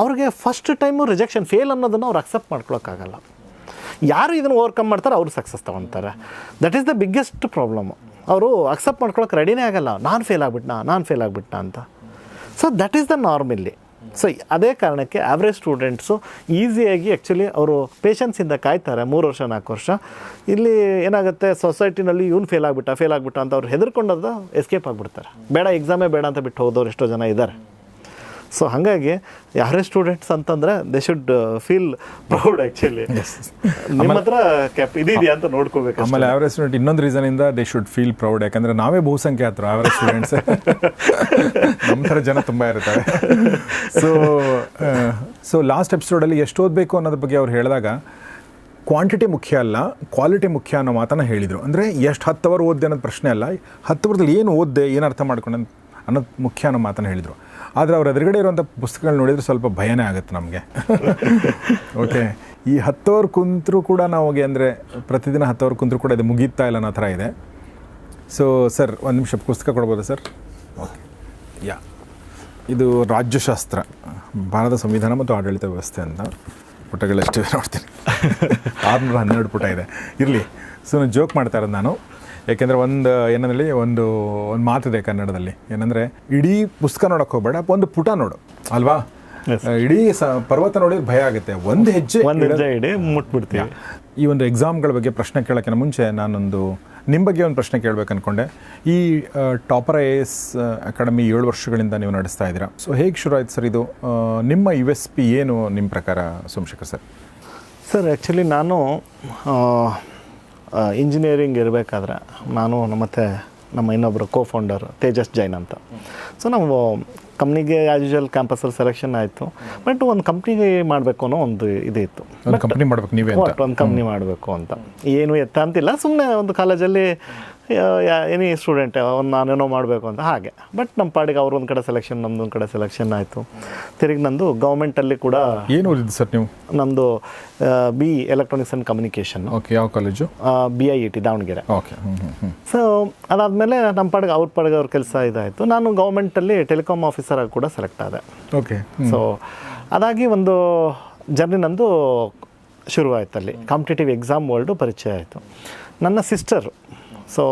ಅವ್ರಿಗೆ ಫಸ್ಟ್ ಟೈಮು ರಿಜೆಕ್ಷನ್, ಫೇಲ್ ಅನ್ನೋದನ್ನು ಅವ್ರು ಅಕ್ಸೆಪ್ಟ್ ಮಾಡ್ಕೊಳಕ್ಕಾಗಲ್ಲ. ಯಾರು ಇದನ್ನು ಓವರ್ಕಮ್ ಮಾಡ್ತಾರೆ, ಅವರು ಸಕ್ಸಸ್ ತೊಗೊತಾರೆ. That is the biggest problem. ಅವರು ಅಕ್ಸೆಪ್ಟ್ ಮಾಡ್ಕೊಳಕ್ಕೆ ರೆಡಿನೇ ಆಗಲ್ಲ, ನಾನು ಫೇಲ್ ಆಗಿಬಿಟ್ನಾ ಅಂತ. So that is the norm ಇಲ್ಲಿ. ಸೊ ಅದೇ ಕಾರಣಕ್ಕೆ ಆವ್ರೇಜ್ ಸ್ಟೂಡೆಂಟ್ಸು ಈಸಿಯಾಗಿ ಆ್ಯಕ್ಚುಲಿ ಅವರು ಪೇಷನ್ಸಿಂದ ಕಾಯ್ತಾರೆ 3 ವರ್ಷ 4 ವರ್ಷ. ಇಲ್ಲಿ ಏನಾಗುತ್ತೆ, ಸೊಸೈಟಿನಲ್ಲಿ ಇವ್ನು ಫೇಲ್ ಆಗಿಬಿಟ್ಟ ಅಂತ ಅವ್ರು ಹೆದರ್ಕೊಂಡದ್ದು ಎಸ್ಕೇಪ್ ಆಗಿಬಿಡ್ತಾರೆ. ಬೇಡ, ಎಕ್ಸಾಮೇ ಬೇಡ ಅಂತ ಬಿಟ್ಟು ಹೋದವ್ರು ಎಷ್ಟೋ ಜನ ಇದ್ದಾರೆ. ಸೊ ಹಾಗಾಗಿ ಆವ್ರೇಜ್ ಸ್ಟೂಡೆಂಟ್ಸ್ ಅಂತಂದರೆ they should feel proud. Actually ನಿಮ್ಮ ಹತ್ರ ಇದೆಯಾ ಅಂತ ನೋಡ್ಕೋಬೇಕು. ಆಮೇಲೆ ಆವ್ರೇಜ್ ಸ್ಟೂಡೆಂಟ್ ಇನ್ನೊಂದು ರೀಸನಿಂದ ದೇ ಶುಡ್ ಫೀಲ್ ಪ್ರೌಡ್, ಯಾಕಂದರೆ ನಾವೇ ಬಹುಸಂಖ್ಯಾತರು ಆವ್ರೇಜ್ ಸ್ಟೂಡೆಂಟ್ಸ್. ನಮ್ಮ ಥರ ಜನ ತುಂಬ ಇರ್ತಾರೆ. ಸೊ ಲಾಸ್ಟ್ ಎಪಿಸೋಡಲ್ಲಿ ಎಷ್ಟು ಓದಬೇಕು ಅನ್ನೋದ್ರ ಬಗ್ಗೆ ಅವ್ರು ಹೇಳಿದಾಗ, ಕ್ವಾಂಟಿಟಿ ಮುಖ್ಯ ಅಲ್ಲ, ಕ್ವಾಲಿಟಿ ಮುಖ್ಯ ಅನ್ನೋ ಮಾತನ್ನು ಹೇಳಿದರು. ಅಂದರೆ ಎಷ್ಟು 10 ಅವರ್ ಓದ್ದೆ ಅನ್ನೋದು ಪ್ರಶ್ನೆ ಅಲ್ಲ, 10 ಅವರ್ದಲ್ಲಿ ಏನು ಓದ್ದೆ, ಏನು ಅರ್ಥ ಮಾಡ್ಕೊಂಡು ಅನ್ನೋದು ಮುಖ್ಯ ಅನ್ನೋ ಮಾತನ್ನು ಹೇಳಿದರು. ಆದರೆ ಅವ್ರ ಎದುರುಗಡೆ ಇರುವಂಥ ಪುಸ್ತಕಗಳು ನೋಡಿದರೆ ಸ್ವಲ್ಪ ಭಯನೇ ಆಗುತ್ತೆ ನಮಗೆ. ಓಕೆ, ಈ 10 ಅವರ್ ಕುಂತರೂ ಕೂಡ ನಾವಿಗೆ, ಅಂದರೆ ಪ್ರತಿದಿನ 10 ಅವರ್ ಕುಂತರೂ ಕೂಡ ಇದು ಮುಗೀತಾ ಇಲ್ಲ ಅನ್ನೋ ಥರ ಇದೆ. ಸೊ ಸರ್, ಒಂದು ನಿಮಿಷ ಪುಸ್ತಕ ಕೊಡ್ಬೋದಾ ಸರ್? ಓಕೆ, ಇದು ರಾಜ್ಯಶಾಸ್ತ್ರ, ಭಾರತ ಸಂವಿಧಾನ ಮತ್ತು ಆಡಳಿತ ವ್ಯವಸ್ಥೆ ಅಂತ. ಪುಟಗಳೆಷ್ಟಿವೆ ನೋಡ್ತೀನಿ. 612 ಪುಟ ಇದೆ. ಇರಲಿ, ಸೊ ನಾನು ಜೋಕ್ ಮಾಡ್ತಾ ಇರೋದು ನಾನು. ಯಾಕೆಂದರೆ ಏನಂದ್ರೆ ಒಂದು ಮಾತಿದೆ ಕನ್ನಡದಲ್ಲಿ, ಏನಂದರೆ ಇಡೀ ಪುಸ್ತಕ ನೋಡೋಕೆ ಹೋಗಬೇಡ, ಒಂದು ಪುಟ ನೋಡು ಅಲ್ವಾ. ಇಡೀ ಪರ್ವತ ನೋಡಿದ್ರೆ ಭಯ ಆಗುತ್ತೆ, ಒಂದು ಹೆಜ್ಜೆ ಇಡೀ ಮುಟ್ಬಿಡ್ತೀವಿ. ಈ ಒಂದು ಎಕ್ಸಾಮ್ಗಳ ಬಗ್ಗೆ ಪ್ರಶ್ನೆ ಕೇಳೋಕ್ಕಿಂತ ಮುಂಚೆ ನಾನೊಂದು ನಿಮ್ಮ ಬಗ್ಗೆ ಒಂದು ಪ್ರಶ್ನೆ ಕೇಳಬೇಕು ಅಂದ್ಕೊಂಡೆ. ಈ ಟಾಪರ್ IAS ಅಕಾಡೆಮಿ 7 ವರ್ಷಗಳಿಂದ ನೀವು ನಡೆಸ್ತಾ ಇದ್ದೀರಾ. ಸೊ ಹೇಗೆ ಶುರು ಆಯ್ತು ಸರ್ ಇದು? ನಿಮ್ಮ USP ಏನು ನಿಮ್ಮ ಪ್ರಕಾರ ಸೋಮಶೇಖರ್ ಸರ್? ಸರ್ ಆ್ಯಕ್ಚುಲಿ ನಾನು ಇಂಜಿನಿಯರಿಂಗ್ ಇರಬೇಕಾದ್ರೆ ನಾನು ಮತ್ತು ನಮ್ಮ ಇನ್ನೊಬ್ಬರು ಫೌಂಡರ್ ತೇಜಸ್ ಜೈನ್ ಅಂತ. ಸೊ ನಾವು ಕಂಪ್ನಿಗೆ ಆ್ಯಸ್ ಯೂಶುವಲ್ ಕ್ಯಾಂಪಸಲ್ಲಿ ಸೆಲೆಕ್ಷನ್ ಆಯಿತು. ಬಟ್ ಒಂದು ಕಂಪ್ನಿಗೆ ಮಾಡಬೇಕು ಅನ್ನೋ ಒಂದು ಇದಿತ್ತು, ಒಂದು ಕಂಪ್ನಿ ಮಾಡಬೇಕು ನೀವೇ, ಒಂದು ಕಂಪ್ನಿ ಮಾಡಬೇಕು ಅಂತ. ಏನು ಎತ್ತ ಅಂತಿಲ್ಲ, ಸುಮ್ಮನೆ ಒಂದು ಕಾಲೇಜಲ್ಲಿ ಎನಿ ಸ್ಟೂಡೆಂಟ್ ನಾನೇನೋ ಮಾಡಬೇಕು ಅಂತ ಹಾಗೆ. ಬಟ್ ನಮ್ಮ ಪಾಡಿಗೆ ಅವ್ರು ಒಂದು ಕಡೆ ಸೆಲೆಕ್ಷನ್, ನಮ್ಮದು ಒಂದು ಕಡೆ ಸೆಲೆಕ್ಷನ್ ಆಯಿತು. ತಿರುಗಿ ನಂದು ಗೌರ್ಮೆಂಟಲ್ಲಿ ಕೂಡ. ಏನು ಓದಿದ್ದು ಸರ್ ನೀವು? ನಮ್ಮದು BE electronics and communication. Okay, ಯಾವ college? BIET Davanagere. Okay. So ಅದಾದಮೇಲೆ ನಮ್ಮ ಪಾಡಿಗೆ ಅವ್ರ ಕೆಲಸ ಇದಾಯಿತು. ನಾನು ಗೌರ್ಮೆಂಟಲ್ಲಿ ಟೆಲಿಕಾಮ್ ಆಫೀಸರ್ ಆಗಿ ಕೂಡ ಸೆಲೆಕ್ಟ್ ಆದೆ. ಓಕೆ. ಸೊ ಅದಾಗಿ ಒಂದು ಜರ್ನಿ ನಂದು ಶುರುವಾಯ್ತಲ್ಲಿ. ಕಾಂಪಿಟೇಟಿವ್ ಎಕ್ಸಾಮ್ ವರ್ಲ್ಡು ಪರಿಚಯ ಆಯಿತು. ನನ್ನ ಸಿಸ್ಟರ್, ಸೊ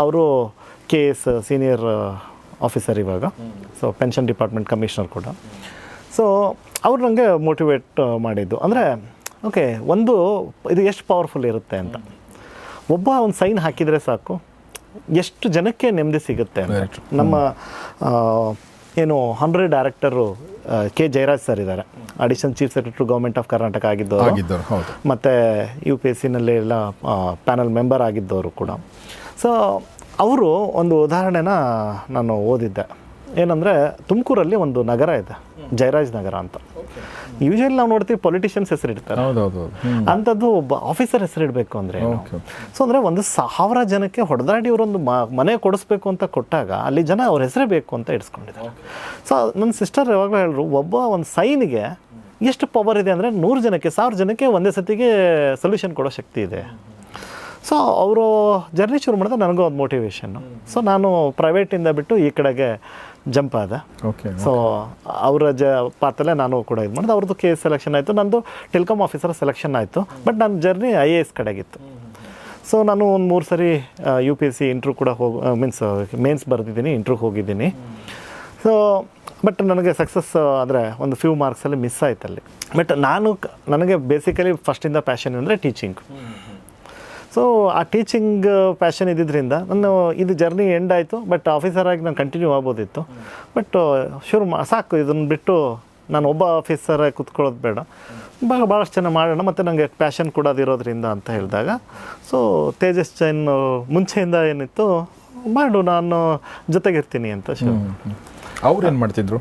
ಅವರು KS ಸೀನಿಯರ್ ಆಫೀಸರ್ ಇವಾಗ, ಸೊ ಪೆನ್ಷನ್ ಡಿಪಾರ್ಟ್ಮೆಂಟ್ ಕಮಿಷನರ್ ಕೂಡ. ಸೊ ಅವ್ರು ನನಗೆ ಮೋಟಿವೇಟ್ ಮಾಡಿದ್ದು ಅಂದರೆ, ಓಕೆ ಒಂದು ಇದು ಎಷ್ಟು ಪವರ್ಫುಲ್ ಇರುತ್ತೆ ಅಂತ. ಒಂದು ಸೈನ್ ಹಾಕಿದರೆ ಸಾಕು, ಎಷ್ಟು ಜನಕ್ಕೆ ನೆಮ್ಮದಿ ಸಿಗುತ್ತೆ ಅಂತ. ನಮ್ಮ ಏನು honorary director K Jayaraj sir ಇದ್ದಾರೆ, additional chief secretary government of Karnataka ಆಗಿದ್ದವರು, ಮತ್ತು UPSCನಲ್ಲಿ ಎಲ್ಲ ಪ್ಯಾನಲ್ ಮೆಂಬರ್ ಆಗಿದ್ದವರು ಕೂಡ. ಸೊ ಅವರು ಒಂದು ಉದಾಹರಣೆನ ನಾನು ಓದಿದ್ದೆ. ಏನಂದರೆ, ತುಮಕೂರಲ್ಲಿ ಒಂದು ನಗರ ಇದೆ, ಜಯರಾಜ್ ನಗರ ಅಂತ. ಯೂಶಲಿ ನಾವು ನೋಡ್ತೀವಿ ಪೊಲಿಟಿಷಿಯನ್ಸ್ ಹೆಸರಿಡ್ತಾರೆ, ಅಂಥದ್ದು ಒಬ್ಬ ಆಫೀಸರ್ ಹೆಸರಿಡಬೇಕು ಅಂದರೆ. ಸೊ ಅಂದರೆ 1,000 ಜನಕ್ಕೆ ಹೊಡೆದಾಡಿ ಇವರೊಂದು ಮನೆ ಕೊಡಿಸ್ಬೇಕು ಅಂತ ಕೊಟ್ಟಾಗ ಅಲ್ಲಿ ಜನ ಅವ್ರ ಹೆಸರೇ ಬೇಕು ಅಂತ ಇಡ್ಸ್ಕೊಂಡಿದ್ದಾರೆ. ಸೊ ನನ್ನ ಸಿಸ್ಟರ್ ಯಾವಾಗಲೂ ಹೇಳಿದ್ರು, ಒಂದು ಸೈನ್ಗೆ ಎಷ್ಟು ಪವರ್ ಇದೆ ಅಂದರೆ 100 ಜನಕ್ಕೆ 1000 ಜನಕ್ಕೆ ಒಂದೇ ಸತಿಗೆ ಸೊಲ್ಯೂಷನ್ ಕೊಡೋ ಶಕ್ತಿ ಇದೆ. ಸೊ ಅವರು ಜರ್ನಿ ಶುರು ಮಾಡಿದ್ರೆ ನನಗೂ ಒಂದು ಮೋಟಿವೇಶನ್ನು. ಸೊ ನಾನು ಪ್ರೈವೇಟಿಂದ ಬಿಟ್ಟು ಈ ಕಡೆಗೆ ಜಂಪ್ ಆದೆ. ಸೊ ಅವರ ಪಾತ್ರಲ್ಲೇ ನಾನು ಕೂಡ ಇದು ಮಾಡಿದೆ. ಅವ್ರದ್ದು KS ಸೆಲೆಕ್ಷನ್ ಆಯಿತು, ನಂದು ಟೆಲಿಕಾಮ್ ಆಫೀಸರ್ ಸೆಲೆಕ್ಷನ್ ಆಯಿತು. ಬಟ್ ನನ್ನ ಜರ್ನಿ IAS ಕಡೆಗಿತ್ತು. ಸೊ ನಾನು ಒಂದು 3 ಸರಿ UPSC ಇಂಟ್ರ್ಯೂ ಕೂಡ ಮೇನ್ಸ್ ಬರೆದಿದ್ದೀನಿ, ಇಂಟ್ರ್ಯೂಗೆ ಹೋಗಿದ್ದೀನಿ. ಸೊ ಬಟ್ ನನಗೆ ಸಕ್ಸಸ್ ಅಂದರೆ ಒಂದು ಫ್ಯೂ ಮಾರ್ಕ್ಸಲ್ಲಿ ಮಿಸ್ ಆಯ್ತಲ್ಲಿ. ಬಟ್ ನನಗೆ ಬೇಸಿಕಲಿ ಫಸ್ಟಿಂದ ಪ್ಯಾಷನ್ ಅಂದರೆ ಟೀಚಿಂಗ್. ಸೊ ಆ ಟೀಚಿಂಗ್ ಪ್ಯಾಷನ್ ಇದ್ದಿದ್ದರಿಂದ ನಾನು ಇದು ಜರ್ನಿ ಎಂಡ್ ಆಯಿತು. ಬಟ್ ಆಫೀಸರಾಗಿ ನಾನು ಕಂಟಿನ್ಯೂ ಆಗ್ಬೋದಿತ್ತು. ಬಟ್ ಸಾಕು, ಇದನ್ನು ಬಿಟ್ಟು ನಾನು ಒಬ್ಬ ಆಫೀಸರಾಗಿ ಕೂತ್ಕೊಳ್ಳೋದು ಬೇಡ, ಭಾಳಷ್ಟು ಜನ ಮಾಡೋಣ, ಮತ್ತು ನನಗೆ ಪ್ಯಾಷನ್ ಕೂಡ ಅದಿರೋದ್ರಿಂದ ಅಂತ ಹೇಳಿದಾಗ, ಸೊ ತೇಜಸ್ ಜೈನ್ ಮುಂಚೆಯಿಂದ ಏನಿತ್ತು, ಮಾಡು ನಾನು ಜೊತೆಗಿರ್ತೀನಿ ಅಂತ. ಅವ್ರು ಏನು ಮಾಡ್ತಿದ್ರು?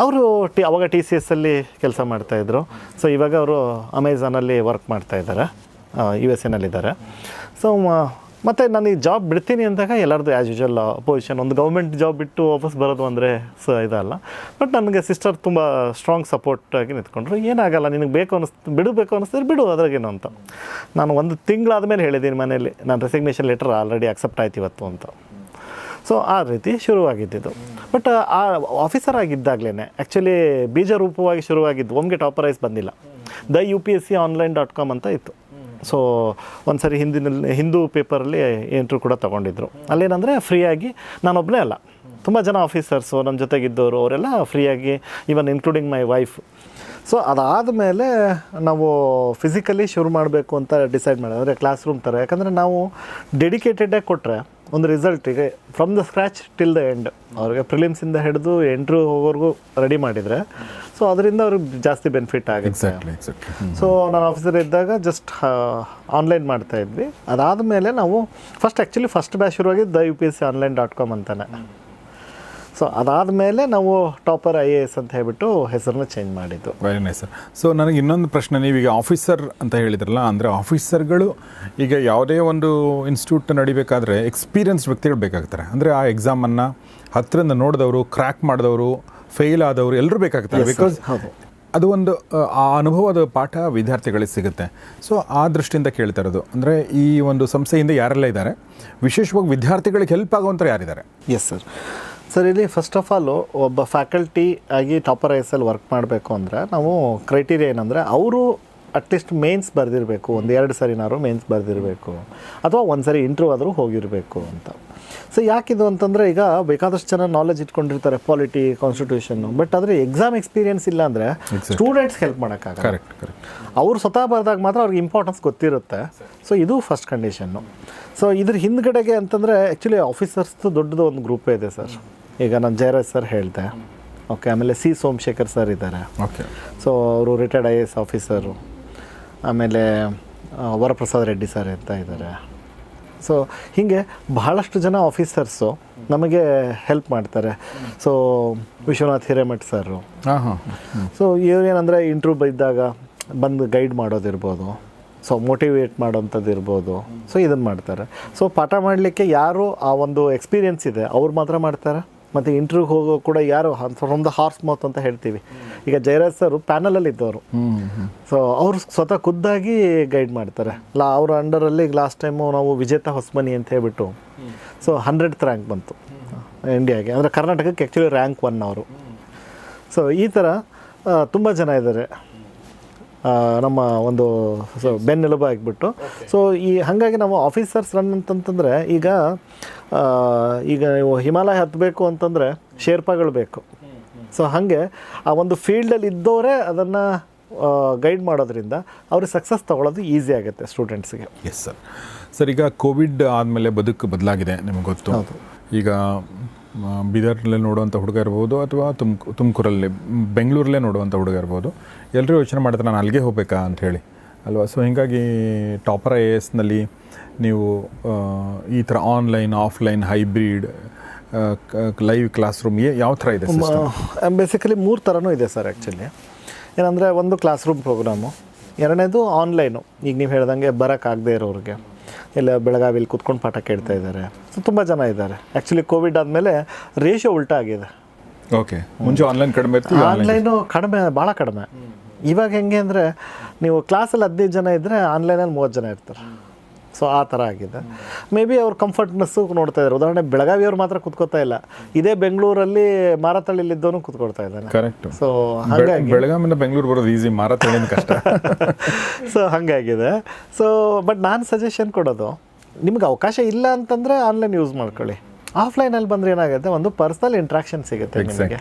ಅವರು ಅವಾಗ TCSಲ್ಲಿ ಕೆಲಸ ಮಾಡ್ತಾಯಿದ್ರು. ಸೊ ಇವಾಗ ಅವರು ಅಮೆಝಾನಲ್ಲಿ ವರ್ಕ್ ಮಾಡ್ತಾಯಿದ್ದಾರೆ, USA ನಲ್ಲಿದ್ದಾರೆ. ಸೊ ಮತ್ತು ನಾನು ಈ ಜಾಬ್ ಬಿಡ್ತೀನಿ ಅಂದಾಗ ಎಲ್ಲರದ್ದು ಆ್ಯಸ್ ಯೂಶುವಲ್ ಪೊಸಿಷನ್, ಒಂದು ಗೌರ್ಮೆಂಟ್ ಜಾಬ್ ಬಿಟ್ಟು ವಾಪಸ್ ಬರೋದು ಅಂದರೆ ಇದಲ್ಲ. ಬಟ್ ನನಗೆ ಸಿಸ್ಟರ್ ತುಂಬ ಸ್ಟ್ರಾಂಗ್ ಸಪೋರ್ಟಾಗಿ ನಿಂತ್ಕೊಂಡ್ರು. ಏನಾಗಲ್ಲ, ನಿನಗೆ ಬಿಡಬೇಕು ಅನ್ನಿಸ್ತಾರೆ ಬಿಡು, ಅದ್ರಾಗೇನು ಅಂತ. ನಾನು 1 ತಿಂಗಳಾದಮೇಲೆ ಹೇಳಿದ್ದೀನಿ ಮನೇಲಿ, ನಾನು ರೆಸಿಗ್ನೇಷನ್ ಲೆಟರ್ ಆಲ್ರೆಡಿ ಅಕ್ಸೆಪ್ಟ್ ಆಯ್ತು ಇವತ್ತು ಅಂತ. ಸೊ ಆ ರೀತಿ ಶುರುವಾಗಿದ್ದಿದ್ದು. ಬಟ್ ಆ ಆಫೀಸರ್ ಆಗಿದ್ದಾಗಲೇ ಆ್ಯಕ್ಚುಲಿ ಬೀಜರೂಪವಾಗಿ ಶುರುವಾಗಿದ್ದು, ಒಮ್ಗೆ ಟಾಪರ್ ಐಸ್ ಬಂದಿಲ್ಲ. UPSConline.com ಅಂತ ಇತ್ತು. ಸೊ ಒಂದು ಸರಿ ಹಿಂದೂ ಪೇಪರಲ್ಲಿ ಇಂಟ್ರ್ಯೂ ಕೂಡ ತೊಗೊಂಡಿದ್ರು. ಅಲ್ಲೇನಂದರೆ ಫ್ರೀಯಾಗಿ, ನಾನೊಬ್ಬನೇ ಅಲ್ಲ, ತುಂಬ ಜನ ಆಫೀಸರ್ಸು ನನ್ನ ಜೊತೆಗಿದ್ದವರು, ಅವರೆಲ್ಲ ಫ್ರೀಯಾಗಿ, even including my wife. So ಅದಾದಮೇಲೆ ನಾವು ಫಿಸಿಕಲಿ ಶುರು ಮಾಡಬೇಕು ಅಂತ ಡಿಸೈಡ್ ಮಾಡಿದೆ. ಅಂದರೆ ಕ್ಲಾಸ್ ರೂಮ್ ಥರ, ಯಾಕಂದರೆ ನಾವು ಡೆಡಿಕೇಟೆಡಾಗಿ ಕೊಟ್ಟರೆ ಒಂದು ರಿಸಲ್ಟಿಗೆ from the scratch till the end, ಅವ್ರಿಗೆ ಪ್ರಿಲಿಮ್ಸಿಂದ ಹಿಡಿದು ಇಂಟ್ರ್ಯೂ ಹೋಗೋರ್ಗೂ ರೆಡಿ ಮಾಡಿದರೆ, ಸೊ ಅದರಿಂದ ಅವ್ರಿಗೆ ಜಾಸ್ತಿ ಬೆನಿಫಿಟ್ ಆಗುತ್ತೆ. ಸೊ ನಾನು ಆಫೀಸರ್ ಇದ್ದಾಗ ಜಸ್ಟ್ ಆನ್ಲೈನ್ ಮಾಡ್ತಾಯಿದ್ವಿ. ಅದಾದಮೇಲೆ ನಾವು ಫಸ್ಟ್ ಬ್ಯಾಚ್ ಶುರುವಾಗಿದ್ದು UPSConline.com ಅಂತಾನೆ. ಸೊ ಅದಾದಮೇಲೆ ನಾವು ಟಾಪರ್ IAS ಅಂತ ಹೇಳ್ಬಿಟ್ಟು ಹೆಸರನ್ನ ಚೇಂಜ್ ಮಾಡಿದ್ದು. Very nice sir. ಸೊ ನನಗೆ ಇನ್ನೊಂದು ಪ್ರಶ್ನೆ, ನೀವೀಗ ಆಫೀಸರ್ ಅಂತ ಹೇಳಿದ್ರಲ್ಲ, ಅಂದರೆ ಆಫೀಸರ್ಗಳು ಈಗ ಯಾವುದೇ ಒಂದು ಇನ್ಸ್ಟಿಟ್ಯೂಟ್ ನಡಿಬೇಕಾದ್ರೆ ಎಕ್ಸ್ಪೀರಿಯನ್ಸ್ ವ್ಯಕ್ತಿಗಳು ಬೇಕಾಗ್ತಾರೆ. ಅಂದರೆ ಆ ಎಕ್ಸಾಮನ್ನು ಹತ್ತಿರದಿಂದ ನೋಡಿದವರು, ಕ್ರ್ಯಾಕ್ ಮಾಡಿದವರು, ಫೇಲ್ ಆದವರು ಎಲ್ಲರೂ ಬೇಕಾಗ್ತಾರೆ. ಬಿಕಾಸ್ ಅದು ಒಂದು ಆ ಅನುಭವದ ಪಾಠ ವಿದ್ಯಾರ್ಥಿಗಳಿಗೆ ಸಿಗುತ್ತೆ. ಸೊ ಆ ದೃಷ್ಟಿಯಿಂದ ಕೇಳ್ತಾ ಇರೋದು ಅಂದರೆ, ಈ ಒಂದು ಸಂಸ್ಥೆಯಿಂದ ಯಾರೆಲ್ಲ ಇದ್ದಾರೆ, ವಿಶೇಷವಾಗಿ ವಿದ್ಯಾರ್ಥಿಗಳಿಗೆ ಹೆಲ್ಪ್ ಆಗುವಂಥ ಯಾರಿದ್ದಾರೆ? ಎಸ್ ಸರ್, ಇಲ್ಲಿ ಫಸ್ಟ್ ಆಫ್ ಆಲು ಒಬ್ಬ ಫ್ಯಾಕಲ್ಟಿ ಆಗಿ ಟಾಪರ್ IASಲ್ಲಿ ವರ್ಕ್ ಮಾಡಬೇಕು ಅಂದರೆ ನಾವು ಕ್ರೈಟೀರಿಯಾ ಏನಂದರೆ, ಅವರು ಅಟ್ಲೀಸ್ಟ್ ಮೇನ್ಸ್ ಬರೆದಿರಬೇಕು, ಒಂದು 2 ಸರಿನಾರು ಮೇನ್ಸ್ ಬರೆದಿರಬೇಕು, ಅಥವಾ ಒಂದು ಸರಿ ಇಂಟರ್ವ್ಯೂ ಆದರೂ ಹೋಗಿರಬೇಕು ಅಂತ. ಸೊ ಯಾಕಿದು ಅಂತಂದರೆ, ಈಗ ಬೇಕಾದಷ್ಟು ಜನ ನಾಲೆಜ್ ಇಟ್ಕೊಂಡಿರ್ತಾರೆ ಪಾಲಿಟಿ, ಕಾನ್ಸ್ಟಿಟ್ಯೂಷನ್ನು, ಬಟ್ ಆದರೆ ಎಕ್ಸಾಮ್ ಎಕ್ಸ್ಪೀರಿಯನ್ಸ್ ಇಲ್ಲ ಅಂದರೆ ಸ್ಟೂಡೆಂಟ್ಸ್ ಹೆಲ್ಪ್ ಮಾಡೋಕ್ಕಾಗಲ್ಲ. ಕರೆಕ್ಟ್. ಅವ್ರು ಸ್ವತಃ ಬರೆದಾಗ ಮಾತ್ರ ಅವ್ರಿಗೆ ಇಂಪಾರ್ಟೆನ್ಸ್ ಗೊತ್ತಿರುತ್ತೆ. ಸೊ ಇದು ಫಸ್ಟ್ ಕಂಡೀಷನ್ನು. ಸೊ ಇದ್ರ ಹಿಂದ್ಗಡೆಗೆ ಅಂತಂದರೆ ಆ್ಯಕ್ಚುಲಿ ಆಫೀಸರ್ಸ್ದು ದೊಡ್ಡದು ಒಂದು ಗ್ರೂಪೇ ಇದೆ ಸರ್. ಈಗ ನಾನು ಜಯರಾಜ್ ಸರ್ ಹೇಳಿದೆ, ಓಕೆ, ಆಮೇಲೆ ಸಿ ಸೋಮಶೇಖರ್ ಸರ್ ಇದ್ದಾರೆ. ಓಕೆ. ಸೊ ಅವರು ರಿಟೈರ್ಡ್ IAS ಆಫೀಸರು. ಆಮೇಲೆ ವರಪ್ರಸಾದ್ ರೆಡ್ಡಿ ಸರ್ ಅಂತ ಇದ್ದಾರೆ. ಸೊ ಹೀಗೆ ಬಹಳಷ್ಟು ಜನ ಆಫೀಸರ್ಸು ನಮಗೆ ಹೆಲ್ಪ್ ಮಾಡ್ತಾರೆ. ಸೊ ವಿಶ್ವನಾಥ್ ಹಿರೇಮಠ್ ಸರು. ಸೊ ಇವ್ರೇನಂದರೆ ಇಂಟ್ರ್ಯೂ ಇದ್ದಾಗ ಬಂದು ಗೈಡ್ ಮಾಡೋದಿರ್ಬೋದು, ಸೊ ಮೋಟಿವೇಟ್ ಮಾಡೋಂಥದ್ದು ಇರ್ಬೋದು. ಸೊ ಇದನ್ನು ಮಾಡ್ತಾರೆ. ಸೊ ಪಾಠ ಮಾಡಲಿಕ್ಕೆ ಯಾರು ಆ ಒಂದು ಎಕ್ಸ್ಪೀರಿಯೆನ್ಸ್ ಇದೆ ಅವ್ರು ಮಾತ್ರ ಮಾಡ್ತಾರೆ. ಮತ್ತು ಇಂಟ್ರ್ವ್ಯೂಗೆ ಹೋಗೋ ಕೂಡ ಯಾರು ಫ್ರಮ್ ದ ಹಾರ್ಸ್ ಮೌತ್ ಅಂತ ಹೇಳ್ತೀವಿ. ಈಗ ಜಯರಾಜ್ ಸರ್ ಪ್ಯಾನಲಲ್ಲಿ ಇದ್ದವರು. ಸೊ ಅವರು ಸ್ವತಃ ಖುದ್ದಾಗಿ ಗೈಡ್ ಮಾಡ್ತಾರೆ. ಅವರ ಅಂಡರಲ್ಲಿ ಲಾಸ್ಟ್ ಟೈಮು ನಾವು ವಿಜೇತ ಹೊಸಮನಿ ಅಂತ ಹೇಳ್ಬಿಟ್ಟು, ಸೊ 100th ರ್ಯಾಂಕ್ ಬಂತು ಇಂಡಿಯಾಗೆ, ಅಂದರೆ ಕರ್ನಾಟಕಕ್ಕೆ ಆ್ಯಕ್ಚುಲಿ ರ್ಯಾಂಕ್ 1 ಅವರು. ಸೊ ಈ ಥರ ತುಂಬ ಜನ ಇದ್ದಾರೆ ನಮ್ಮ ಒಂದು ಬೆನ್ನೆಲುಬು ಆಗಿಬಿಟ್ಟು. ಸೊ ಹಾಗಾಗಿ ನಾವು ಆಫೀಸರ್ಸ್ ರನ್ ಅಂತಂತಂದರೆ, ಈಗ ನೀವು ಹಿಮಾಲಯ ಹತ್ತಬೇಕು ಅಂತಂದರೆ ಶೇರ್ಪಾಗಳು ಬೇಕು. ಸೊ ಹಾಗೆ ಆ ಒಂದು ಫೀಲ್ಡಲ್ಲಿ ಇದ್ದವರೇ ಅದನ್ನು ಗೈಡ್ ಮಾಡೋದ್ರಿಂದ ಅವ್ರಿಗೆ ಸಕ್ಸಸ್ ತೊಗೊಳೋದು ಈಸಿ ಆಗುತ್ತೆ ಸ್ಟೂಡೆಂಟ್ಸ್ಗೆ. Yes sir. ಸರ್, ಈಗ ಕೋವಿಡ್ ಆದಮೇಲೆ ಬದುಕು ಬದಲಾಗಿದೆ, ನಿಮಗೆ ಗೊತ್ತು. ಈಗ ಬೀದರ್ನಲ್ಲೇ ನೋಡುವಂಥ ಹುಡುಗ ಇರ್ಬೋದು, ಅಥವಾ ತುಮಕೂರಲ್ಲಿ, ಬೆಂಗಳೂರಲ್ಲೇ ನೋಡುವಂಥ ಹುಡುಗ ಇರ್ಬೋದು, ಎಲ್ಲರೂ ಯೋಚನೆ ಮಾಡ್ತಾರೆ ನಾನು ಅಲ್ಲಿಗೆ ಹೋಗಬೇಕಾ ಅಂತ ಹೇಳಿ ಅಲ್ವಾ. ಸೊ ಹೀಗಾಗಿ ಟಾಪರ್ IASನಲ್ಲಿ ನೀವು ಈ ಥರ online, offline, hybrid, live class room ಯಾವ ಥರ ಇದೆ? ಬೇಸಿಕಲಿ 3 ಥರನೂ ಇದೆ ಸರ್ ಆ್ಯಕ್ಚುಲಿ. ಏನಂದರೆ, ಒಂದು ಕ್ಲಾಸ್ ರೂಮ್ ಪ್ರೋಗ್ರಾಮು, ಎರಡನೇದು ಆನ್ಲೈನು. ಈಗ ನೀವು ಹೇಳ್ದಂಗೆ ಬರೋಕ್ಕಾಗದೇ ಇರೋರಿಗೆ ಎಲ್ಲ ಬೆಳಗಾವಿಲಿ ಕೂತ್ಕೊಂಡು ಪಾಠ ಕೇಳ್ತಾ ಇದ್ದಾರೆ. ಸೊ ತುಂಬ ಜನ ಇದ್ದಾರೆ. ಆ್ಯಕ್ಚುಲಿ ಕೋವಿಡ್ ಆದಮೇಲೆ ರೇಷಿಯೋ ಉಲ್ಟಾ ಆಗಿದೆ. ಓಕೆ. ಮುಂಚೆ ಆನ್ಲೈನ್ ಕಡಿಮೆ ಇತ್ತು, ಆನ್ಲೈನು ಕಡಿಮೆ, ಭಾಳ ಕಡಿಮೆ. ಇವಾಗ ಹೆಂಗೆ ಅಂದರೆ, ನೀವು ಕ್ಲಾಸಲ್ಲಿ 15 ಜನ ಇದ್ದರೆ ಆನ್ಲೈನಲ್ಲಿ 30 ಜನ ಇರ್ತಾರೆ. ಸೊ ಆ ಥರ ಆಗಿದೆ. ಮೇ ಬಿ ಅವ್ರ ಕಂಫರ್ಟ್ನೆಸ್ಸು ನೋಡ್ತಾ ಇದ್ದಾರೆ. ಉದಾಹರಣೆ ಬೆಳಗಾವಿಯವ್ರು ಮಾತ್ರ ಕೂತ್ಕೋತಾ ಇಲ್ಲ, ಇದೇ ಬೆಂಗಳೂರಲ್ಲಿ ಮಾರತಳ್ಳಿಲಿದ್ದವನು ಕೂತ್ಕೊಳ್ತಾ ಇದ್ದಾನೆ. ಕರೆಕ್ಟ್. ಸೊ ಹಾಗಾಗಿ ಬೆಳಗಾವಿಯಿಂದ ಬೆಂಗಳೂರು ಬರೋದು ಈಸಿ, ಮಾರತಳ್ಳಿನ ಕಷ್ಟ. ಸೊ ಹಾಗಾಗಿದೆ. ಸೊ ಬಟ್ ನಾನು ಸಜೆಷನ್ ಕೊಡೋದು, ನಿಮ್ಗೆ ಅವಕಾಶ ಇಲ್ಲ ಅಂತಂದರೆ ಆನ್ಲೈನ್ ಯೂಸ್ ಮಾಡ್ಕೊಳ್ಳಿ. ಆಫ್ಲೈನಲ್ಲಿ ಬಂದರೆ ಏನಾಗುತ್ತೆ, ಒಂದು ಪರ್ಸ್ನಲ್ ಇಂಟ್ರಾಕ್ಷನ್ ಸಿಗುತ್ತೆ ನಿಮಗೆ.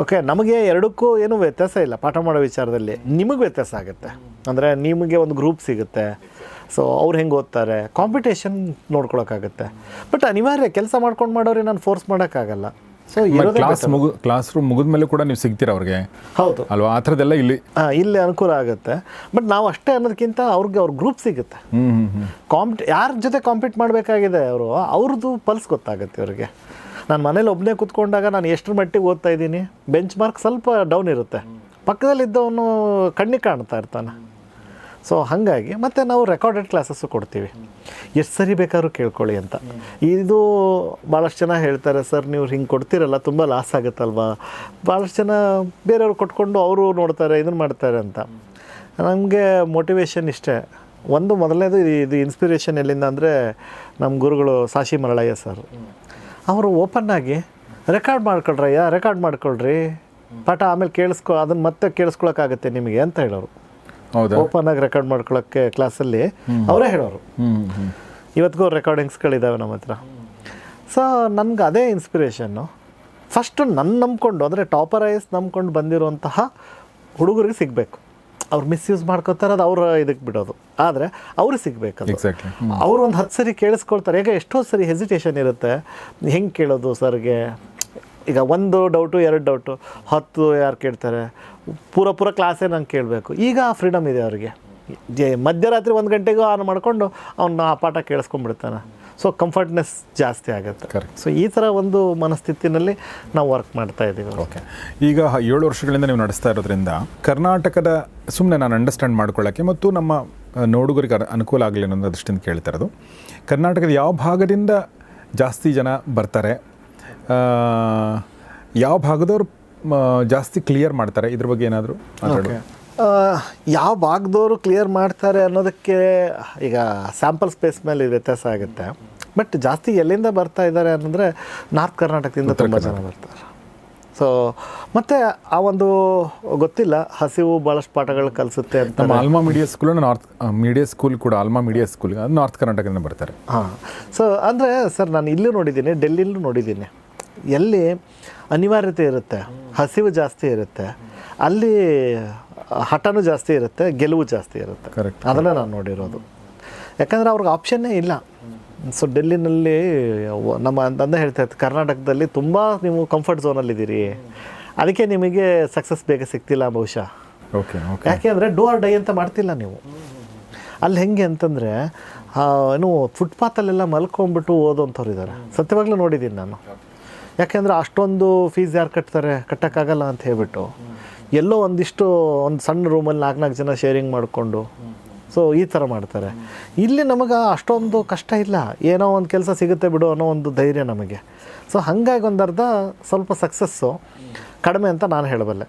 ಓಕೆ, ನಮಗೆ ಎರಡಕ್ಕೂ ಏನೂ ವ್ಯತ್ಯಾಸ ಇಲ್ಲ ಪಾಠ ಮಾಡೋ ವಿಚಾರದಲ್ಲಿ. ನಿಮಗೆ ವ್ಯತ್ಯಾಸ ಆಗುತ್ತೆ ಅಂದರೆ, ನಿಮಗೆ ಒಂದು ಗ್ರೂಪ್ ಸಿಗುತ್ತೆ. ಸೊ ಅವ್ರು ಹೆಂಗೆ ಓದ್ತಾರೆ, ಕಾಂಪಿಟೇಷನ್ ನೋಡ್ಕೊಳಕ್ಕಾಗುತ್ತೆ. ಬಟ್ ಅನಿವಾರ್ಯ ಕೆಲಸ ಮಾಡ್ಕೊಂಡು ಮಾಡೋರಿಗೆ ನಾನು ಫೋರ್ಸ್ ಮಾಡೋಕ್ಕಾಗಲ್ಲ. ಸೊ ಕ್ಲಾಸ್ ರೂಮ್ ಮುಗಿದ ಮೇಲೆ ಕೂಡ ನೀವು ಸಿಗ್ತೀರಾ ಅವ್ರಿಗೆ? ಹೌದು ಅಲ್ವಾ, ಆ ಥರದ್ದೆಲ್ಲ ಇಲ್ಲಿ ಅನುಕೂಲ ಆಗುತ್ತೆ. ಬಟ್ ನಾವು ಅಷ್ಟೇ ಅನ್ನೋದಕ್ಕಿಂತ ಅವ್ರ ಗ್ರೂಪ್ ಸಿಗುತ್ತೆ. ಯಾರ ಜೊತೆ ಕಾಂಪೀಟ್ ಮಾಡಬೇಕಾಗಿದೆ ಅವ್ರದ್ದು ಪಲ್ಸ್ ಗೊತ್ತಾಗುತ್ತೆ ಅವ್ರಿಗೆ. ನಾನು ಮನೇಲಿ ಒಬ್ಬನೇ ಕೂತ್ಕೊಂಡಾಗ ನಾನು ಎಷ್ಟರ ಮಟ್ಟಿಗೆ ಓದ್ತಾ ಇದ್ದೀನಿ, ಬೆಂಚ್ ಮಾರ್ಕ್ ಸ್ವಲ್ಪ ಡೌನ್ ಇರುತ್ತೆ, ಪಕ್ಕದಲ್ಲಿದ್ದವನು ಕಣ್ಣಿಗೆ ಕಾಣ್ತಾ ಇರ್ತಾನೆ. ಸೊ ಹಾಗಾಗಿ ಮತ್ತು ನಾವು ರೆಕಾರ್ಡೆಡ್ ಕ್ಲಾಸಸ್ಸು ಕೊಡ್ತೀವಿ, ಎಷ್ಟು ಸರಿ ಬೇಕಾದ್ರೂ ಕೇಳ್ಕೊಳ್ಳಿ ಅಂತ. ಇದು ಭಾಳಷ್ಟು ಜನ ಹೇಳ್ತಾರೆ, ಸರ್ ನೀವು ಹಿಂಗೆ ಕೊಡ್ತೀರಲ್ಲ ತುಂಬ ಲಾಸ್ ಆಗುತ್ತಲ್ವಾ, ಭಾಳಷ್ಟು ಜನ ಬೇರೆಯವ್ರು ಕೊಟ್ಕೊಂಡು ಅವರು ನೋಡ್ತಾರೆ, ಇದನ್ನು ಮಾಡ್ತಾರೆ ಅಂತ. ನಮಗೆ ಮೋಟಿವೇಶನ್ ಇಷ್ಟೇ. ಒಂದು ಮೊದಲನೇದು ಇದು ಇನ್ಸ್ಪಿರೇಷನ್ ಎಲ್ಲಿಂದ ಅಂದರೆ, ನಮ್ಮ ಗುರುಗಳು ಸಾಶಿ ಮರಳಯ್ಯ ಸರ್, ಅವರು ಓಪನ್ನಾಗಿ ರೆಕಾರ್ಡ್ ಮಾಡ್ಕೊಳ್ರಿ ಪಾಠ, ಆಮೇಲೆ ಅದನ್ನು ಮತ್ತೆ ಕೇಳಿಸ್ಕೊಳಕ್ಕಾಗತ್ತೆ ನಿಮಗೆ ಅಂತ ಹೇಳೋರು. ಓಪನ್ನಾಗಿ ರೆಕಾರ್ಡ್ ಮಾಡ್ಕೊಳ್ಳೋಕ್ಕೆ ಕ್ಲಾಸಲ್ಲಿ ಅವರೇ ಹೇಳೋರು. ಇವತ್ತಿಗೂ ರೆಕಾರ್ಡಿಂಗ್ಸ್ಗಳಿದ್ದಾವೆ ನಮ್ಮ ಹತ್ರ. ಸೊ ನನಗೆ ಅದೇ ಇನ್ಸ್ಪಿರೇಷನ್ನು. ಫಸ್ಟು ನಂಬ್ಕೊಂಡು, ಅಂದರೆ ಟಾಪರ್ IAS ನಂಬ್ಕೊಂಡು ಬಂದಿರುವಂತಹ ಹುಡುಗರಿಗೆ ಸಿಗಬೇಕು. ಅವ್ರು ಮಿಸ್ಯೂಸ್ ಮಾಡ್ಕೋತಾರೆ, ಅದು ಅವ್ರ ಇದಕ್ಕೆ ಬಿಡೋದು. ಆದರೆ ಅವ್ರಿಗೆ ಸಿಗಬೇಕು. ಅವರು ಒಂದು 10 ಸರಿ ಕೇಳಿಸ್ಕೊಳ್ತಾರೆ. ಈಗ ಎಷ್ಟೋ ಸರಿ ಹೆಸಿಟೇಷನ್ ಇರುತ್ತೆ, ಹೆಂಗೆ ಕೇಳೋದು ಸರ್ಗೆ. ಈಗ 1 ಡೌಟು 2 ಡೌಟು 10 ಯಾರು ಕೇಳ್ತಾರೆ, ಪೂರ ಕ್ಲಾಸೇ ನಂಗೆ ಕೇಳಬೇಕು. ಈಗ ಆ ಫ್ರೀಡಮ್ ಇದೆ ಅವ್ರಿಗೆ. ಮಧ್ಯರಾತ್ರಿ 1 ಗಂಟೆಗೂ ಆನ್ ಮಾಡಿಕೊಂಡು ಅವ್ನು ಆ ಪಾಠ ಕೇಳಿಸ್ಕೊಂಡ್ಬಿಡ್ತಾನೆ. ಸೊ ಕಂಫರ್ಟ್ನೆಸ್ ಜಾಸ್ತಿ ಆಗುತ್ತೆ. ಸೊ ಈ ಥರ ಒಂದು ಮನಸ್ಥಿತಿನಲ್ಲಿ ನಾವು ವರ್ಕ್ ಮಾಡ್ತಾ ಇದ್ದೀವಿ. ಓಕೆ. ಈಗ 7 ವರ್ಷಗಳಿಂದ ನೀವು ನಡೆಸ್ತಾ ಇರೋದ್ರಿಂದ ಕರ್ನಾಟಕದ, ಸುಮ್ಮನೆ ನಾನು ಅಂಡರ್ಸ್ಟ್ಯಾಂಡ್ ಮಾಡ್ಕೊಳ್ಳೋಕ್ಕೆ ಮತ್ತು ನಮ್ಮ ನೋಡುಗರಿಗೆ ಅನುಕೂಲ ಆಗಲಿ ಅನ್ನೋ ದೃಷ್ಟಿಯಿಂದ ಕೇಳ್ತಾ ಇರೋದು, ಕರ್ನಾಟಕದ ಯಾವ ಭಾಗದಿಂದ ಜಾಸ್ತಿ ಜನ ಬರ್ತಾರೆ, ಯಾವ ಭಾಗದವ್ರು ಜಾಸ್ತಿ ಕ್ಲಿಯರ್ ಮಾಡ್ತಾರೆ, ಇದ್ರ ಬಗ್ಗೆ ಏನಾದರೂ ಯಾವ ಭಾಗದವರು ಕ್ಲಿಯರ್ ಮಾಡ್ತಾರೆ ಅನ್ನೋದಕ್ಕೆ ಈಗ ಸ್ಯಾಂಪಲ್ ಸ್ಪೇಸ್ ಮೇಲೆ ವ್ಯತ್ಯಾಸ ಆಗುತ್ತೆ. ಬಟ್ ಜಾಸ್ತಿ ಎಲ್ಲಿಂದ ಬರ್ತಾ ಇದ್ದಾರೆ ಅನ್ನಂದರೆ ನಾರ್ತ್ ಕರ್ನಾಟಕದಿಂದ ತುಂಬ ಜನ ಬರ್ತಾರೆ. ಸೊ ಮತ್ತು ಆ ಒಂದು ಗೊತ್ತಿಲ್ಲ, ಹಸಿವು ಭಾಳಷ್ಟು ಪಾಠಗಳು ಕಲಿಸುತ್ತೆ ಅಂತ. ನಮ್ಮ alma media school media school ಕೂಡ ಆಲ್ಮಾ ಮೀಡಿಯಾ ಸ್ಕೂಲ್ ನಾರ್ತ್ ಕರ್ನಾಟಕದಿಂದ ಬರ್ತಾರೆ. ಹಾಂ, ಸೊ ಅಂದರೆ ಸರ್ ನಾನು ಇಲ್ಲೂ ನೋಡಿದ್ದೀನಿ, ಡೆಲ್ಲಿಲೂ ನೋಡಿದ್ದೀನಿ. ಎಲ್ಲಿ ಅನಿವಾರ್ಯತೆ ಇರುತ್ತೆ, ಹಸಿವು ಜಾಸ್ತಿ ಇರುತ್ತೆ, ಅಲ್ಲಿ ಹಠನೂ ಜಾಸ್ತಿ ಇರುತ್ತೆ, ಗೆಲುವು ಜಾಸ್ತಿ ಇರುತ್ತೆ. ಕರೆಕ್ಟ್. ಅದನ್ನೇ ನಾನು ನೋಡಿರೋದು. ಯಾಕಂದರೆ ಅವ್ರಿಗೆ ಆಪ್ಷನ್ನೇ ಇಲ್ಲ. ಸೊ ಡೆಲ್ಲಿನಲ್ಲಿ ನಮ್ಮ ಅಂದೇ ಹೇಳ್ತಾ ಇತ್ತು, ಕರ್ನಾಟಕದಲ್ಲಿ ತುಂಬ ನೀವು ಕಂಫರ್ಟ್ ಝೋನಲ್ಲಿದ್ದೀರಿ, ಅದಕ್ಕೆ ನಿಮಗೆ ಸಕ್ಸಸ್ ಬೇಗ ಸಿಗ್ತಿಲ್ಲ ಬಹುಶಃ. ಓಕೆ. ಯಾಕೆ ಅಂದರೆ ಡೂ ಆರ್ ಡೈ ಅಂತ ಮಾಡ್ತಿಲ್ಲ ನೀವು. ಅಲ್ಲಿ ಹೆಂಗೆ ಅಂತಂದರೆ ಏನು ಫುಟ್ಪಾತಲ್ಲೆಲ್ಲ ಮಲ್ಕೊಂಡ್ಬಿಟ್ಟು ಓದೋಂಥವ್ರು ಇದ್ದಾರೆ, ಸತ್ಯವಾಗ್ಲೂ ನೋಡಿದ್ದೀನಿ ನಾನು. ಯಾಕೆಂದರೆ ಅಷ್ಟೊಂದು ಫೀಸ್ ಯಾರು ಕಟ್ಟೋಕ್ಕಾಗಲ್ಲ ಅಂತ ಹೇಳ್ಬಿಟ್ಟು ಎಲ್ಲೋ ಒಂದು ಸಣ್ಣ ರೂಮಲ್ಲಿ 4 ಜನ ಶೇರಿಂಗ್ ಮಾಡಿಕೊಂಡು ಸೊ ಈ ಥರ ಮಾಡ್ತಾರೆ. ಇಲ್ಲಿ ನಮಗೆ ಅಷ್ಟೊಂದು ಕಷ್ಟ ಇಲ್ಲ, ಏನೋ ಒಂದು ಕೆಲಸ ಸಿಗುತ್ತೆ ಬಿಡು ಅನ್ನೋ ಒಂದು ಧೈರ್ಯ ನಮಗೆ. ಸೊ ಹಾಗಾಗಿ ಒಂದರ್ಧ ಸ್ವಲ್ಪ ಸಕ್ಸಸ್ಸು ಕಡಿಮೆ ಅಂತ ನಾನು ಹೇಳಬಲ್ಲೆ.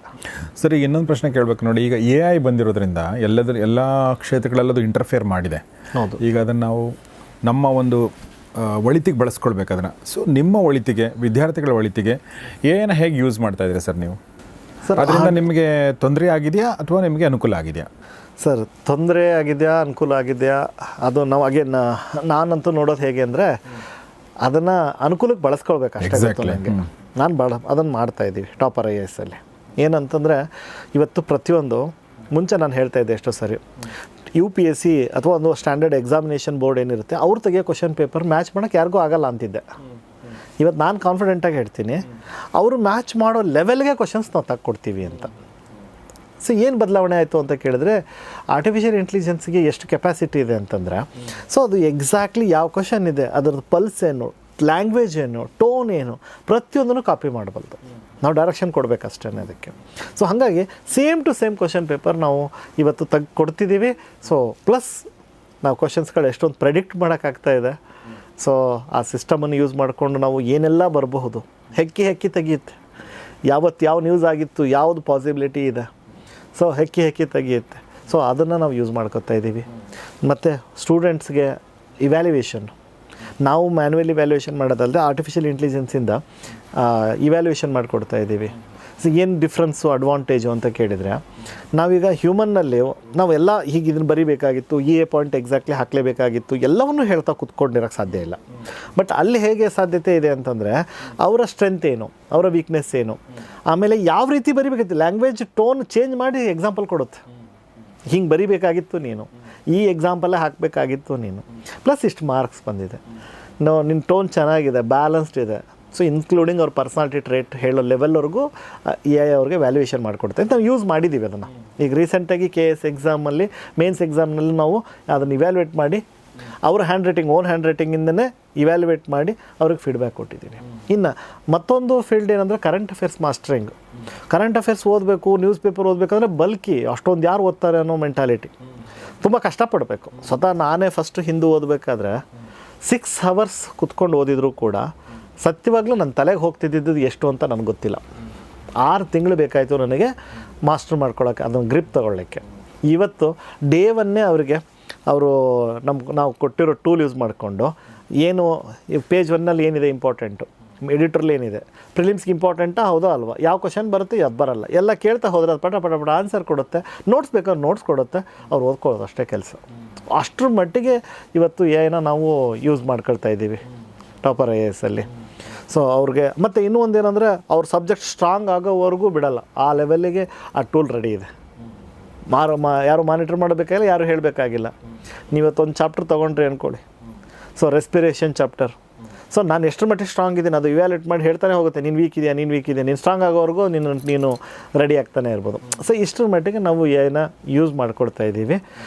ಸರಿ, ಇನ್ನೊಂದು ಪ್ರಶ್ನೆ ಕೇಳಬೇಕು ನೋಡಿ. ಈಗ AI ಬಂದಿರೋದ್ರಿಂದ ಎಲ್ಲ ಕ್ಷೇತ್ರಗಳಲ್ಲದು ಇಂಟರ್ಫಿಯರ್ ಮಾಡಿದೆ. ಹೌದು. ಈಗ ಅದನ್ನು ನಾವು ನಮ್ಮ ಒಂದು ಒಳಿತಿಗೆ ಬಳಸ್ಕೊಳ್ಬೇಕು ಅದನ್ನು. ಸೊ ನಿಮ್ಮ ಒಳಿತಿಗೆ, ವಿದ್ಯಾರ್ಥಿಗಳ ಒಳಿತಿಗೆ ಏನು ಹೇಗೆ ಯೂಸ್ ಮಾಡ್ತಾ ಇದ್ದೀರಾ ಸರ್ ನೀವು? ಸರ್ ಅದರಿಂದ ನಿಮಗೆ ತೊಂದರೆ ಆಗಿದೆಯಾ ಅಥವಾ ನಿಮಗೆ ಅನುಕೂಲ ಆಗಿದೆಯಾ? ಸರ್ ತೊಂದರೆ ಆಗಿದೆಯಾ, ಅನುಕೂಲ ಆಗಿದೆಯಾ, ಅದು ನಾವು ನಾನಂತೂ ನೋಡೋದು ಹೇಗೆ ಅಂದರೆ ಅದನ್ನು ಅನುಕೂಲಕ್ಕೆ ಬಳಸ್ಕೊಳ್ಬೇಕು ಅಷ್ಟೇ. ನನಗೆ ನಾನು ಅದನ್ನು ಮಾಡ್ತಾಯಿದ್ದೀವಿ ಟಾಪರ್ IAS ಅಲ್ಲಿ. ಏನಂತಂದರೆ ಇವತ್ತು ಪ್ರತಿಯೊಂದು ಮುಂಚೆ ನಾನು ಹೇಳ್ತಾ ಇದ್ದೆ ಎಷ್ಟೋ ಸರಿ, UPSC ಅಥವಾ ಒಂದು ಸ್ಟ್ಯಾಂಡರ್ಡ್ ಎಕ್ಸಾಮಿನೇಷನ್ ಬೋರ್ಡ್ ಏನಿರುತ್ತೆ ಅವ್ರು ತೆಗಿಯೋ ಕ್ವಶನ್ ಪೇಪರ್ ಮ್ಯಾಚ್ ಮಾಡೋಕ್ಕೆ ಯಾರಿಗೂ ಆಗಲ್ಲ ಅಂತಿದ್ದೆ. ಇವತ್ತು ನಾನು ಕಾನ್ಫಿಡೆಂಟಾಗಿ ಹೇಳ್ತೀನಿ, ಅವರು ಮ್ಯಾಚ್ ಮಾಡೋ ಲೆವೆಲ್ಗೆ ಕ್ವಶನ್ಸ್ ನಾವು ತಗೊಡ್ತೀವಿ ಅಂತ. ಸೊ ಏನು ಬದಲಾವಣೆ ಆಯಿತು ಅಂತ ಕೇಳಿದ್ರೆ, ಆರ್ಟಿಫಿಷಿಯಲ್ ಇಂಟೆಲಿಜೆನ್ಸ್ಗೆ ಎಷ್ಟು ಕೆಪಾಸಿಟಿ ಇದೆ ಅಂತಂದರೆ, ಸೊ ಅದು ಎಕ್ಸಾಕ್ಟ್ಲಿ ಯಾವ ಕ್ವಶನ್ ಇದೆ, ಅದರದ್ದು ಪಲ್ಸ್ ಏನು, ಲ್ಯಾಂಗ್ವೇಜ್ ಏನು, ಟೋನ್ ಏನು, ಪ್ರತಿಯೊಂದನ್ನು ಕಾಪಿ ಮಾಡಬಲ್ದು. ನಾವು ಡೈರೆಕ್ಷನ್ ಕೊಡಬೇಕಷ್ಟೇ ಅದಕ್ಕೆ. ಸೊ ಹಾಗಾಗಿ same to same question paper ನಾವು ಇವತ್ತು ಕೊಡ್ತಿದ್ದೀವಿ. ಸೊ ಪ್ಲಸ್ ನಾವು ಕ್ವಶನ್ಸ್ಗಳು ಎಷ್ಟೊಂದು ಪ್ರೆಡಿಕ್ಟ್ ಮಾಡೋಕ್ಕಾಗ್ತಾ ಇದೆ. ಸೊ ಆ ಸಿಸ್ಟಮನ್ನು ಯೂಸ್ ಮಾಡಿಕೊಂಡು ನಾವು ಏನೆಲ್ಲ ಬರಬಹುದು, ಹೆಕ್ಕಿ ತೆಗೆಯುತ್ತೆ. ಯಾವ ನ್ಯೂಸ್ ಆಗಿತ್ತು, ಯಾವುದು ಪಾಸಿಬಿಲಿಟಿ ಇದೆ, ಸೊ ಹೆಕ್ಕಿ ತೆಗೆಯುತ್ತೆ. ಸೊ ಅದನ್ನು ನಾವು ಯೂಸ್ ಮಾಡ್ಕೊತಾ ಇದ್ದೀವಿ. ಮತ್ತು ಸ್ಟೂಡೆಂಟ್ಸ್ಗೆ ಇವ್ಯಾಲ್ಯುವೇಷನ್ ನಾವು ಮ್ಯಾನ್ಯುವಲ್ ಇವ್ಯಾಲ್ಯುಯೇಷನ್ ಮಾಡೋದಲ್ಲದೆ ಆರ್ಟಿಫಿಷಿಯಲ್ ಇಂಟೆಲಿಜೆನ್ಸಿಂದ ಇವ್ಯಾಲ್ಯುಯೇಷನ್ ಮಾಡಿಕೊಡ್ತಾ ಇದ್ದೀವಿ. ಸೊ ಏನು ಡಿಫ್ರೆನ್ಸು, ಅಡ್ವಾಂಟೇಜು ಅಂತ ಕೇಳಿದರೆ, ನಾವೀಗ ಹ್ಯೂಮನ್ನಲ್ಲಿ ನಾವೆಲ್ಲ ಹೀಗೆ ಇದನ್ನು ಬರೀಬೇಕಾಗಿತ್ತು, A ಪಾಯಿಂಟ್ ಎಕ್ಸಾಕ್ಟ್ಲಿ ಹಾಕಲೇಬೇಕಾಗಿತ್ತು, ಎಲ್ಲವನ್ನೂ ಹೇಳ್ತಾ ಕೂತ್ಕೊಂಡಿರೋಕ್ಕೆ ಸಾಧ್ಯ ಇಲ್ಲ. ಬಟ್ ಅಲ್ಲಿ ಹೇಗೆ ಸಾಧ್ಯತೆ ಇದೆ ಅಂತಂದರೆ, ಅವರ ಸ್ಟ್ರೆಂತ್ ಏನು, ಅವರ ವೀಕ್ನೆಸ್ ಏನು, ಆಮೇಲೆ ಯಾವ ರೀತಿ ಬರೀಬೇಕಿತ್ತು, ಲ್ಯಾಂಗ್ವೇಜ್ ಟೋನ್ ಚೇಂಜ್ ಮಾಡಿ ಎಕ್ಸಾಂಪಲ್ ಕೊಡುತ್ತೆ. ಹಿಂಗೆ ಬರೀಬೇಕಾಗಿತ್ತು ನೀನು, ಈ ಎಕ್ಸಾಂಪಲ್ಲೇ ಹಾಕಬೇಕಾಗಿತ್ತು ನೀನು, ಪ್ಲಸ್ ಇಷ್ಟು ಮಾರ್ಕ್ಸ್ ಬಂದಿದೆ, ನಿನ್ನ ಟೋನ್ ಚೆನ್ನಾಗಿದೆ, ಬ್ಯಾಲೆನ್ಸ್ಡ್ ಇದೆ. ಸೊ ಇನ್ಕ್ಲೂಡಿಂಗ್ ಅವ್ರ ಪರ್ಸ್ನಾಲಿಟಿ ಟ್ರೇಟ್ ಹೇಳೋ ಲೆವೆಲ್ವರೆಗೂ AI ಅವ್ರಿಗೆ ವ್ಯಾಲ್ಯೂಯೇಷನ್ ಮಾಡಿಕೊಡ್ತಾರೆ. ನಾವು ಯೂಸ್ ಮಾಡಿದ್ದೀವಿ ಅದನ್ನು. ಈಗ ರೀಸೆಂಟಾಗಿ KS ಎಕ್ಸಾಮಲ್ಲಿ, ಮೇನ್ಸ್ ಎಕ್ಸಾಮ್ನಲ್ಲಿ ನಾವು ಅದನ್ನು ಇವ್ಯಾಲ್ಯೂಯೇಟ್ ಮಾಡಿ ಅವ್ರ ಓನ್ ಹ್ಯಾಂಡ್ ರೈಟಿಂಗಿಂದನೇ ಇವ್ಯಾಲ್ಯೂಯೇಟ್ ಮಾಡಿ ಅವ್ರಿಗೆ ಫೀಡ್ಬ್ಯಾಕ್ ಕೊಟ್ಟಿದ್ದೀವಿ. ಇನ್ನು ಮತ್ತೊಂದು ಫೀಲ್ಡ್ ಏನಂದರೆ current affairs mastering. Current affairs ಓದಬೇಕು, ನ್ಯೂಸ್ ಪೇಪರ್ ಓದಬೇಕಂದ್ರೆ ಬಲ್ಕಿ ಅಷ್ಟೊಂದು ಯಾರು ಓದ್ತಾರೆ ಅನ್ನೋ ಮೆಂಟಾಲಿಟಿ, ತುಂಬ ಕಷ್ಟಪಡಬೇಕು. ಸ್ವತಃ ನಾನೇ ಫಸ್ಟು ಹಿಂದೂ ಓದಬೇಕಾದ್ರೆ 6 hours ಕುತ್ಕೊಂಡು ಓದಿದ್ರು ಕೂಡ ಸತ್ಯವಾಗ್ಲೂ ನನ್ನ ತಲೆಗೆ ಹೋಗ್ತಿದ್ದು ಎಷ್ಟು ಅಂತ ನನಗೆ ಗೊತ್ತಿಲ್ಲ. 6 ತಿಂಗಳು ಬೇಕಾಯಿತು ನನಗೆ ಮಾಸ್ಟರ್ ಮಾಡ್ಕೊಳ್ಳೋಕ್ಕೆ, ಅದನ್ನು ಗ್ರಿಪ್ ತೊಗೊಳ್ಳೋಕ್ಕೆ. ಇವತ್ತು ಡೇ ಒನ್ನೇ ನಾವು ಕೊಟ್ಟಿರೋ ಟೂಲ್ ಯೂಸ್ ಮಾಡಿಕೊಂಡು ಏನು ಪೇಜ್ 1ನಲ್ಲಿ ಏನಿದೆ ಇಂಪಾರ್ಟೆಂಟು, ಎಡಿಟ್ರಲ್ಲಿ ಏನಿದೆ, ಪ್ರಿಲಿಮ್ಸ್ಗೆ ಇಂಪಾರ್ಟೆಂಟಾ ಹೌದೋ ಅಲ್ವಾ, ಯಾವ ಕ್ವಶನ್ ಬರುತ್ತೆ ಅದು ಬರಲ್ಲ, ಎಲ್ಲ ಕೇಳ್ತಾ ಹೋದ್ರೆ ಅದು ಪಟ ಆನ್ಸರ್ ಕೊಡುತ್ತೆ. ನೋಟ್ಸ್ ಬೇಕಾದ್ರೆ ನೋಟ್ಸ್ ಕೊಡುತ್ತೆ, ಅವ್ರು ಓದ್ಕೊಳ್ಳೋದು ಅಷ್ಟೇ ಕೆಲಸ. ಅಷ್ಟರ ಮಟ್ಟಿಗೆ ಇವತ್ತು AI ನಾವು ಯೂಸ್ ಮಾಡ್ಕೊಳ್ತಾ ಇದ್ದೀವಿ ಟಾಪರ್ IAS ಅಲ್ಲಿ. ಸೊ ಅವ್ರಿಗೆ ಮತ್ತು ಇನ್ನೂ ಒಂದೇನೆಂದರೆ, ಅವ್ರ ಸಬ್ಜೆಕ್ಟ್ ಸ್ಟ್ರಾಂಗ್ ಆಗೋವರೆಗೂ ಬಿಡಲ್ಲ, ಆ ಲೆವೆಲ್ಲಿಗೆ ಆ ಟೂಲ್ ರೆಡಿ ಇದೆ. ಯಾರು ಮಾನಿಟರ್ ಮಾಡಬೇಕಾಗಿಲ್ಲ, ಯಾರು ಹೇಳಬೇಕಾಗಿಲ್ಲ. ನೀವತ್ತೊಂದು ಚಾಪ್ಟರ್ ತೊಗೊಂಡ್ರಿ ಅಂದ್ಕೊಳ್ಳಿ, ಸೊ ರೆಸ್ಪಿರೇಷನ್ ಚಾಪ್ಟರ್, ಸೊ ನಾನು ಎಷ್ಟರ ಮಟ್ಟಿಗೆ ಸ್ಟ್ರಾಂಗ್ ಇದ್ದೀನಿ ಅದು ಇವ್ಯಾಲ್ಯೂಯೇಟ್ ಮಾಡಿ ಹೇಳ್ತಾನೆ ಹೋಗುತ್ತೆ. ನೀನು ವೀಕ್ ಇದೆಯಾ, ನೀನು ಸ್ಟ್ರಾಂಗ್ ಆಗೋವರೆಗೂ ನೀನು ರೆಡಿ ಆಗ್ತಾನೆ ಇರ್ಬೋದು. ಸೊ ಇಷ್ಟರ ಮಟ್ಟಿಗೆ ನಾವು AI ಯೂಸ್ ಮಾಡ್ಕೊಡ್ತಾ ಇದ್ದೀವಿ.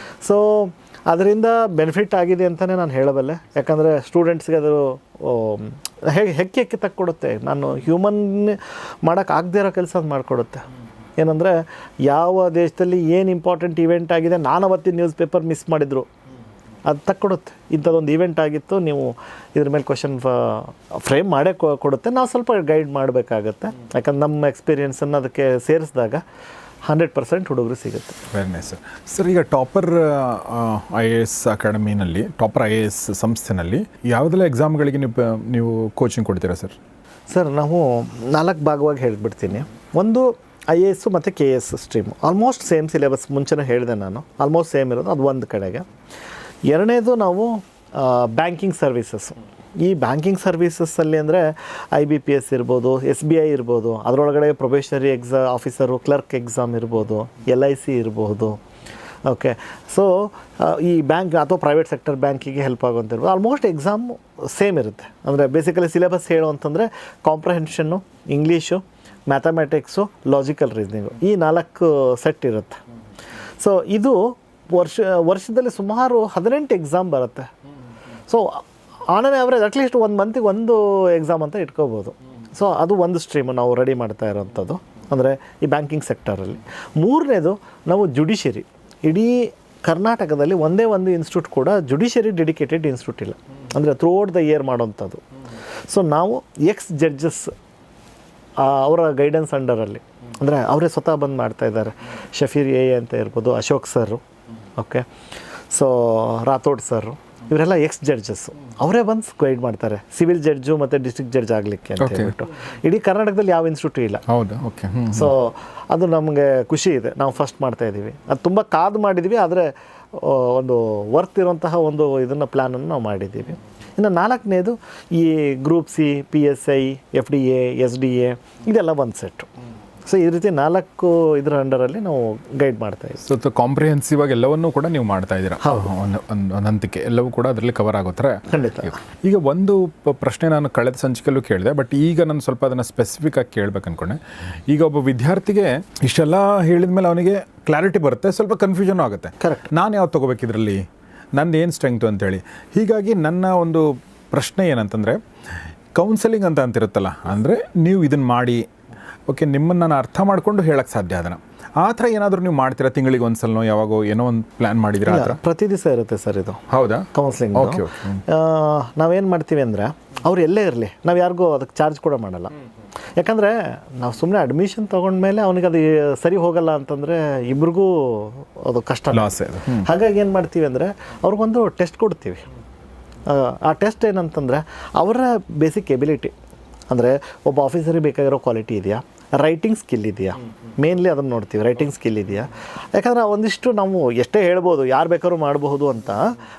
ಸೊ ಅದರಿಂದ ಬೆನಿಫಿಟ್ ಆಗಿದೆ ಅಂತಲೇ ನಾನು ಹೇಳಬಲ್ಲೆ. ಯಾಕಂದರೆ ಸ್ಟೂಡೆಂಟ್ಸ್ಗೆ ಅದು ಹೆಕ್ಕಿ ತಕ್ಕೊಡುತ್ತೆ. ನಾನು ಹ್ಯೂಮನ್ ಮಾಡೋಕ್ಕಾಗದೇ ಇರೋ ಕೆಲಸ ಅದು ಮಾಡಿಕೊಡುತ್ತೆ. ಏನಂದರೆ ಯಾವ ದೇಶದಲ್ಲಿ ಏನು ಇಂಪಾರ್ಟೆಂಟ್ ಇವೆಂಟ್ ಆಗಿದೆ, ನಾನು ಅವತ್ತಿನ ನ್ಯೂಸ್ ಪೇಪರ್ ಮಿಸ್ ಮಾಡಿದ್ರು, ಅದು ತಕ್ಕೊಡುತ್ತೆ. ಇಂಥದ್ದೊಂದು ಈವೆಂಟ್ ಆಗಿತ್ತು, ನೀವು ಇದ್ರ ಮೇಲೆ ಕ್ವಶನ್ ಫ್ರೇಮ್ ಮಾಡೇ ಕೊಡುತ್ತೆ. ನಾವು ಸ್ವಲ್ಪ ಗೈಡ್ ಮಾಡಬೇಕಾಗತ್ತೆ. ಯಾಕಂದ್ರೆ ನಮ್ಮ ಎಕ್ಸ್ಪೀರಿಯೆನ್ಸನ್ನು ಅದಕ್ಕೆ ಸೇರಿಸಿದಾಗ 100% ಹುಡುಗರು ಸಿಗುತ್ತೆ. Very nice sir. ಸರ್, ಈಗ ಟಾಪರ್ IAS ಅಕಾಡೆಮಿನಲ್ಲಿ, ಟಾಪರ್ IAS ಸಂಸ್ಥೆನಲ್ಲಿ ಯಾವುದೆಲ್ಲ ಎಕ್ಸಾಮ್ಗಳಿಗೆ ನೀವು ಕೋಚಿಂಗ್ ಕೊಡ್ತೀರಾ ಸರ್? ಸರ್ ನಾವು 4 ಭಾಗವಾಗಿ ಹೇಳಿಬಿಡ್ತೀನಿ. ಒಂದು IAS ಮತ್ತು KS stream almost same syllabus, ಮುಂಚೆನೇ ಹೇಳಿದೆ ನಾನು, ಆಲ್ಮೋಸ್ಟ್ ಸೇಮ್ ಇರೋದು, ಅದು ಒಂದು ಕಡೆಗೆ. ಎರಡನೇದು ನಾವು ಬ್ಯಾಂಕಿಂಗ್ ಸರ್ವೀಸಸ್ಸು. ಈ ಬ್ಯಾಂಕಿಂಗ್ ಸರ್ವೀಸಸ್ಸಲ್ಲಿ ಅಂದರೆ IBPS ಇರ್ಬೋದು, SBI ಇರ್ಬೋದು, ಅದರೊಳಗಡೆ ಪ್ರೊಬೇಷನರಿ ಆಫೀಸರು, ಕ್ಲರ್ಕ್ ಎಕ್ಸಾಮ್ ಇರ್ಬೋದು, LIC ಇರ್ಬೋದು. ಓಕೆ, ಸೊ ಈ ಬ್ಯಾಂಕ್ ಅಥವಾ ಪ್ರೈವೇಟ್ ಸೆಕ್ಟರ್ ಬ್ಯಾಂಕಿಗೆ ಹೆಲ್ಪ್ ಆಗುವಂತಿರ್ಬೋದು. ಆಲ್ಮೋಸ್ಟ್ ಎಕ್ಸಾಮ್ ಸೇಮ್ ಇರುತ್ತೆ. ಅಂದರೆ ಬೇಸಿಕಲಿ ಸಿಲೆಬಸ್ ಹೇಳು ಅಂತಂದರೆ ಕಾಂಪ್ರಹೆನ್ಷನ್ನು, ಇಂಗ್ಲೀಷು, ಮ್ಯಾಥಮೆಟಿಕ್ಸು, ಲಾಜಿಕಲ್ ರೀಸನಿಂಗು, ಈ 4 ಸೆಟ್ ಇರುತ್ತೆ. ಸೊ ಇದು ವರ್ಷದಲ್ಲಿ ಸುಮಾರು 18 ಎಕ್ಸಾಮ್ ಬರುತ್ತೆ. So on on average at least 1 ಮಂತಿಗೆ 1 exam ಅಂತ ಇಟ್ಕೋಬೋದು. ಸೊ ಅದು ಒಂದು ಸ್ಟ್ರೀಮು ನಾವು ರೆಡಿ ಮಾಡ್ತಾ ಇರೋವಂಥದ್ದು, ಅಂದರೆ ಈ ಬ್ಯಾಂಕಿಂಗ್ ಸೆಕ್ಟರಲ್ಲಿ. ಮೂರನೇದು ನಾವು ಜುಡಿಷರಿ. ಇಡೀ ಕರ್ನಾಟಕದಲ್ಲಿ ಒಂದೇ ಒಂದು ಇನ್ಸ್ಟಿಟ್ಯೂಟ್ ಕೂಡ ಜುಡಿಷರಿ ಡೆಡಿಕೇಟೆಡ್ ಇನ್ಸ್ಟಿಟ್ಯೂಟ್ ಇಲ್ಲ, ಅಂದರೆ ಥ್ರೂ ಔಟ್ ದ ಇಯರ್ ಮಾಡೋವಂಥದ್ದು. ಸೊ ನಾವು ಜಡ್ಜಸ್ ಅವರ ಗೈಡೆನ್ಸ್ ಅಂಡರಲ್ಲಿ, ಅಂದರೆ ಅವರೇ ಸ್ವತಃ ಬಂದು ಮಾಡ್ತಾಯಿದ್ದಾರೆ. ಶಫೀರ್ ಅಂತ ಇರ್ಬೋದು, Ashok sir, okay, so Rathod sir, ಇವರೆಲ್ಲ ಜಡ್ಜಸ್ಸು. ಅವರೇ ಬಂದು ಗೈಡ್ ಮಾಡ್ತಾರೆ, ಸಿವಿಲ್ ಜಡ್ಜು ಮತ್ತು ಡಿಸ್ಟ್ರಿಕ್ಟ್ ಜಡ್ಜ್ ಆಗಲಿಕ್ಕೆ ಅಂತ ಹೇಳ್ಬಿಟ್ಟು. ಇಡೀ ಕರ್ನಾಟಕದಲ್ಲಿ ಯಾವ ಇನ್ಸ್ಟಿಟ್ಯೂಟ್ ಇಲ್ಲ. ಹೌದಾ? ಓಕೆ. ಸೊ ಅದು ನಮಗೆ ಖುಷಿ ಇದೆ, ನಾವು ಫಸ್ಟ್ ಮಾಡ್ತಾಯಿದ್ದೀವಿ. ಅದು ತುಂಬ ಕಾದು ಮಾಡಿದ್ವಿ, ಆದರೆ ಒಂದು ವರ್ತ್ ಇರುವಂತಹ ಒಂದು ಇದನ್ನು ಪ್ಲ್ಯಾನನ್ನು ನಾವು ಮಾಡಿದ್ದೀವಿ. ಇನ್ನು 4ನೇದು ಈ group C, PSI, FDA, SDA ಇದೆಲ್ಲ ಒಂದು ಸೆಟ್ಟು. ಸೊ ಈ ರೀತಿ 4 ಇದರ ಅಂಡರಲ್ಲಿ ನಾವು ಗೈಡ್ ಮಾಡ್ತಾ ಇದ್ದೀವಿ. ಸೊ ಕಾಂಪ್ರಿಹೆನ್ಸಿವ್ ಆಗಿ ಎಲ್ಲವನ್ನೂ ಕೂಡ ನೀವು ಮಾಡ್ತಾ ಇದ್ದೀರಾ, ಒಂದು ಹಂತಕ್ಕೆ ಎಲ್ಲವೂ ಕೂಡ ಅದರಲ್ಲಿ ಕವರ್ ಆಗೋ ಥರ. ಖಂಡಿತ. ಈಗ ಒಂದು ಪ್ರಶ್ನೆ ನಾನು ಕಳೆದ ಸಂಚಿಕೆಯಲ್ಲೂ ಕೇಳಿದೆ, ಬಟ್ ಈಗ ನಾನು ಸ್ವಲ್ಪ ಅದನ್ನು ಸ್ಪೆಸಿಫಿಕ್ ಆಗಿ ಕೇಳಬೇಕು ಅಂದ್ಕೊಂಡೆ. ಈಗ ಒಬ್ಬ ವಿದ್ಯಾರ್ಥಿಗೆ ಇಷ್ಟೆಲ್ಲ ಹೇಳಿದ ಮೇಲೆ ಅವನಿಗೆ ಕ್ಲಾರಿಟಿ ಬರುತ್ತೆ, ಸ್ವಲ್ಪ ಕನ್ಫ್ಯೂಷನ್ ಆಗುತ್ತೆ. ಕರೆಕ್ಟ್. ನಾನು ಯಾವ್ದು ತೊಗೋಬೇಕು ಇದರಲ್ಲಿ, ನಂದು ಏನು ಸ್ಟ್ರೆಂಗ್ತು ಅಂತೇಳಿ. ಹೀಗಾಗಿ ನನ್ನ ಒಂದು ಪ್ರಶ್ನೆ ಏನಂತಂದರೆ, ಕೌನ್ಸೆಲಿಂಗ್ ಅಂತ ಅಂತಿರುತ್ತಲ್ಲ, ಅಂದರೆ ನೀವು ಇದನ್ನು ಮಾಡಿ, ಓಕೆ, ನಿಮ್ಮನ್ನು ನಾನು ಅರ್ಥ ಮಾಡಿಕೊಂಡು ಹೇಳಕ್ಕೆ ಸಾಧ್ಯ ಅದನ್ನು, ಆ ಥರ ಏನಾದರೂ ನೀವು ಮಾಡ್ತೀರಾ? ತಿಂಗಳಿಗೆ ಒಂದ್ಸಲನೋ ಯಾವಾಗೋ ಏನೋ ಒಂದು ಪ್ಲ್ಯಾನ್ ಮಾಡಿದ್ದೀರಾ? ಆ ಥರ ಪ್ರತಿ ದಿವಸ ಇರುತ್ತೆ ಸರ್ ಇದು. ಹೌದಾ? ಕೌನ್ಸ್ಲಿಂಗ್. ಓಕೆ. ನಾವೇನು ಮಾಡ್ತೀವಿ ಅಂದರೆ, ಅವ್ರು ಎಲ್ಲೇ ಇರಲಿ, ನಾವು ಯಾರಿಗೂ ಅದಕ್ಕೆ ಚಾರ್ಜ್ ಕೂಡ ಮಾಡಲ್ಲ. ಯಾಕಂದರೆ ನಾವು ಸುಮ್ಮನೆ ಅಡ್ಮಿಷನ್ ತೊಗೊಂಡ್ಮೇಲೆ ಅವನಿಗೆ ಅದು ಸರಿ ಹೋಗಲ್ಲ ಅಂತಂದರೆ ಇಬ್ರಿಗೂ ಅದು ಕಷ್ಟ, ಲಾಸ್. ಹಾಗಾಗಿ ಏನು ಮಾಡ್ತೀವಿ ಅಂದರೆ, ಅವ್ರಿಗೊಂದು ಟೆಸ್ಟ್ ಕೊಡ್ತೀವಿ. ಆ ಟೆಸ್ಟ್ ಏನಂತಂದರೆ ಅವರ ಬೇಸಿಕ್ ಎಬಿಲಿಟಿ, ಅಂದರೆ ಒಬ್ಬ ಆಫೀಸರಿಗೆ ಬೇಕಾಗಿರೋ ಕ್ವಾಲಿಟಿ ಇದೆಯಾ, ರೈಟಿಂಗ್ ಸ್ಕಿಲ್ ಇದೆಯಾ, ಮೇನ್ಲಿ ಅದನ್ನು ನೋಡ್ತೀವಿ. ರೈಟಿಂಗ್ ಸ್ಕಿಲ್ ಇದೆಯಾ, ಯಾಕಂದರೆ ಒಂದಿಷ್ಟು ನಾವು ಎಷ್ಟೇ ಹೇಳ್ಬೋದು, ಯಾರು ಬೇಕಾದ್ರೂ ಮಾಡಬಹುದು ಅಂತ,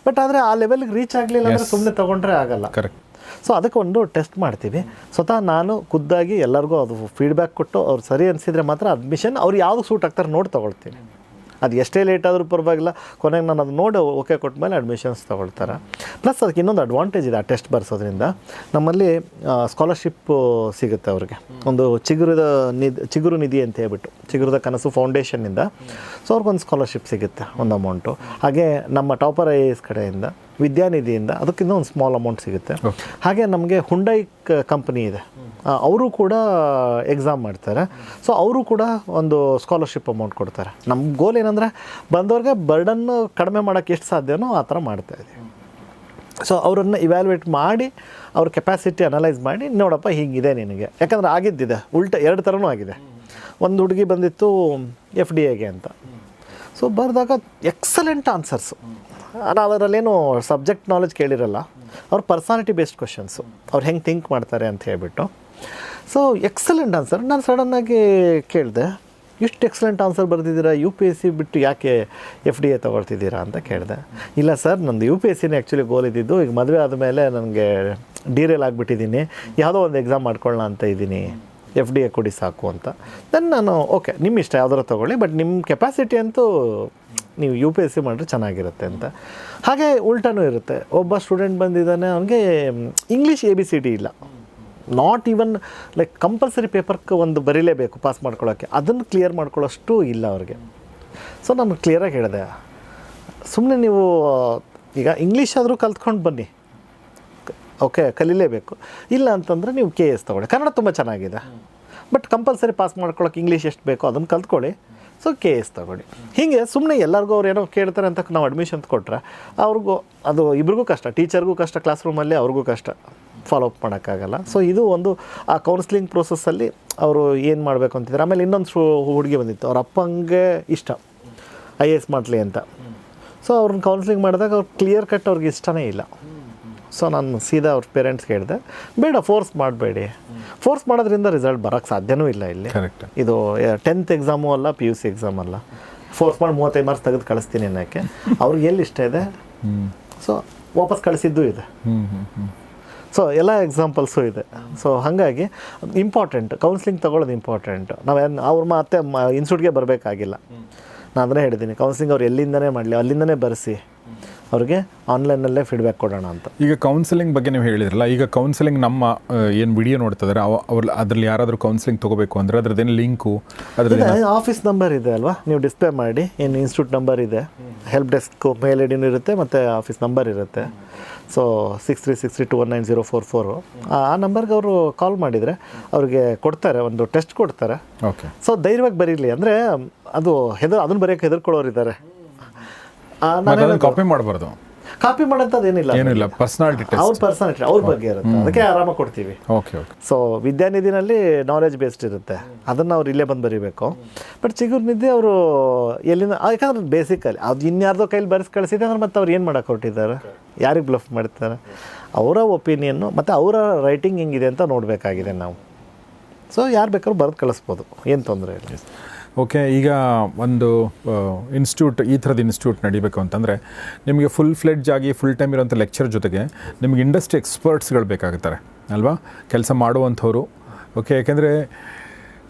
ಬಟ್ ಆದರೆ ಆ ಲೆವೆಲ್ಗೆ ರೀಚ್ ಆಗಲಿಲ್ಲ ಅಂದರೆ ಸುಮ್ಮನೆ ತೊಗೊಂಡ್ರೆ ಆಗಲ್ಲ. ಕರೆಕ್ಟ್. ಸೊ ಅದಕ್ಕೆ ಒಂದು ಟೆಸ್ಟ್ ಮಾಡ್ತೀವಿ. ಸ್ವತಃ ನಾನು ಖುದ್ದಾಗಿ ಎಲ್ಲರಿಗೂ ಅದು ಫೀಡ್ಬ್ಯಾಕ್ ಕೊಟ್ಟು ಅವ್ರು ಸರಿ ಅನಿಸಿದರೆ ಮಾತ್ರ ಅಡ್ಮಿಷನ್ ಅವ್ರು ಯಾವುದು ಸೂಟ್ ಆಗ್ತಾರೆ ನೋಡಿ ತೊಗೊಳ್ತೀನಿ. ಅದು ಎಷ್ಟೇ ಲೇಟ್ ಆದರೂ ಪರವಾಗಿಲ್ಲ, ಕೊನೆಗೆ ನಾನು ಅದು ನೋಡಿ ಓಕೆ ಕೊಟ್ಟ ಮೇಲೆ ಅಡ್ಮಿಷನ್ಸ್ ತೊಗೊಳ್ತಾರೆ. ಪ್ಲಸ್ ಅದಕ್ಕೆ ಇನ್ನೊಂದು ಅಡ್ವಾಂಟೇಜ್ ಇದೆ, ಆ ಟೆಸ್ಟ್ ಬರ್ಸೋದ್ರಿಂದ ನಮ್ಮಲ್ಲಿ ಸ್ಕಾಲರ್ಶಿಪ್ಪು ಸಿಗುತ್ತೆ ಅವ್ರಿಗೆ. ಒಂದು ಚಿಗುರು ನಿಧಿ ಅಂತ ಹೇಳ್ಬಿಟ್ಟು, ಚಿಗುರದ ಕನಸು ಫೌಂಡೇಶನ್ನಿಂದ. ಸೊ ಅವ್ರಿಗೊಂದು ಸ್ಕಾಲರ್ಶಿಪ್ ಸಿಗುತ್ತೆ, ಒಂದು ಅಮೌಂಟು. ಹಾಗೆ ನಮ್ಮ ಟಾಪರ್ IAS ಕಡೆಯಿಂದ ವಿದ್ಯಾನಿಧಿಯಿಂದ ಅದಕ್ಕಿಂತ ಒಂದು ಸ್ಮಾಲ್ ಅಮೌಂಟ್ ಸಿಗುತ್ತೆ. ಹಾಗೆ ನಮಗೆ ಹುಂಡೈ ಕಂಪನಿ ಇದೆ, ಅವರು ಕೂಡ ಎಕ್ಸಾಮ್ ಮಾಡ್ತಾರೆ. ಸೊ ಅವರು ಕೂಡ ಒಂದು ಸ್ಕಾಲರ್ಶಿಪ್ ಅಮೌಂಟ್ ಕೊಡ್ತಾರೆ. ನಮ್ಮ ಗೋಲ್ ಏನಂದರೆ, ಬಂದವ್ರಿಗೆ ಬರ್ಡನ್ನು ಕಡಿಮೆ ಮಾಡೋಕ್ಕೆ ಎಷ್ಟು ಸಾಧ್ಯನೋ ಆ ಥರ ಮಾಡ್ತಾಯಿದ್ದೀವಿ. ಸೊ ಅವರನ್ನು ಇವ್ಯಾಲ್ಯೂಯೇಟ್ ಮಾಡಿ, ಅವ್ರ ಕೆಪಾಸಿಟಿ ಅನಲೈಸ್ ಮಾಡಿ, ನೋಡಪ್ಪ ಹೀಗಿದೆ ನಿನಗೆ. ಯಾಕಂದರೆ ಆಗಿದ್ದಿದೆ ಉಲ್ಟ 2 ಥರನೂ ಆಗಿದೆ. ಒಂದು ಹುಡುಗಿ ಬಂದಿತ್ತು FDA ಅಂತ. ಸೊ ಬರೆದಾಗ ಎಕ್ಸಲೆಂಟ್ ಆನ್ಸರ್ಸು, ನಾವು ಅದರಲ್ಲೇನು ಸಬ್ಜೆಕ್ಟ್ ನಾಲೆಜ್ ಕೇಳಿರಲ್ಲ, ಅವ್ರ ಪರ್ಸನಾಲಿಟಿ ಬೇಸ್ಡ್ ಕ್ವಶನ್ಸು, ಅವ್ರು ಹೆಂಗೆ ಥಿಂಕ್ ಮಾಡ್ತಾರೆ ಅಂತ ಹೇಳ್ಬಿಟ್ಟು. So excellent answer. ನಾನು ಸಡನ್ನಾಗಿ ಕೇಳಿದೆ, ಇಷ್ಟು ಎಕ್ಸಲೆಂಟ್ ಆನ್ಸರ್ ಬರೆದಿದ್ದೀರಾ, UPSC ಬಿಟ್ಟು ಯಾಕೆ FDA ತೊಗೊಳ್ತಿದ್ದೀರಾ ಅಂತ ಕೇಳಿದೆ. ಇಲ್ಲ ಸರ್, ನಂದು UPSCನೇ ಆ್ಯಕ್ಚುಲಿ ಗೋಲ್ ಇದ್ದಿದ್ದು, ಈಗ ಮದುವೆ ಆದಮೇಲೆ ನನಗೆ ಡಿರೇಲ್ ಆಗಿಬಿಟ್ಟಿದ್ದೀನಿ, ಯಾವುದೋ ಒಂದು ಎಕ್ಸಾಮ್ ಮಾಡ್ಕೊಳ್ಳೋಣ ಅಂತ ಇದ್ದೀನಿ, FDA ಕೊಡಿ ಸಾಕು ಅಂತ. ದೆನ್ ನಾನು ಓಕೆ, ನಿಮ್ಮ ಇಷ್ಟ ಯಾವ್ದಾರು ತೊಗೊಳ್ಳಿ, ಬಟ್ ನಿಮ್ಮ ಕೆಪಾಸಿಟಿ ಅಂತೂ ನೀವು UPSC ಮಾಡಿದ್ರೆ ಚೆನ್ನಾಗಿರುತ್ತೆ ಅಂತ. ಹಾಗೆ ಉಲ್ಟಾನೂ ಇರುತ್ತೆ. ಒಬ್ಬ ಸ್ಟೂಡೆಂಟ್ ಬಂದಿದ್ದಾನೆ, ಅವನಿಗೆ ಇಂಗ್ಲೀಷ್ ABCD ಇಲ್ಲ, ನಾಟ್ ಈವನ್ ಲೈಕ್ ಕಂಪಲ್ಸರಿ ಪೇಪರ್ಗೆ ಒಂದು ಬರೀಲೇಬೇಕು ಪಾಸ್ ಮಾಡ್ಕೊಳ್ಳೋಕ್ಕೆ, ಅದನ್ನು ಕ್ಲಿಯರ್ ಮಾಡ್ಕೊಳ್ಳೋಷ್ಟು ಇಲ್ಲ ಅವ್ರಿಗೆ. ಸೊ ನಾನು ಕ್ಲಿಯರಾಗಿ ಹೇಳಿದೆ, ಸುಮ್ಮನೆ ನೀವು ಈಗ ಇಂಗ್ಲೀಷ್ ಆದರೂ ಕಲ್ತ್ಕೊಂಡು ಬನ್ನಿ, ಓಕೆ, ಕಲೀಲೇಬೇಕು. ಇಲ್ಲ ಅಂತಂದರೆ ನೀವು KS ತೊಗೊಳ್ಳಿ, ಕನ್ನಡ ತುಂಬ ಚೆನ್ನಾಗಿದೆ, ಬಟ್ ಕಂಪಲ್ಸರಿ ಪಾಸ್ ಮಾಡ್ಕೊಳ್ಳೋಕೆ ಇಂಗ್ಲೀಷ್ ಎಷ್ಟು ಬೇಕೋ ಅದನ್ನು ಕಲ್ತ್ಕೊಳ್ಳಿ. ಸೊ KS ತೊಗೊಳ್ಳಿ. ಹೀಗೆ ಸುಮ್ಮನೆ ಎಲ್ಲರಿಗೂ ಅವ್ರು ಏನೋ ಕೇಳ್ತಾರೆ ಅಂತ ನಾವು ಅಡ್ಮಿಷನ್ ಕೊಟ್ಟರೆ ಅವ್ರಿಗೂ ಅದು ಇಬ್ರಿಗೂ ಕಷ್ಟ, ಟೀಚರ್ಗೂ ಕಷ್ಟ, ಕ್ಲಾಸ್ ರೂಮಲ್ಲಿ ಅವ್ರಿಗೂ ಕಷ್ಟ, ಫಾಲೋ ಅಪ್ ಮಾಡೋಕ್ಕಾಗಲ್ಲ. ಸೊ ಇದು ಒಂದು ಆ ಕೌನ್ಸ್ಲಿಂಗ್ ಪ್ರೋಸೆಸ್ಸಲ್ಲಿ ಅವರು ಏನು ಮಾಡಬೇಕು ಅಂತಿದ್ದಾರೆ. ಆಮೇಲೆ ಇನ್ನೊಂದು ಹುಡುಗಿ ಬಂದಿತ್ತು, ಅವ್ರ ಅಪ್ಪಂಗೆ ಇಷ್ಟ IAS ಮಾಡಲಿ ಅಂತ. ಸೊ ಅವ್ರನ್ನ ಕೌನ್ಸ್ಲಿಂಗ್ ಮಾಡಿದಾಗ ಅವ್ರು ಕ್ಲಿಯರ್ ಕಟ್ ಅವ್ರಿಗೆ ಇಷ್ಟನೇ ಇಲ್ಲ. ಸೊ ನಾನು ಸೀದಾ ಅವ್ರ ಪೇರೆಂಟ್ಸ್ಗೆ ಹೇಳಿದೆ, ಬೇಡ ಫೋರ್ಸ್ ಮಾಡಬೇಡಿ, ಫೋರ್ಸ್ ಮಾಡೋದ್ರಿಂದ ರಿಸಲ್ಟ್ ಬರೋಕ್ಕೆ ಸಾಧ್ಯನೂ ಇಲ್ಲ ಇಲ್ಲಿ. ಕರೆಕ್ಟ್. ಇದು 10th ಎಕ್ಸಾಮು ಅಲ್ಲ, PUC ಎಕ್ಸಾಮ್ ಅಲ್ಲ. ಫೋರ್ಸ್ ಮಾಡಿ 35 ಮಾರ್ಕ್ಸ್ ತೆಗೆದು ಕಳಿಸ್ತೀನಿ ಅನ್ನೋಕ್ಕೆ ಅವ್ರಿಗೆ ಎಲ್ಲಿ ಇಷ್ಟ ಇದೆ. ಸೊ ವಾಪಸ್ ಕಳಿಸಿದ್ದು ಇದೆ. ಸೊ ಎಲ್ಲ ಎಕ್ಸಾಂಪಲ್ಸು ಇದೆ. ಸೊ ಹಾಗಾಗಿ ಇಂಪಾರ್ಟೆಂಟ್ ಕೌನ್ಸ್ಲಿಂಗ್ ತೊಗೊಳ್ಳೋದು ಇಂಪಾರ್ಟೆಂಟ್. ನಾವೇನು ಅವ್ರ ಮತ್ತೆ ಇನ್ಸ್ಟಿಟ್ಯೂಟ್ಗೆ ಬರಬೇಕಾಗಿಲ್ಲ. ನಾನು ಅದನ್ನೇ ಹೇಳಿದ್ದೀನಿ, ಕೌನ್ಸಿಲಿಂಗ್ ಅವ್ರು ಎಲ್ಲಿಂದನೇ ಮಾಡಲಿ ಅಲ್ಲಿಂದನೇ ಬರೆಸಿ ಅವ್ರಿಗೆ ಆನ್ಲೈನಲ್ಲೇ ಫೀಡ್ಬ್ಯಾಕ್ ಕೊಡೋಣ ಅಂತ. ಈಗ ಕೌನ್ಸಿಲಿಂಗ್ ಬಗ್ಗೆ ನೀವು ಹೇಳಿದ್ರಲ್ಲ, ಈಗ ಕೌನ್ಸಿಲಿಂಗ್ ನಮ್ಮ ಏನು ವಿಡಿಯೋ ನೋಡ್ತಿದ್ದಾರೆ ಅವ್ರು ಅದರಲ್ಲಿ ಯಾರಾದರೂ ಕೌನ್ಸಿಲಿಂಗ್ ತೊಗೋಬೇಕು ಅಂದರೆ ಅದ್ರದ್ದೇನು ಲಿಂಕು ಅದ್ರದ್ದು ಆಫೀಸ್ ನಂಬರ್ ಇದೆ ಅಲ್ವಾ, ನೀವು ಡಿಸ್ಪ್ಲೇ ಮಾಡಿ ಏನು ಇನ್ಸ್ಟಿಟ್ಯೂಟ್ ನಂಬರ್ ಇದೆ, ಹೆಲ್ಪ್ ಡೆಸ್ಕ್ ಮೇಲ್ ಐಡಿನೂ ಇರುತ್ತೆ ಮತ್ತು ಆಫೀಸ್ ನಂಬರ್ ಇರುತ್ತೆ. ಸೊ 6363219044 ಆ ನಂಬರ್ಗೆ ಅವರು ಕಾಲ್ ಮಾಡಿದರೆ ಅವ್ರಿಗೆ ಕೊಡ್ತಾರೆ, ಒಂದು ಟೆಸ್ಟ್ ಕೊಡ್ತಾರೆ. ಓಕೆ. ಸೊ ಧೈರ್ಯವಾಗಿ ಬರೀಲಿ ಅಂದರೆ ಅದು ಅದನ್ನು ಬರೆಯೋಕ್ಕೆ ಹೆದರ್ಕೊಳ್ಳೋರು ಇದ್ದಾರೆ. ಕಾಪಿ ಮಾಡಬಾರ್ದು. ಕಾಪಿ ಮಾಡೋಂಥದ್ದು ಏನಿಲ್ಲ, ಪರ್ಸನಾಲಿಟಿ ಟೆಸ್ಟ್, ಅವ್ರ ಪರ್ಸನಾಲಿಟಿ ಅವ್ರ ಬಗ್ಗೆ ಇರುತ್ತೆ, ಅದಕ್ಕೆ ಆರಾಮಾಗಿ ಕೊಡ್ತೀವಿ. Okay okay. ಸೊ ವಿದ್ಯಾನಿಧಿನಲ್ಲಿ ನಾಲೆಜ್ ಬೇಸ್ಡ್ ಇರುತ್ತೆ, ಅದನ್ನು ಅವ್ರು ಇಲ್ಲೇ ಬಂದು ಬರೀಬೇಕು. ಬಟ್ ಚಿಗುರು ನಿಧಿ ಅವರು ಎಲ್ಲಿಂದ, ಯಾಕಂದ್ರೆ ಬೇಸಿಕಲಿ ಅದು ಇನ್ಯಾರ್ದೋ ಕೈಲಿ ಬರೆಸಿ ಕಳಿಸಿದೆ ಅಂದ್ರೆ ಮತ್ತೆ ಅವ್ರು ಏನು ಮಾಡೋಕೆ ಹೊರಟಿದ್ದಾರೆ, ಯಾರಿಗೆ ಬ್ಲಫ್ ಮಾಡ್ತಾರೆ, ಅವರ ಒಪಿನಿಯನ್ನು ಮತ್ತು ಅವರ ರೈಟಿಂಗ್ ಹೆಂಗಿದೆ ಅಂತ ನೋಡಬೇಕಾಗಿದೆ ನಾವು. ಸೊ ಯಾರು ಬೇಕಾದ್ರೂ ಬರೆದು ಕಳಿಸ್ಬೋದು, ಏನು ತೊಂದರೆ ಇಲ್ಲ. ಓಕೆ. ಈಗ ಒಂದು ಇನ್ಸ್ಟಿಟ್ಯೂಟ್, ಈ ಥರದ ಇನ್ಸ್ಟಿಟ್ಯೂಟ್ ನಡಿಬೇಕು ಅಂತಂದರೆ ನಿಮಗೆ ಫುಲ್ ಫ್ಲೆಡ್ಜ್ ಆಗಿ ಫುಲ್ ಟೈಮ್ ಇರೋಂಥ ಲೆಕ್ಚರ್ ಜೊತೆಗೆ ನಿಮಗೆ ಇಂಡಸ್ಟ್ರಿ ಎಕ್ಸ್ಪರ್ಟ್ಸ್ಗಳು ಬೇಕಾಗುತ್ತಾರೆ ಅಲ್ವಾ, ಕೆಲಸ ಮಾಡುವಂಥವ್ರು. ಓಕೆ. ಯಾಕೆಂದರೆ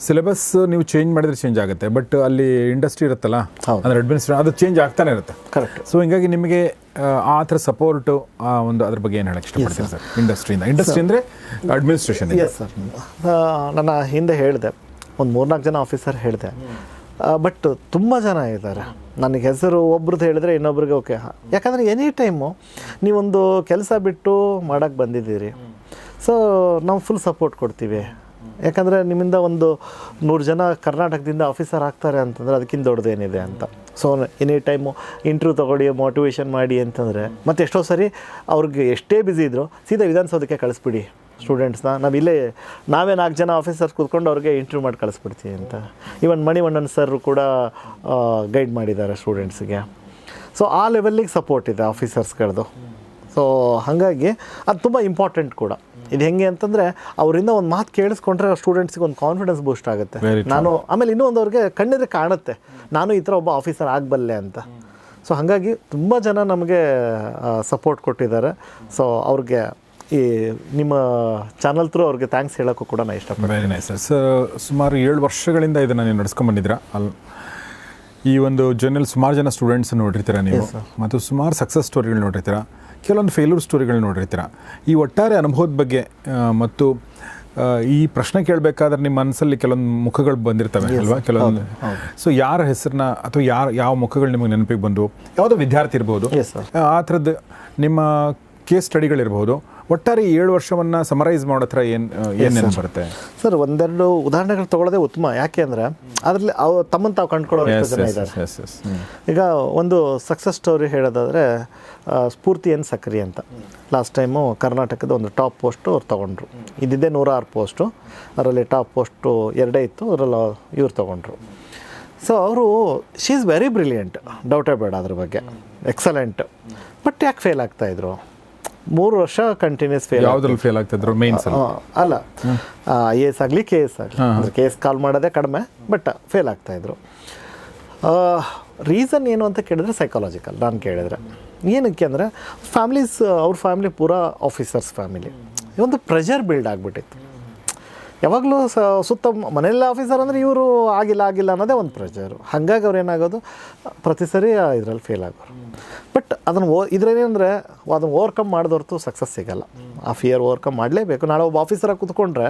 ಸಿಲೆಬಸ್ ನೀವು ಚೇಂಜ್ ಮಾಡಿದರೆ ಚೇಂಜ್ ಆಗುತ್ತೆ, ಬಟ್ ಅಲ್ಲಿ ಇಂಡಸ್ಟ್ರಿ ಇರುತ್ತಲ್ಲ, ಅಂದರೆ ಅಡ್ಮಿನಿಸ್ಟ್ರೇಷನ್ ಅದು ಚೇಂಜ್ ಆಗ್ತಾನೆ ಇರುತ್ತೆ. ಕರೆಕ್ಟ್. ಸೊ ಹಿಂಗಾಗಿ ನಿಮಗೆ ಆ ಥರ ಸಪೋರ್ಟು ಒಂದು ಅದ್ರ ಬಗ್ಗೆ ಏನು ಹೇಳಕ್ಕೆ ಇಷ್ಟಪಡ್ತೀನಿ ಸರ್? ಇಂಡಸ್ಟ್ರಿ ಅಂದರೆ ಅಡ್ಮಿನಿಸ್ಟ್ರೇಷನ್. ಎಸ್ ಸರ್, ನನ್ನ ಹಿಂದೆ ಹೇಳಿದೆ ಒಂದು 3-4 ಜನ ಆಫೀಸರ್ ಹೇಳಿದೆ, ಬಟ್ ತುಂಬ ಜನ ಇದ್ದಾರೆ. ನನಗೆ ಹೆಸರು ಒಬ್ರದ್ದು ಹೇಳಿದ್ರೆ ಇನ್ನೊಬ್ರಿಗೆ ಓಕೆ. ಯಾಕಂದರೆ ಎನಿ ಟೈಮು ನೀವೊಂದು ಕೆಲಸ ಬಿಟ್ಟು ಮಾಡೋಕ್ಕೆ ಬಂದಿದ್ದೀರಿ, ಸೊ ನಾವು ಫುಲ್ ಸಪೋರ್ಟ್ ಕೊಡ್ತೀವಿ. ಯಾಕಂದರೆ ನಿಮ್ಮಿಂದ ಒಂದು 100 ಜನ ಕರ್ನಾಟಕದಿಂದ ಆಫೀಸರ್ ಆಗ್ತಾರೆ ಅಂತಂದರೆ ಅದಕ್ಕಿಂತ ದೊಡ್ಡದೇನಿದೆ ಅಂತ. ಸೊ ಎನಿ ಟೈಮು ಇಂಟರ್ವ್ಯೂ ತೊಗೊಳ್ಳಿ, ಮೋಟಿವೇಶನ್ ಮಾಡಿ ಅಂತಂದರೆ, ಮತ್ತು ಎಷ್ಟೋ ಸರಿ ಅವ್ರಿಗೆ ಎಷ್ಟೇ ಬ್ಯುಸಿ ಇದ್ದರೂ ಸೀದಾ ವಿಧಾನಸೌಧಕ್ಕೆ ಕಳಿಸ್ಬಿಡಿ ಸ್ಟೂಡೆಂಟ್ಸ್ನ, ನಾವೇ 4 ಜನ ಆಫೀಸರ್ಸ್ ಕೂತ್ಕೊಂಡು ಅವ್ರಿಗೆ ಇಂಟರ್ವ್ಯೂ ಮಾಡಿ ಕಳಿಸ್ಬಿಡ್ತೀವಿ ಅಂತ. ಈವನ್ ಮಣಿವಣ್ಣನ್ ಸರ್ ಕೂಡ ಗೈಡ್ ಮಾಡಿದ್ದಾರೆ ಸ್ಟೂಡೆಂಟ್ಸಿಗೆ. ಸೊ ಆ ಲೆವೆಲ್ಲಿಗೆ ಸಪೋರ್ಟ್ ಇದೆ ಆಫೀಸರ್ಸ್ಗಳದ್ದು. ಸೊ ಹಾಗಾಗಿ ಅದು ತುಂಬ ಇಂಪಾರ್ಟೆಂಟ್ ಕೂಡ. ಇದು ಹೆಂಗೆ ಅಂತಂದರೆ ಅವರಿಂದ ಒಂದು ಮಾತು ಕೇಳಿಸ್ಕೊಂಡ್ರೆ ಸ್ಟೂಡೆಂಟ್ಸಿಗೆ ಒಂದು ಕಾನ್ಫಿಡೆನ್ಸ್ ಬೂಸ್ಟ್ ಆಗುತ್ತೆ. ಆಮೇಲೆ ಇನ್ನೂ ಒಂದು ಅವ್ರಿಗೆ ಕಣ್ಣಿದ್ರೆ ಕಾಣುತ್ತೆ, ನಾನು ಈ ಥರ ಒಬ್ಬ ಆಫೀಸರ್ ಆಗಬಲ್ಲೆ ಅಂತ. ಸೊ ಹಾಗಾಗಿ ತುಂಬ ಜನ ನಮಗೆ ಸಪೋರ್ಟ್ ಕೊಟ್ಟಿದ್ದಾರೆ. ಸೊ ಅವ್ರಿಗೆ ಈ ನಿಮ್ಮ ಚಾನಲ್ ಥ್ರೂ ಅವ್ರಿಗೆ ಥ್ಯಾಂಕ್ಸ್ ಹೇಳೋಕ್ಕೂ ಕೂಡ ನಾನು ಇಷ್ಟಪಡ್ತೀನಿ. Very nice sir. ಸುಮಾರು 7 ವರ್ಷಗಳಿಂದ ಇದನ್ನು ನೀವು ನಡ್ಸ್ಕೊಂಡ್ಬಂದಿದ್ದೀರಾ. ಈ ಒಂದು ಜರ್ನಲ್ ಸುಮಾರು ಜನ ಸ್ಟೂಡೆಂಟ್ಸ್ ನೋಡಿರ್ತೀರ ನೀವು, ಮತ್ತು ಸುಮಾರು ಸಕ್ಸಸ್ ಸ್ಟೋರಿಗಳು ನೋಡಿರ್ತೀರ, ಕೆಲವೊಂದು ಫೇಲ್ಯೂರ್ ಸ್ಟೋರಿಗಳು ನೋಡಿರ್ತೀರ. ಈ ಒಟ್ಟಾರೆ ಅನುಭವದ ಬಗ್ಗೆ ಮತ್ತು ಈ ಪ್ರಶ್ನೆ ಕೇಳಬೇಕಾದ್ರೆ ನಿಮ್ಮ ಮನಸ್ಸಲ್ಲಿ ಕೆಲವೊಂದು ಮುಖಗಳು ಬಂದಿರ್ತವೆ ಅಲ್ವಾ, ಕೆಲವೊಂದು. ಸೊ ಯಾರ ಹೆಸರನ್ನ ಅಥವಾ ಯಾವ ಮುಖಗಳು ನಿಮಗೆ ನೆನಪಿಗೆ ಬಂದು, ಯಾವುದೋ ವಿದ್ಯಾರ್ಥಿ ಇರ್ಬೋದು, ಆ ಥರದ್ದು ನಿಮ್ಮ ಕೇಸ್ ಸ್ಟಡಿಗಳಿರ್ಬೋದು, ಒಟ್ಟಾರೆ 7 ವರ್ಷವನ್ನು ಸಮರೈಸ್ ಮಾಡೋ ಥರ ಏನು ಬರುತ್ತೆ ಸರ್? ಒಂದೆರಡು ಉದಾಹರಣೆಗಳು ತೊಗೊಳ್ಳೋದೇ ಉತ್ತಮ. ಯಾಕೆ ಅಂದರೆ ಅದರಲ್ಲಿ ತಮ್ಮನ್ನು ತಾವು ಕಂಡುಕೊಳ್ಳೋ ಜನ ಇದ್ದಾರೆ. ಈಗ ಒಂದು ಸಕ್ಸಸ್ ಸ್ಟೋರಿ ಹೇಳೋದಾದರೆ ಸ್ಫೂರ್ತಿ ಎನ್ ಸಕ್ರಿ ಅಂತ. ಲಾಸ್ಟ್ ಟೈಮು ಕರ್ನಾಟಕದ ಒಂದು ಟಾಪ್ ಪೋಸ್ಟು ಅವ್ರು ತೊಗೊಂಡ್ರು. ಇದ್ದಿದ್ದೇ 106 ಪೋಸ್ಟು, ಅದರಲ್ಲಿ ಟಾಪ್ ಪೋಸ್ಟು 2 ಇತ್ತು, ಅದರಲ್ಲಿ ಇವ್ರು ತೊಗೊಂಡ್ರು. ಸೊ ಅವರು ಶಿ ಈಸ್ ವೆರಿ ಬ್ರಿಲಿಯಂಟ್, ಡೌಟೇ ಬೇಡ ಅದ್ರ ಬಗ್ಗೆ, ಎಕ್ಸಲೆಂಟ್. ಬಟ್ ಯಾಕೆ ಫೇಲ್ ಆಗ್ತಾಯಿದ್ರು? 3 ವರ್ಷ ಕಂಟಿನ್ಯೂಸ್ ಫೇಲ್. ಯಾವುದ್ರಲ್ಲಿ ಫೇಲ್ ಆಗ್ತಿದ್ರು? ಮೇನ್ಸ್ ಅಲ್ಲ, IAS ಆಗಲಿ KS ಆಗಲಿ, ಅಂದರೆ KS ಕಾಲ್ ಮಾಡೋದೇ ಕಡಿಮೆ, ಬಟ್ ಫೇಲ್ ಆಗ್ತಾಯಿದ್ರು. ರೀಸನ್ ಏನು ಅಂತ ಕೇಳಿದ್ರೆ ಸೈಕಾಲಜಿಕಲ್. ನಾನು ಕೇಳಿದ್ರೆ ಏನಕ್ಕೆ ಅಂದರೆ ಅವ್ರ ಫ್ಯಾಮಿಲಿ ಪೂರಾ ಆಫೀಸರ್ಸ್ ಫ್ಯಾಮಿಲಿ. ಒಂದು ಪ್ರೆಷರ್ ಬಿಲ್ಡ್ ಆಗಿಬಿಟ್ಟಿತ್ತು. ಯಾವಾಗಲೂ ಸುತ್ತ ಮನೆಯಲ್ಲ ಆಫೀಸರ್ ಅಂದರೆ ಇವರು ಆಗಿಲ್ಲ ಅನ್ನೋದೇ ಒಂದು ಪ್ರೆಷರು. ಹಾಗಾಗಿ ಅವ್ರು ಏನಾಗೋದು ಪ್ರತಿ ಸರಿ ಇದರಲ್ಲಿ ಫೇಲ್ ಆಗೋರು. ಬಟ್ ಅದನ್ನು ಇದರೇನೆಂದರೆ ಅದನ್ನು ಓವರ್ಕಮ್ ಮಾಡಿದವ್ರದ್ದು ಸಕ್ಸಸ್ ಸಿಗೋಲ್ಲ. ಆ ಫಿಯರ್ ಓವರ್ಕಮ್ ಮಾಡಲೇಬೇಕು. ನಾಳೆ ಒಬ್ಬ ಆಫೀಸರಾಗಿ ಕೂತ್ಕೊಂಡ್ರೆ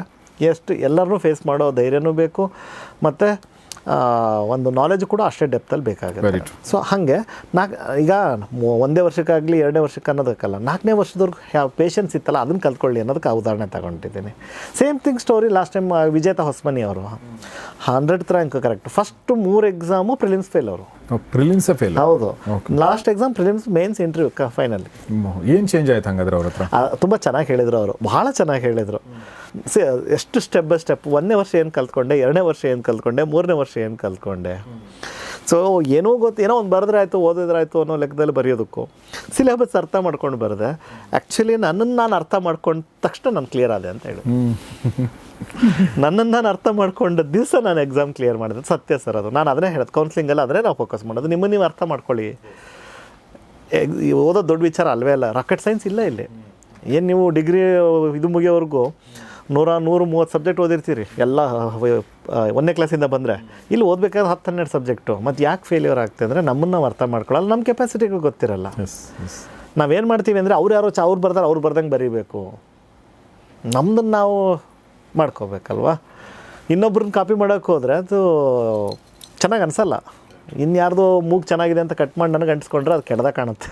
ಎಲ್ಲರನ್ನೂ ಫೇಸ್ ಮಾಡೋ ಧೈರ್ಯನೂ ಬೇಕು, ಮತ್ತು ಒಂದು ನಾಲೆಜ್ ಕೂಡ ಅಷ್ಟೇ ಡೆಪ್ತಲ್ಲಿ ಬೇಕಾಗುತ್ತೆ. ಸೊ ಹಾಗೆ ಈಗ 1ನೇ ವರ್ಷಕ್ಕಾಗಲಿ 2ನೇ ವರ್ಷಕ್ಕೆ ಅನ್ನೋದಕ್ಕಲ್ಲ, 4ನೇ ವರ್ಷದವ್ರಿಗೆ ಯಾವ ಪೇಷನ್ಸ್ ಇತ್ತಲ್ಲ ಅದನ್ನು ಕಲ್ತ್ಕೊಳ್ಳಿ ಅನ್ನೋದಕ್ಕೆ ಆ ಉದಾಹರಣೆ ತಗೊಂಡಿದ್ದೀನಿ. Same thing story last time Vijetha Hosamani ಅವರು 100th rank correct. First 3 exam prelims fail ಅವರು. Prelims fail? ಹೌದು. Last exam prelims, mains interview final. ಏನು ಚೇಂಜ್ ಆಯ್ತು ಹಂಗಾದ್ರೆ ಅವ್ರ ಹತ್ರ? ತುಂಬ ಚೆನ್ನಾಗಿ ಹೇಳಿದರು ಅವರು, ಭಾಳ ಚೆನ್ನಾಗಿ ಹೇಳಿದರು. ಎಷ್ಟು ಸ್ಟೆಪ್ ಬೈ ಸ್ಟೆಪ್, 1ನೇ ವರ್ಷ ಏನು ಕಲ್ತ್ಕೊಂಡೆ, 2ನೇ ವರ್ಷ ಏನು ಕಲ್ತ್ಕೊಂಡೆ, 3ನೇ ವರ್ಷ ಏನು ಕಲ್ತ್ಕೊಂಡೆ. ಸೊ ಏನೋ ಒಂದು ಬರೆದ್ರೆ ಆಯಿತು ಓದಿದ್ರೆ ಆಯಿತು ಅನ್ನೋ ಲೆಕ್ಕದಲ್ಲಿ ಬರೆಯೋದಕ್ಕೂ ಸಿಲೆಬಸ್ ಅರ್ಥ ಮಾಡ್ಕೊಂಡು ಬರೆದೆ ಆ್ಯಕ್ಚುಲಿ ನನ್ನನ್ನು ನಾನು ಅರ್ಥ ಮಾಡ್ಕೊಂಡ ತಕ್ಷಣ ನಾನು ಕ್ಲಿಯರ್ ಆದೆ ಅಂತ ಹೇಳಿ. ನನ್ನನ್ನು ನಾನು ಅರ್ಥ ಮಾಡ್ಕೊಂಡ ದಿವಸ ನಾನು ಎಕ್ಸಾಮ್ ಕ್ಲಿಯರ್ ಮಾಡಿದೆ. ಸತ್ಯ ಸರ್ ಅದು. ನಾನು ಅದನ್ನೇ ಹೇಳೋದು, ಕೌನ್ಸಿಲಿಂಗಲ್ಲಿ ಅದನ್ನೇ ನಾವು ಫೋಕಸ್ ಮಾಡೋದು. ನಿಮ್ಮನ್ನು ನೀವು ಅರ್ಥ ಮಾಡ್ಕೊಳ್ಳಿ. ಓದೋದು ದೊಡ್ಡ ವಿಚಾರ ಅಲ್ವೇ ಅಲ್ಲ. ರಾಕೆಟ್ ಸೈನ್ಸ್ ಇಲ್ಲ ಇಲ್ಲಿ. ಏನು ನೀವು ಡಿಗ್ರಿ ಇದು ಮುಗಿಯೋವರೆಗೂ 130 ಸಬ್ಜೆಕ್ಟ್ ಓದಿರ್ತೀರಿ ಎಲ್ಲ 1ನೇ ಕ್ಲಾಸಿಂದ ಬಂದರೆ. ಇಲ್ಲಿ ಓದಬೇಕಾದ್ರೆ 10-12 ಸಬ್ಜೆಕ್ಟು. ಮತ್ತು ಯಾಕೆ ಫೇಲ್ಯೂರ್ ಆಗ್ತದೆ ಅಂದರೆ ನಮ್ಮನ್ನು ನಾವು ಅರ್ಥ ಮಾಡ್ಕೊಳ್ಳಲ್ಲ, ನಮ್ಮ ಕೆಪಾಸಿಟಿಗಳು ಗೊತ್ತಿರಲ್ಲ. ನಾವೇನು ಮಾಡ್ತೀವಿ ಅಂದರೆ ಅವ್ರು ಯಾರೋ ಅವ್ರು ಬರ್ದಾರೆ ಅವ್ರು ಬರ್ದಂಗೆ ಬರೀಬೇಕು. ನಮ್ದನ್ನು ನಾವು ಮಾಡ್ಕೋಬೇಕಲ್ವ. ಇನ್ನೊಬ್ರನ್ನ ಕಾಪಿ ಮಾಡೋಕ್ಕೆ ಹೋದರೆ ಅದು ಚೆನ್ನಾಗಿ ಅನಿಸಲ್ಲ. ಇನ್ಯಾರ್ದು ಮೂಗು ಚೆನ್ನಾಗಿದೆ ಅಂತ ಕಟ್ ಮಾಡಿ ನನಗೆ ಅಂಟಿಸ್ಕೊಂಡ್ರೆ ಅದು ಕೆಡ್ದಾಗ ಕಾಣುತ್ತೆ,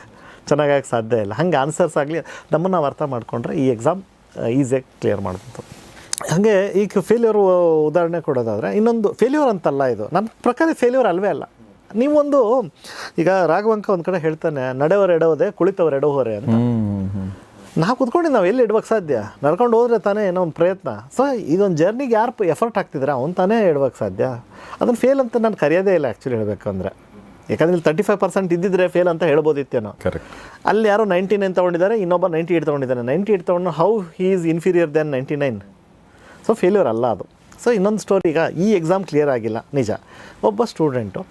ಚೆನ್ನಾಗಾಗಿ ಸಾಧ್ಯ ಇಲ್ಲ. ಹಂಗೆ ಆನ್ಸರ್ಸ್ ಆಗಲಿ ನಮ್ಮನ್ನು ನಾವು ಅರ್ಥ ಮಾಡಿಕೊಂಡ್ರೆ ಈ ಎಕ್ಸಾಮ್ ಈಸಿಯಾಗಿ ಕ್ಲಿಯರ್ ಮಾಡ್ಬೋದು. ಹಾಗೆ ಈಗ ಫೇಲ್ಯೂರ್ ಉದಾಹರಣೆ ಕೊಡೋದಾದರೆ, ಇನ್ನೊಂದು ಫೇಲ್ಯೂರ್ ಅಂತಲ್ಲ ಇದು, ನನ್ನ ಪ್ರಕಾರ ಫೇಲ್ಯೂರ್ ಅಲ್ವೇ ಅಲ್ಲ. ನೀವೊಂದು ಈಗ ರಾಘವಂಕ ಒಂದು ಕಡೆ ಹೇಳ್ತಾನೆ, ನಡೆಯವರು ಎಡೋದೆ ಕುಳಿತವರು ಎಡೋಹೋರೆ ಅಂತ. ನಾವು ಕೂತ್ಕೊಂಡು ನಾವು ಎಲ್ಲಿ ಇಡ್ಬೇಕು ಸಾಧ್ಯ? ನಡ್ಕೊಂಡು ಹೋದರೆ ತಾನೇ ಏನೋ ಒಂದು ಪ್ರಯತ್ನ. ಸೊ ಇದೊಂದು ಜರ್ನಿಗೆ ಯಾರು ಎಫರ್ಟ್ ಹಾಕ್ತಿದ್ರೆ ಅವ್ನು ತಾನೇ ಇಡ್ಬೇಕು ಸಾಧ್ಯ. ಅದನ್ನು ಫೇಲ್ ಅಂತ ನಾನು ಕರೆಯೋದೇ ಇಲ್ಲ ಆ್ಯಕ್ಚುಲಿ ಹೇಳಬೇಕಂದ್ರೆ. ಯಾಕಂದರೆ ಇಲ್ಲಿ 35% ಇದ್ದಿದ್ರೆ ಫೇಲ್ ಅಂತ ಹೇಳ್ಬೋದಿತ್ತೇನೋ. ಅಲ್ಲಿ ಯಾರೋ 99 ತೊಗೊಂಡಿದ್ದಾರೆ, ಇನ್ನೊಬ್ಬ 98 ತೊಗೊಂಡಿದ್ದಾನೆ. 98 ತೊಗೊಂಡು how he is inferior then 99. So failure ಅಲ್ಲ ಅದು. ಸೊ ಇನ್ನೊಂದು ಸ್ಟೋರಿ, ಈಗ ಈ ಎಕ್ಸಾಮ್ ಕ್ಲಿಯರ್ ಆಗಿಲ್ಲ ನಿಜ. ಒಬ್ಬ ಸ್ಟೂಡೆಂಟು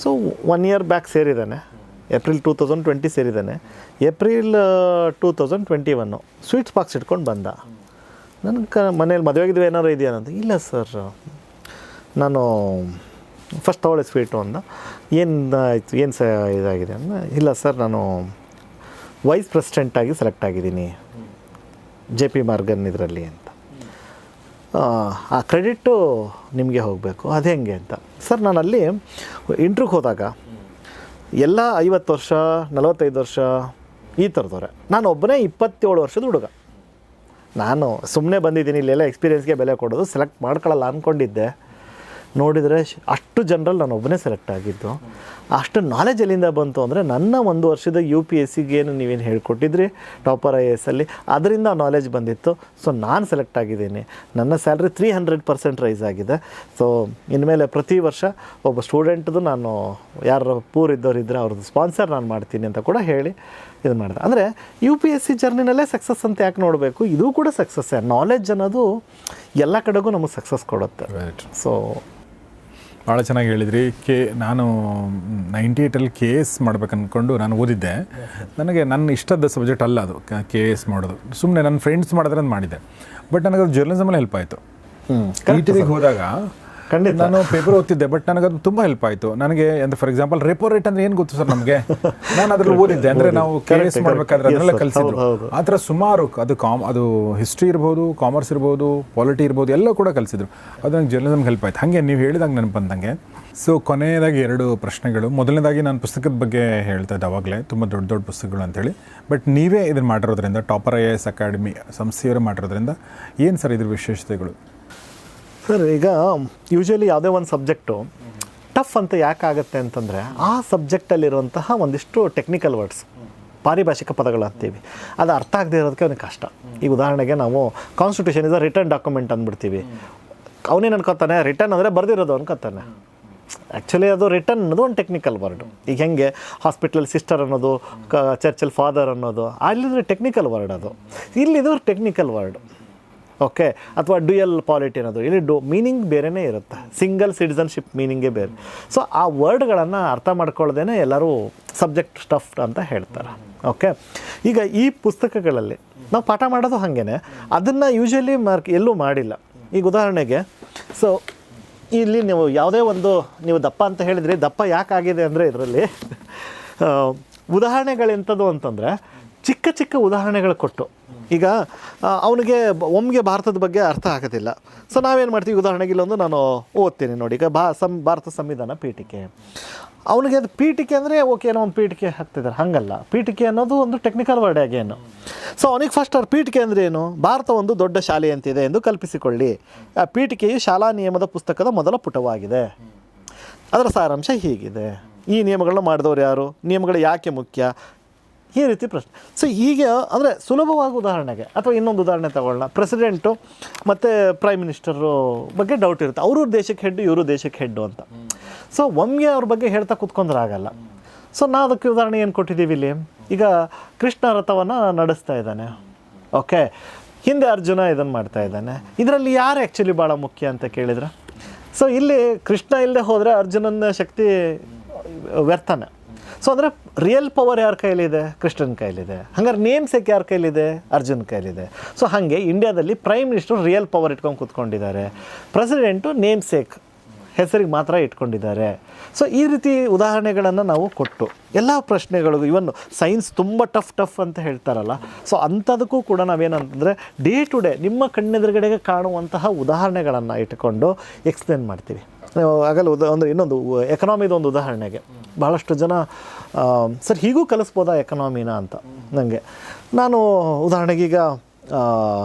ಸೊ 1 ಇಯರ್ ಬ್ಯಾಕ್ ಸೇರಿದ್ದಾನೆ, ಏಪ್ರಿಲ್ 2020 ಸೇರಿದ್ದಾನೆ. ಏಪ್ರಿಲ್ 2021 ಸ್ವೀಟ್ಸ್ ಬಾಕ್ಸ್ ಇಟ್ಕೊಂಡು ಬಂದ. ನನಗೆ ಮನೇಲಿ ಮದುವೆಗಿದ್ವಿ ಏನಾರು ಇದೆಯಾ ಅಂತ. ಇಲ್ಲ ಸರ್, ನಾನು ಫಸ್ಟ್ ತಗೊಳ್ಳಿ ಸ್ವೀಟು ಅಂದ. ಏನು ಆಯಿತು, ಏನು ಇದಾಗಿದೆ ಅಂದ. ಇಲ್ಲ ಸರ್, ನಾನು ವೈಸ್ ಪ್ರೆಸಿಡೆಂಟಾಗಿ ಸೆಲೆಕ್ಟ್ ಆಗಿದ್ದೀನಿ JP Morgan ಇದರಲ್ಲಿ ಅಂತ. ಆ ಕ್ರೆಡಿಟು ನಿಮಗೆ ಹೋಗಬೇಕು. ಅದು ಹೆಂಗೆ ಅಂತ. ಸರ್, ನಾನು ಅಲ್ಲಿ ಇಂಟ್ರ್ಯೂಗೆ ಹೋದಾಗ ಎಲ್ಲ 50 ವರ್ಷ 45 ವರ್ಷ ಈ ಥರದವ್ರೆ. ನಾನು ಒಬ್ಬನೇ 27 ವರ್ಷದ ಹುಡುಗ. ನಾನು ಸುಮ್ಮನೆ ಬಂದಿದ್ದೀನಿ ಇಲ್ಲೆಲ್ಲ ಎಕ್ಸ್ಪೀರಿಯೆನ್ಸ್ಗೆ ಬೆಲೆ ಕೊಡೋದು, ಸೆಲೆಕ್ಟ್ ಮಾಡ್ಕೊಳ್ಳಲ್ಲ ಅಂದ್ಕೊಂಡಿದ್ದೆ. ನೋಡಿದರೆ ಅಷ್ಟು ಜನರಲ್ಲಿ ನಾನು ಒಬ್ಬನೇ ಸೆಲೆಕ್ಟ್ ಆಗಿದ್ದು. ಅಷ್ಟು ನಾಲೆಜ್ ಎಲ್ಲಿಂದ ಬಂತು ಅಂದರೆ, ನನ್ನ 1 ವರ್ಷದ UPSCಗೆ ಏನು ನೀವೇನು ಹೇಳ್ಕೊಟ್ಟಿದ್ರಿ ಟಾಪರ್ IAS ಅಲ್ಲಿ, ಅದರಿಂದ ನಾಲೆಜ್ ಬಂದಿತ್ತು. ಸೊ ನಾನು ಸೆಲೆಕ್ಟ್ ಆಗಿದ್ದೀನಿ. ನನ್ನ ಸ್ಯಾಲ್ರಿ 300% ರೈಸ್ ಆಗಿದೆ. ಸೊ ಇನ್ಮೇಲೆ ಪ್ರತಿ ವರ್ಷ ಒಬ್ಬ ಸ್ಟೂಡೆಂಟ್ದು ನಾನು ಯಾರು ಪೂರ್ ಇದ್ದವ್ರು ಇದ್ದರೆ ಅವ್ರದ್ದು ಸ್ಪಾನ್ಸರ್ ನಾನು ಮಾಡ್ತೀನಿ ಅಂತ ಕೂಡ ಹೇಳಿ ಇದು ಮಾಡಿದೆ. ಅಂದರೆ UPSC ಜರ್ನಿನಲ್ಲೇ ಸಕ್ಸಸ್ ಅಂತ ಯಾಕೆ ನೋಡಬೇಕು? ಇದು ಕೂಡ ಸಕ್ಸಸ್ಸೇ. ನಾಲೆಜ್ ಅನ್ನೋದು ಎಲ್ಲ ಕಡೆಗೂ ನಮಗೆ ಸಕ್ಸಸ್ ಕೊಡುತ್ತೆ. ಸೊ ಭಾಳ ಚೆನ್ನಾಗಿ ಹೇಳಿದ್ರಿ. ನಾನು 98ಅಲ್ಲಿ KS ಮಾಡ್ಬೇಕು ಅಂದ್ಕೊಂಡು ನಾನು ಓದಿದ್ದೆ. ನನಗೆ ನನ್ನ ಇಷ್ಟದ ಸಬ್ಜೆಕ್ಟ್ ಅಲ್ಲ ಅದು KS ಮಾಡೋದು. ಸುಮ್ಮನೆ ನನ್ನ ಫ್ರೆಂಡ್ಸ್ ಮಾಡಿದ್ರೆ ಅಂತ ಮಾಡಿದ್ದೆ. ಬಟ್ ನನಗೆ ಅದು ಜರ್ನಲಿಸಮಲ್ಲಿ ಹೆಲ್ಪ್ ಆಯಿತು. ETVಗೆ ಹೋದಾಗ ಖಂಡಿತ ನಾನು ಪೇಪರ್ ಓದ್ತಿದ್ದೆ, ಬಟ್ ನನಗದು ತುಂಬ ಹೆಲ್ಪ್ ಆಯಿತು. ನನಗೆ ಅಂದರೆ ಫಾರ್ ಎಕ್ಸಾಂಪಲ್ ರೆಪೋ ರೇಟ್ ಅಂದರೆ ಏನು ಗೊತ್ತು ಸರ್ ನಮಗೆ? ನಾನು ಅದ್ರಲ್ಲಿ ಓದಿದ್ದೆ. ಅಂದರೆ ನಾವು KS ಮಾಡಬೇಕಾದ್ರೆ ಅದನ್ನೆಲ್ಲ ಕಲಿಸಿದ್ರು. ಆ ಥರ ಸುಮಾರು ಅದು ಹಿಸ್ಟ್ರಿ ಇರ್ಬೋದು, ಕಾಮರ್ಸ್ ಇರ್ಬೋದು, ಪಾಲಿಟಿ ಇರ್ಬೋದು, ಎಲ್ಲ ಕೂಡ ಕಲಿಸಿದ್ರು. ಅದು ನಂಗೆ ಜರ್ನಲಿಸಮ್ಗೆ ಹೆಲ್ಪ್ ಆಯ್ತು. ಹಾಗೆ ನೀವು ಹೇಳಿದಾಗ ನೆನಪು ಬಂದಂಗೆ. ಸೊ ಕೊನೆಯದಾಗಿ 2 ಪ್ರಶ್ನೆಗಳು. ಮೊದಲನೇದಾಗಿ ನಾನು ಪುಸ್ತಕದ ಬಗ್ಗೆ ಹೇಳ್ತಾ ಇದ್ದೆ ಅವಾಗಲೇ, ತುಂಬ ದೊಡ್ಡ ದೊಡ್ಡ ಪುಸ್ತಕಗಳು ಅಂತೇಳಿ. ಬಟ್ ನೀವೇ ಇದನ್ನು ಮಾಡಿರೋದ್ರಿಂದ, ಟಾಪರ್ IAS ಅಕಾಡೆಮಿ ಸಂಸ್ಥೆಯವರು ಮಾಡಿರೋದ್ರಿಂದ ಏನು ಸರ್ ಇದ್ರ ವಿಶೇಷತೆಗಳು? ಸರ್, ಈಗ ಯೂಶ್ವಲಿ ಯಾವುದೇ ಒಂದು ಸಬ್ಜೆಕ್ಟು ಟಫ್ ಅಂತ ಯಾಕಾಗತ್ತೆ ಅಂತಂದರೆ, ಆ ಸಬ್ಜೆಕ್ಟಲ್ಲಿರುವಂತಹ ಒಂದಿಷ್ಟು ಟೆಕ್ನಿಕಲ್ ವರ್ಡ್ಸ್, ಪಾರಿಭಾಷಿಕ ಪದಗಳು ಅಂತೀವಿ, ಅದು ಅರ್ಥ ಆಗದೆ ಇರೋದಕ್ಕೆ ಅವನಿಗೆ ಕಷ್ಟ. ಈಗ ಉದಾಹರಣೆಗೆ ನಾವು constitution is a return document ಅಂದ್ಬಿಡ್ತೀವಿ. ಅವನೇನು ಅನ್ಕೋತಾನೆ, ರಿಟರ್ನ್ ಅಂದರೆ ಬರೆದಿರೋದು ಅನ್ಕೋತಾನೆ. ಆ್ಯಕ್ಚುಲಿ ಅದು ರಿಟರ್ನ್ ಅನ್ನೋದು ಒಂದು ಟೆಕ್ನಿಕಲ್ ವರ್ಡು. ಈಗ ಹೆಂಗೆ ಹಾಸ್ಪಿಟಲ್ ಸಿಸ್ಟರ್ ಅನ್ನೋದು, ಚರ್ಚಲ್ಲಿ ಫಾದರ್ ಅನ್ನೋದು, ಅಲ್ಲಿದ್ರೆ ಟೆಕ್ನಿಕಲ್ ವರ್ಡ್ ಅದು. ಇಲ್ಲಿದು ಟೆಕ್ನಿಕಲ್ ವರ್ಡ್. ಓಕೆ. ಅಥವಾ ಡ್ಯುಯಲ್ ಪಾಲಿಟಿ ಅನ್ನೋದು, ಇಲ್ಲಿ ಮೀನಿಂಗ್ ಬೇರೆಯೇ ಇರುತ್ತೆ. ಸಿಂಗಲ್ ಸಿಟಿಸನ್ಶಿಪ್ ಮೀನಿಂಗೇ ಬೇರೆ. ಸೊ ಆ ವರ್ಡ್ಗಳನ್ನು ಅರ್ಥ ಮಾಡ್ಕೊಳ್ಳೋದೇ ಎಲ್ಲರೂ ಸಬ್ಜೆಕ್ಟ್ ಸ್ಟಫ್ ಅಂತ ಹೇಳ್ತಾರೆ. ಓಕೆ. ಈಗ ಈ ಪುಸ್ತಕಗಳಲ್ಲಿ ನಾವು ಪಾಠ ಮಾಡೋದು ಹಾಗೇ, ಅದನ್ನು ಯೂಶ್ವಲಿ ಎಲ್ಲೂ ಮಾಡಿಲ್ಲ. ಈಗ ಉದಾಹರಣೆಗೆ, ಸೊ ಇಲ್ಲಿ ನೀವು ಯಾವುದೇ ಒಂದು ನೀವು ದಪ್ಪ ಅಂತ ಹೇಳಿದ್ರಿ, ದಪ್ಪ ಯಾಕಾಗಿದೆ ಅಂದರೆ ಇದರಲ್ಲಿ ಉದಾಹರಣೆಗಳೆಂಥದ್ದು ಅಂತಂದರೆ, ಚಿಕ್ಕ ಚಿಕ್ಕ ಉದಾಹರಣೆಗಳು ಕೊಟ್ಟು, ಈಗ ಅವನಿಗೆ ಒಮ್ಮೆಗೆ ಭಾರತದ ಬಗ್ಗೆ ಅರ್ಥ ಆಗೋದಿಲ್ಲ. ಸೊ ನಾವೇನು ಮಾಡ್ತೀವಿ, ಉದಾಹರಣೆಗೆ ಇಲ್ಲೊಂದು ನಾನು ಓದ್ತೀನಿ ನೋಡಿ. ಈಗ ಭಾರತ ಸಂವಿಧಾನ ಪೀಠಿಕೆ, ಅವನಿಗೆ ಅದು ಪೀಠಿಕೆ ಅಂದರೆ ಓಕೆ, ಏನೋ ಒಂದು ಪೀಠಿಕೆ ಹಾಕ್ತಿದ್ದಾರೆ, ಹಾಗಲ್ಲ. ಪೀಠಿಕೆ ಅನ್ನೋದು ಒಂದು ಟೆಕ್ನಿಕಲ್ ವರ್ಡ್ ಆಗೇನು. ಸೊ ಅವನಿಗೆ ಫಸ್ಟ್ ಅವ್ರ ಪೀಠಿಕೆ ಅಂದರೆ ಏನು, ಭಾರತ ಒಂದು ದೊಡ್ಡ ಶಾಲೆಯಂತಿದೆ ಎಂದು ಕಲ್ಪಿಸಿಕೊಳ್ಳಿ. ಆ ಪೀಠಿಕೆಯು ಶಾಲಾ ನಿಯಮದ ಪುಸ್ತಕದ ಮೊದಲ ಪುಟವಾಗಿದೆ. ಅದರ ಸಾರಾಂಶ ಹೀಗಿದೆ. ಈ ನಿಯಮಗಳನ್ನ ಮಾಡಿದವರು ಯಾರು, ನಿಯಮಗಳು ಯಾಕೆ ಮುಖ್ಯ, ಈ ರೀತಿ ಪ್ರಶ್ನೆ. ಸೊ ಹೀಗೆ ಅಂದರೆ ಸುಲಭವಾಗಿ ಉದಾಹರಣೆಗೆ, ಅಥವಾ ಇನ್ನೊಂದು ಉದಾಹರಣೆ ತಗೊಳ್ಳೋಣ. ಪ್ರೆಸಿಡೆಂಟು ಮತ್ತು ಪ್ರೈಮ್ ಮಿನಿಸ್ಟರು ಬಗ್ಗೆ ಡೌಟ್ ಇರುತ್ತೆ, ಅವರು ದೇಶಕ್ಕೆ ಹೆಡ್ಡು ಇವರು ದೇಶಕ್ಕೆ ಹೆಡ್ಡು ಅಂತ. ಸೊ ಒಮ್ಮೆ ಅವ್ರ ಬಗ್ಗೆ ಹೇಳ್ತಾ ಕೂತ್ಕೊಂಡ್ರೆ ಆಗಲ್ಲ. ಸೊ ನಾವು ಅದಕ್ಕೆ ಉದಾಹರಣೆ ಏನು ಕೊಟ್ಟಿದ್ದೀವಿ ಇಲ್ಲಿ, ಈಗ ಕೃಷ್ಣ ರಥವನ್ನು ನಡೆಸ್ತಾ ಇದ್ದಾನೆ, ಓಕೆ, ಹಿಂದೆ ಅರ್ಜುನ ಇದನ್ನು ಮಾಡ್ತಾ ಇದ್ದಾನೆ. ಇದರಲ್ಲಿ ಯಾರು ಆ್ಯಕ್ಚುಲಿ ಭಾಳ ಮುಖ್ಯ ಅಂತ ಕೇಳಿದ್ರೆ, ಸೊ ಇಲ್ಲಿ ಕೃಷ್ಣ ಇಲ್ಲದೆ ಹೋದರೆ ಅರ್ಜುನನ ಶಕ್ತಿ ವ್ಯರ್ಥನೆ. ಸೊ ಅಂದರೆ ರಿಯಲ್ ಪವರ್ ಯಾರ ಕೈಲಿದೆ? ಕೃಷ್ಣನ ಕೈಲಿದೆ. ಹಂಗಾರೆ ನೇಮ್ ಸೇಕ್ ಯಾರ ಕೈಲಿದೆ? ಅರ್ಜುನ್ ಕೈಲಿದೆ. ಸೊ ಹಾಗೆ ಇಂಡಿಯಾದಲ್ಲಿ ಪ್ರೈಮ್ ಮಿನಿಸ್ಟರ್ ರಿಯಲ್ ಪವರ್ ಇಟ್ಕೊಂಡು ಕೂತ್ಕೊಂಡಿದ್ದಾರೆ, ಪ್ರೆಸಿಡೆಂಟು ನೇಮ್ ಸೇಕ್ ಹೆಸರಿಗೆ ಮಾತ್ರ ಇಟ್ಕೊಂಡಿದ್ದಾರೆ. ಸೊ ಈ ರೀತಿ ಉದಾಹರಣೆಗಳನ್ನು ನಾವು ಕೊಟ್ಟು ಎಲ್ಲ ಪ್ರಶ್ನೆಗಳಿಗೂ, ಇವನ್ ಸೈನ್ಸ್ ತುಂಬ ಟಫ್ ಅಂತ ಹೇಳ್ತಾರಲ್ಲ, ಸೊ ಅಂಥದಕ್ಕೂ ಕೂಡ ನಾವೇನಂತಂದರೆ ಡೇ ಟು ಡೇ ನಿಮ್ಮ ಕಣ್ಣೆದುರುಗಡೆಗೆ ಕಾಣುವಂತಹ ಉದಾಹರಣೆಗಳನ್ನು ಇಟ್ಕೊಂಡು ಎಕ್ಸ್ಪ್ಲೇನ್ ಮಾಡ್ತೀವಿ. ಆಗಲ್ಲ ಇನ್ನೊಂದು ಎಕನಾಮಿದು ಒಂದು ಉದಾಹರಣೆಗೆ ಭಾಳಷ್ಟು ಜನ ಸರ್ ಹೀಗೂ ಕಲಿಸ್ಬೋದಾ ಎಕನಾಮಿನ ಅಂತ ನನಗೆ. ನಾನು ಉದಾಹರಣೆಗೆ ಈಗ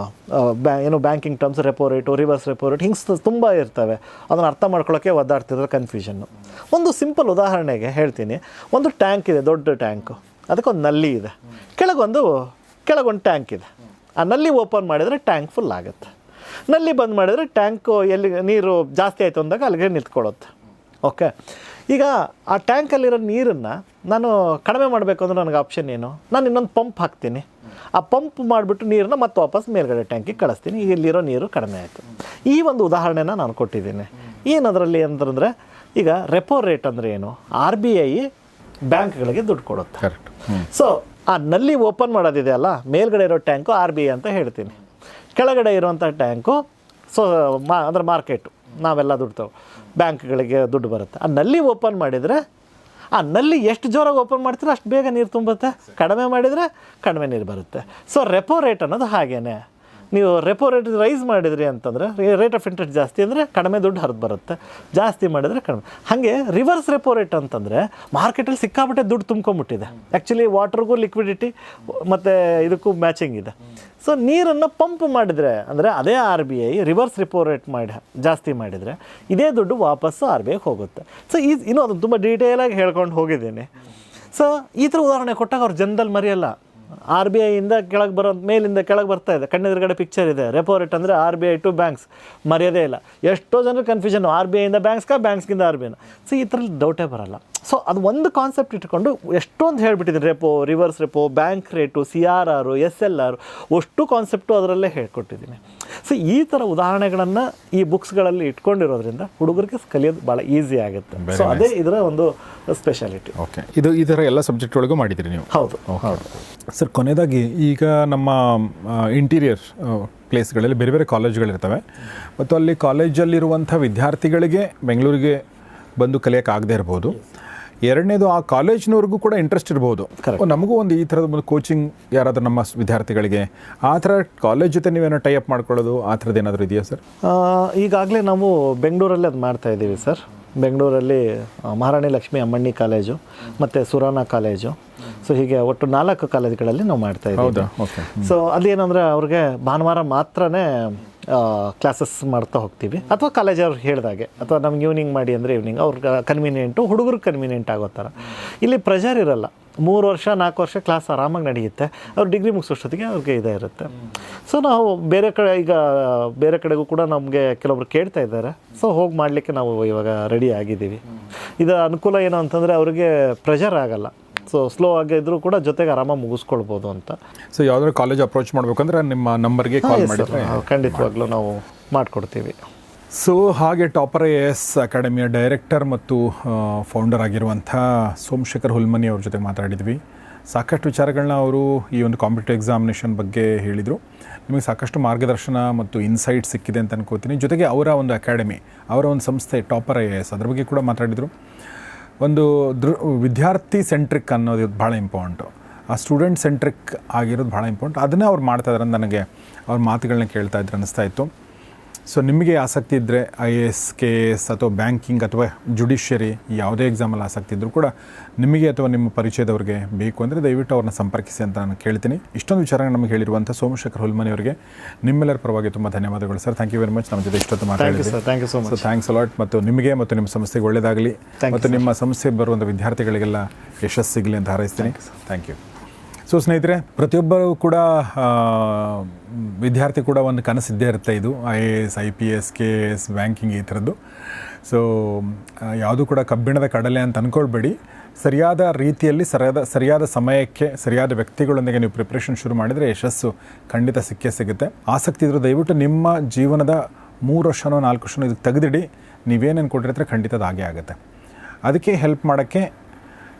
banking terms, repo rate, reverse repo rate, ಹಿಂಗೆ ತುಂಬ ಇರ್ತವೆ. ಅದನ್ನು ಅರ್ಥ ಮಾಡ್ಕೊಳ್ಳೋಕ್ಕೆ ಒದ್ದಾಡ್ತಿದ್ರೆ ಕನ್ಫ್ಯೂಷನ್ನು. ಒಂದು ಸಿಂಪಲ್ ಉದಾಹರಣೆಗೆ ಹೇಳ್ತೀನಿ. ಒಂದು ಟ್ಯಾಂಕ್ ಇದೆ, ದೊಡ್ಡ ಟ್ಯಾಂಕು, ಅದಕ್ಕೊಂದು ನಲ್ಲಿ ಇದೆ, ಕೆಳಗೊಂದು ಟ್ಯಾಂಕ್ ಇದೆ. ಆ ನಲ್ಲಿ ಓಪನ್ ಮಾಡಿದರೆ ಟ್ಯಾಂಕ್ ಫುಲ್ ಆಗುತ್ತೆ. ನಲ್ಲಿ ಬಂದ್ ಮಾಡಿದರೆ ಟ್ಯಾಂಕು ಎಲ್ಲಿ ನೀರು ಜಾಸ್ತಿ ಆಯಿತು ಅಂದಾಗ ಅಲ್ಲಿಗೆ ನಿಂತ್ಕೊಳ್ಳುತ್ತೆ. ಓಕೆ, ಈಗ ಆ ಟ್ಯಾಂಕಲ್ಲಿರೋ ನೀರನ್ನು ನಾನು ಕಡಿಮೆ ಮಾಡಬೇಕು ಅಂದರೆ ನನಗೆ ಆಪ್ಷನ್ ಏನು? ನಾನು ಇನ್ನೊಂದು ಪಂಪ್ ಹಾಕ್ತೀನಿ. ಆ ಪಂಪ್ ಮಾಡಿಬಿಟ್ಟು ನೀರನ್ನ ಮತ್ತೆ ವಾಪಸ್ ಮೇಲ್ಗಡೆ ಟ್ಯಾಂಕಿಗೆ ಕಳಿಸ್ತೀನಿ. ಈಗ ಇಲ್ಲಿರೋ ನೀರು ಕಡಿಮೆ ಆಯಿತು. ಈ ಒಂದು ಉದಾಹರಣೆನ ನಾನು ಕೊಟ್ಟಿದ್ದೀನಿ. ಏನದರಲ್ಲಿ ಅಂತಂದರೆ, ಈಗ ರೆಪೋ ರೇಟ್ ಅಂದರೆ ಏನು? RBI ಬ್ಯಾಂಕ್ಗಳಿಗೆ ದುಡ್ಡು ಕೊಡುತ್ತೆ. ಕರೆಕ್ಟ್. ಸೊ ಆ ನಲ್ಲಿ ಓಪನ್ ಮಾಡೋದಿದೆ ಅಲ್ಲ, ಮೇಲ್ಗಡೆ ಇರೋ ಟ್ಯಾಂಕು RBI ಅಂತ ಹೇಳ್ತೀನಿ, ಕೆಳಗಡೆ ಇರುವಂಥ ಟ್ಯಾಂಕು ಅಂದರೆ ಮಾರ್ಕೆಟು, ನಾವೆಲ್ಲ ದುಡ್ಡು ಬ್ಯಾಂಕ್ಗಳಿಗೆ ದುಡ್ಡು ಬರುತ್ತೆ. ಆ ನಲ್ಲಿ ಓಪನ್ ಮಾಡಿದರೆ, ಆ ನಲ್ಲಿ ಎಷ್ಟು ಜೋರಾಗಿ ಓಪನ್ ಮಾಡ್ತೀರೋ ಅಷ್ಟು ಬೇಗ ನೀರು ತುಂಬುತ್ತೆ, ಕಡಿಮೆ ಮಾಡಿದರೆ ಕಡಿಮೆ ನೀರು ಬರುತ್ತೆ. ಸೊ ರೆಪೋ ರೇಟ್ ಅನ್ನೋದು ಹಾಗೇನೆ. ನೀವು ರೆಪೋ ರೇಟ್ ರೈಸ್ ಮಾಡಿದ್ರಿ ಅಂತಂದರೆ, ರೇಟ್ ಆಫ್ ಇಂಟ್ರೆಸ್ಟ್ ಜಾಸ್ತಿ ಅಂದರೆ ಕಡಿಮೆ ದುಡ್ಡು ಹರಿದು ಬರುತ್ತೆ, ಜಾಸ್ತಿ ಮಾಡಿದರೆ ಕಡಿಮೆ. ಹಾಗೆ ರಿವರ್ಸ್ ರೆಪೋ ರೇಟ್ ಅಂತಂದರೆ ಮಾರ್ಕೆಟಲ್ಲಿ ಸಿಕ್ಕಾಪಟ್ಟೆ ದುಡ್ಡು ತುಂಬ್ಕೊಂಬಿಟ್ಟಿದೆ. ಆ್ಯಕ್ಚುಲಿ ವಾಟರ್ಗೂ ಲಿಕ್ವಿಡಿಟಿ ಮತ್ತು ಇದಕ್ಕೂ ಮ್ಯಾಚಿಂಗ್ ಇದೆ. ಸೊ ನೀರನ್ನು ಪಂಪ್ ಮಾಡಿದರೆ, ಅಂದರೆ ಅದೇ RBI ರಿವರ್ಸ್ ರೆಪೋ ರೇಟ್ ಜಾಸ್ತಿ ಮಾಡಿದರೆ ಇದೇ ದುಡ್ಡು ವಾಪಸ್ಸು RBIಗೆ ಹೋಗುತ್ತೆ. ಸೊ ಇನ್ನೂ ಅದು ತುಂಬ ಡೀಟೇಲಾಗಿ ಹೇಳ್ಕೊಂಡು ಹೋಗಿದ್ದೀನಿ. ಸೊ ಈ ಥರ ಉದಾಹರಣೆ ಕೊಟ್ಟಾಗ ಅವ್ರು ಜನದಲ್ಲಿ ಮರೆಯಲ್ಲ. RBIಯಿಂದ ಕೆಳಗೆ ಮೇಲಿಂದ ಕೆಳಗೆ ಬರ್ತಾ ಇದೆ, ಕಣ್ಣೆದುರುಗಡೆ ಪಿಕ್ಚರ್ ಇದೆ. ರೆಪೋ ರೇಟ್ ಅಂದರೆ RBI ಟು ಬ್ಯಾಂಕ್ಸ್, ಮರ್ಯಾದೆ ಇಲ್ಲ. ಎಷ್ಟೋ ಜನರು ಕನ್ಫ್ಯೂಷನ್, RBIಯಿಂದ ಬ್ಯಾಂಕ್ಸ್ಗಿಂದ RBIನ. ಸೊ ಈ ಥರಲ್ಲಿ ಡೌಟೇ ಬರಲ್ಲ. ಸೊ ಅದು ಒಂದು ಕಾನ್ಸೆಪ್ಟ್ ಇಟ್ಕೊಂಡು ಎಷ್ಟೊಂದು ಹೇಳ್ಬಿಟ್ಟಿದ್ದೀನಿ. Repo, reverse repo, bank rate, CRR, SLR, ಅಷ್ಟು ಕಾನ್ಸೆಪ್ಟು ಅದರಲ್ಲೇ ಹೇಳ್ಕೊಟ್ಟಿದ್ದೀನಿ. ಸೊ ಈ ಥರ ಉದಾಹರಣೆಗಳನ್ನು ಈ ಬುಕ್ಸ್ಗಳಲ್ಲಿ ಇಟ್ಕೊಂಡಿರೋದ್ರಿಂದ ಹುಡುಗರಿಗೆ ಕಲಿಯೋದು ಭಾಳ ಈಸಿ ಆಗುತ್ತೆ. ಸೊ ಅದೇ ಇದರ ಒಂದು ಸ್ಪೆಷಾಲಿಟಿ. ಓಕೆ, ಇದು ಈ ಥರ ಎಲ್ಲ ಸಬ್ಜೆಕ್ಟ್ ಒಳಗೂ ಮಾಡಿದ್ದೀರಿ ನೀವು? ಹೌದು ಹೌದು ಸರ್. ಕೊನೆಯದಾಗಿ, ಈಗ ನಮ್ಮ ಇಂಟೀರಿಯರ್ ಪ್ಲೇಸ್ಗಳಲ್ಲಿ ಬೇರೆ ಬೇರೆ ಕಾಲೇಜ್ಗಳಿರ್ತವೆ, ಮತ್ತು ಅಲ್ಲಿ ಕಾಲೇಜಲ್ಲಿರುವಂಥ ವಿದ್ಯಾರ್ಥಿಗಳಿಗೆ ಬೆಂಗಳೂರಿಗೆ ಬಂದು ಕಲಿಯೋಕ್ಕಾಗದೇ ಇರ್ಬೋದು. ಎರಡನೇದು, ಆ ಕಾಲೇಜ್ನವ್ರಿಗೂ ಕೂಡ ಇಂಟ್ರೆಸ್ಟ್ ಇರ್ಬೋದು, ನಮಗೂ ಒಂದು ಈ ಥರದ ಒಂದು ಕೋಚಿಂಗ್ ಯಾರಾದರೂ ನಮ್ಮ ವಿದ್ಯಾರ್ಥಿಗಳಿಗೆ, ಆ ಥರ ಕಾಲೇಜ್ ಜೊತೆ ನೀವೇನೋ ಟೈ ಅಪ್ ಮಾಡ್ಕೊಳ್ಳೋದು, ಆ ಥರದ್ದು ಏನಾದರೂ ಇದೆಯಾ ಸರ್? ಈಗಾಗಲೇ ನಾವು ಬೆಂಗಳೂರಲ್ಲಿ ಅದು ಮಾಡ್ತಾಯಿದ್ದೀವಿ ಸರ್. ಬೆಂಗಳೂರಲ್ಲಿ ಮಹಾರಾಣಿ ಲಕ್ಷ್ಮೀ ಅಮ್ಮಣ್ಣಿ ಕಾಲೇಜು ಮತ್ತು ಸುರಾನ ಕಾಲೇಜು, ಸೊ ಹೀಗೆ ಒಟ್ಟು 4 ಕಾಲೇಜುಗಳಲ್ಲಿ ನಾವು ಮಾಡ್ತಾಯಿದ್ದೀವಿ. ಸೊ ಅಲ್ಲಿ ಏನಂದರೆ ಅವ್ರಿಗೆ ಭಾನುವಾರ ಮಾತ್ರನೇ ಕ್ಲಾಸಸ್ ಮಾಡ್ತಾ ಹೋಗ್ತೀವಿ, ಅಥವಾ ಕಾಲೇಜವ್ರು ಹೇಳಿದಾಗೆ, ಅಥವಾ ನಮ್ಗೆ ಈವ್ನಿಂಗ್ ಮಾಡಿ ಅಂದರೆ ಈವ್ನಿಂಗ್ ಅವ್ರಿಗೆ ಕನ್ವೀನಿಯೆಂಟು, ಹುಡುಗರಿಗೆ ಕನ್ವೀನಿಯೆಂಟ್ ಆಗೋ ಥರ. ಇಲ್ಲಿ ಪ್ರೆಷರ್ ಇರಲ್ಲ. 3 ವರ್ಷ 4 ವರ್ಷ ಕ್ಲಾಸ್ ಆರಾಮಾಗಿ ನಡೆಯುತ್ತೆ. ಅವ್ರು ಡಿಗ್ರಿ ಮುಗಿಸೋಷ್ಟೊತ್ತಿಗೆ ಅವ್ರಿಗೆ ಇದೇ ಇರುತ್ತೆ. ಸೊ ನಾವು ಬೇರೆ ಕಡೆಗೂ ಕೂಡ ನಮಗೆ ಕೆಲವೊಬ್ರು ಕೇಳ್ತಾ ಇದ್ದಾರೆ. ಸೊ ಹೋಗಿ ಮಾಡಲಿಕ್ಕೆ ನಾವು ಇವಾಗ ರೆಡಿ ಆಗಿದ್ದೀವಿ. ಇದರ ಅನುಕೂಲ ಏನು ಅಂತಂದರೆ ಅವ್ರಿಗೆ ಪ್ರೆಷರ್ ಆಗಲ್ಲ. ಸೊ ಸ್ಲೋ ಆಗಿದ್ರೂ ಕೂಡ ಜೊತೆಗೆ ಆರಾಮಾಗಿ ಮುಗಿಸ್ಕೊಳ್ಬೋದು ಅಂತ. ಸೊ ಯಾವುದಾದ್ರು ಕಾಲೇಜ್ ಅಪ್ರೋಚ್ ಮಾಡಬೇಕಂದ್ರೆ ನಿಮ್ಮ ನಂಬರ್ಗೆ ಕಾಲ್ ಮಾಡಿದ್ರೆ ಖಂಡಿತವಾಗ್ಲೂ ನಾವು ಮಾಡಿಕೊಡ್ತೀವಿ. ಸೊ ಹಾಗೆ ಟಾಪರ್ AS ಅಕಾಡೆಮಿಯ ಡೈರೆಕ್ಟರ್ ಮತ್ತು ಫೌಂಡರ್ ಆಗಿರುವಂಥ ಸೋಮಶೇಖರ್ ಹುಲ್ಮನಿ ಅವ್ರ ಜೊತೆ ಮಾತಾಡಿದ್ವಿ. ಸಾಕಷ್ಟು ವಿಚಾರಗಳನ್ನ ಅವರು ಈ ಒಂದು ಕಾಂಪಿಟೇಟಿವ್ ಎಕ್ಸಾಮಿನೇಷನ್ ಬಗ್ಗೆ ಹೇಳಿದರು. ನಿಮಗೆ ಸಾಕಷ್ಟು ಮಾರ್ಗದರ್ಶನ ಮತ್ತು ಇನ್ಸೈಟ್ ಸಿಕ್ಕಿದೆ ಅಂತ ಅನ್ಕೋತೀನಿ. ಜೊತೆಗೆ ಅವರ ಒಂದು ಅಕಾಡೆಮಿ, ಅವರ ಒಂದು ಸಂಸ್ಥೆ ಟಾಪರ್ AS, ಅದ್ರ ಬಗ್ಗೆ ಕೂಡ ಮಾತಾಡಿದರು. ಒಂದು ವಿದ್ಯಾರ್ಥಿ ಸೆಂಟ್ರಿಕ್ ಅನ್ನೋದು ಭಾಳ ಇಂಪಾರ್ಟೆಂಟು, ಆ ಸ್ಟೂಡೆಂಟ್ ಸೆಂಟ್ರಿಕ್ ಆಗಿರೋದು ಭಾಳ ಇಂಪಾರ್ಟೆಂಟ್. ಅದನ್ನೇ ಅವ್ರು ಮಾಡ್ತಾಯಿದ್ರೆ ನನಗೆ ಅವ್ರ ಮಾತುಗಳನ್ನ ಕೇಳ್ತಾ ಇದ್ರೆ ಅನ್ನಿಸ್ತಾ ಇತ್ತು. ಸೊ ನಿಮಗೆ ಆಸಕ್ತಿ ಇದ್ದರೆ IAS, KS ಅಥವಾ ಬ್ಯಾಂಕಿಂಗ್ ಅಥವಾ ಜುಡಿಷಿಯರಿ ಯಾವುದೇ ಎಕ್ಸಾಮಲ್ಲಿ ಆಸಕ್ತಿ ಇದ್ದರೂ ಕೂಡ ನಿಮಗೆ ಅಥವಾ ನಿಮ್ಮ ಪರಿಚಯದವ್ರಿಗೆ ಬೇಕು ಅಂದರೆ ದಯವಿಟ್ಟು ಅವ್ರನ್ನ ಸಂಪರ್ಕಿಸಿ ಅಂತ ನಾನು ಕೇಳ್ತೀನಿ. ಇಷ್ಟೊಂದು ವಿಚಾರ ನಮಗೆ ಹೇಳಿರುವಂಥ ಸೋಮಶೇಖರ್ ಹುಲ್ಮನಿ ಅವರಿಗೆ ನಿಮ್ಮೆಲ್ಲರ ಪರವಾಗಿ ತುಂಬ ಧನ್ಯವಾದಗಳು sir. Thank you very much. ನಮ್ಮ ಜೊತೆ ಇಷ್ಟೊತ್ತು ಮಾತಾಡಿದ್ವಿ. Thank you so much. So thanks a lot. ಮತ್ತು ನಿಮಗೆ ಮತ್ತು ನಿಮ್ಮ ಸಂಸ್ಥೆಗೆ ಒಳ್ಳೆಯದಾಗಲಿ, ಮತ್ತು ನಿಮ್ಮ ಸಂಸ್ಥೆಗೆ ಬರುವಂಥ ವಿದ್ಯಾರ್ಥಿಗಳಿಗೆಲ್ಲ ಯಶಸ್ಸು ಸಿಗಲಿ ಅಂತ ಹಾರೈಸ್ತೀನಿ. Thank you. ಸೊ ಸ್ನೇಹಿತರೆ, ಪ್ರತಿಯೊಬ್ಬರು ಕೂಡ ವಿದ್ಯಾರ್ಥಿ ಕೂಡ ಒಂದು ಕನಸಿದ್ದೇ ಇರುತ್ತೆ. ಇದು IAS, IPS, KS, ಬ್ಯಾಂಕಿಂಗ್ ಈ ಥರದ್ದು. ಸೊ ಯಾವುದು ಕೂಡ ಕಬ್ಬಿಣದ ಕಡಲೆ ಅಂತ ಅಂದ್ಕೊಳ್ಬೇಡಿ. ಸರಿಯಾದ ರೀತಿಯಲ್ಲಿ ಸರಿಯಾದ ಸಮಯಕ್ಕೆ ಸರಿಯಾದ ವ್ಯಕ್ತಿಗಳೊಂದಿಗೆ ನೀವು ಪ್ರಿಪ್ರೇಷನ್ ಶುರು ಮಾಡಿದರೆ ಯಶಸ್ಸು ಖಂಡಿತ ಸಿಕ್ಕೇ ಸಿಗುತ್ತೆ. ಆಸಕ್ತಿ ಇದ್ದರೂ ದಯವಿಟ್ಟು ನಿಮ್ಮ ಜೀವನದ 3 ವರ್ಷನೋ 4 ವರ್ಷನೋ ಇದಕ್ಕೆ ತೆಗೆದಿಡಿ. ನೀವೇನೇನು ಕೊಟ್ಟಿರ್ತಾರೆ ಖಂಡಿತ ಅದು ಆಗೇ ಆಗುತ್ತೆ. ಅದಕ್ಕೆ ಹೆಲ್ಪ್ ಮಾಡೋಕ್ಕೆ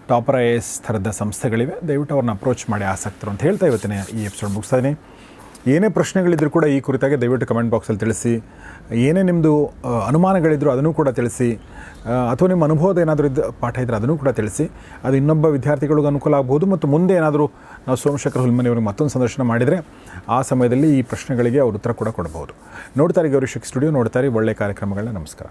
ಟಾಪರ್ IAS ಥರದ ಸಂಸ್ಥೆಗಳಿವೆ. ದಯವಿಟ್ಟು ಅವ್ರನ್ನ ಅಪ್ರೋಚ್ ಮಾಡಿ ಆಸಕ್ತರು ಅಂತ ಹೇಳ್ತಾ ಇವತ್ತಿನ ಈ ಎಪಿಸೋಡ್ ಮುಗಿಸ್ತಾ ಇದ್ದೀನಿ. ಏನೇ ಪ್ರಶ್ನೆಗಳಿದ್ದರೂ ಕೂಡ ಈ ಕುರಿತಾಗಿ ದಯವಿಟ್ಟು ಕಮೆಂಟ್ ಬಾಕ್ಸಲ್ಲಿ ತಿಳಿಸಿ. ಏನೇ ನಿಮ್ಮದು ಅನುಮಾನಗಳಿದ್ದರೂ ಅದನ್ನು ಕೂಡ ತಿಳಿಸಿ. ಅಥವಾ ನಿಮ್ಮ ಅನುಭವದ ಏನಾದರೂ ಪಾಠ ಇದ್ದರೆ ಅದನ್ನು ಕೂಡ ತಿಳಿಸಿ. ಅದು ಇನ್ನೊಬ್ಬ ವಿದ್ಯಾರ್ಥಿಗಳಿಗೂ ಅನುಕೂಲ ಆಗ್ಬೋದು. ಮತ್ತು ಮುಂದೆ ಏನಾದರೂ ನಾವು ಸೋಮಶೇಖರ್ ಹುಲ್ಮನಿಯವ್ರಿಗೆ ಮತ್ತೊಂದು ಸಂದರ್ಶನ ಮಾಡಿದರೆ ಆ ಸಮಯದಲ್ಲಿ ಈ ಪ್ರಶ್ನೆಗಳಿಗೆ ಅವರು ಉತ್ತರ ಕೂಡ ಕೊಡಬಹುದು. ನೋಡ್ತಾರೆ ಗೌರಿ ಶಿಕ್ಷ ಸ್ಟುಡಿಯೋ, ನೋಡ್ತಾರೆ ಒಳ್ಳೆಯ ಕಾರ್ಯಕ್ರಮಗಳನ್ನ. ನಮಸ್ಕಾರ.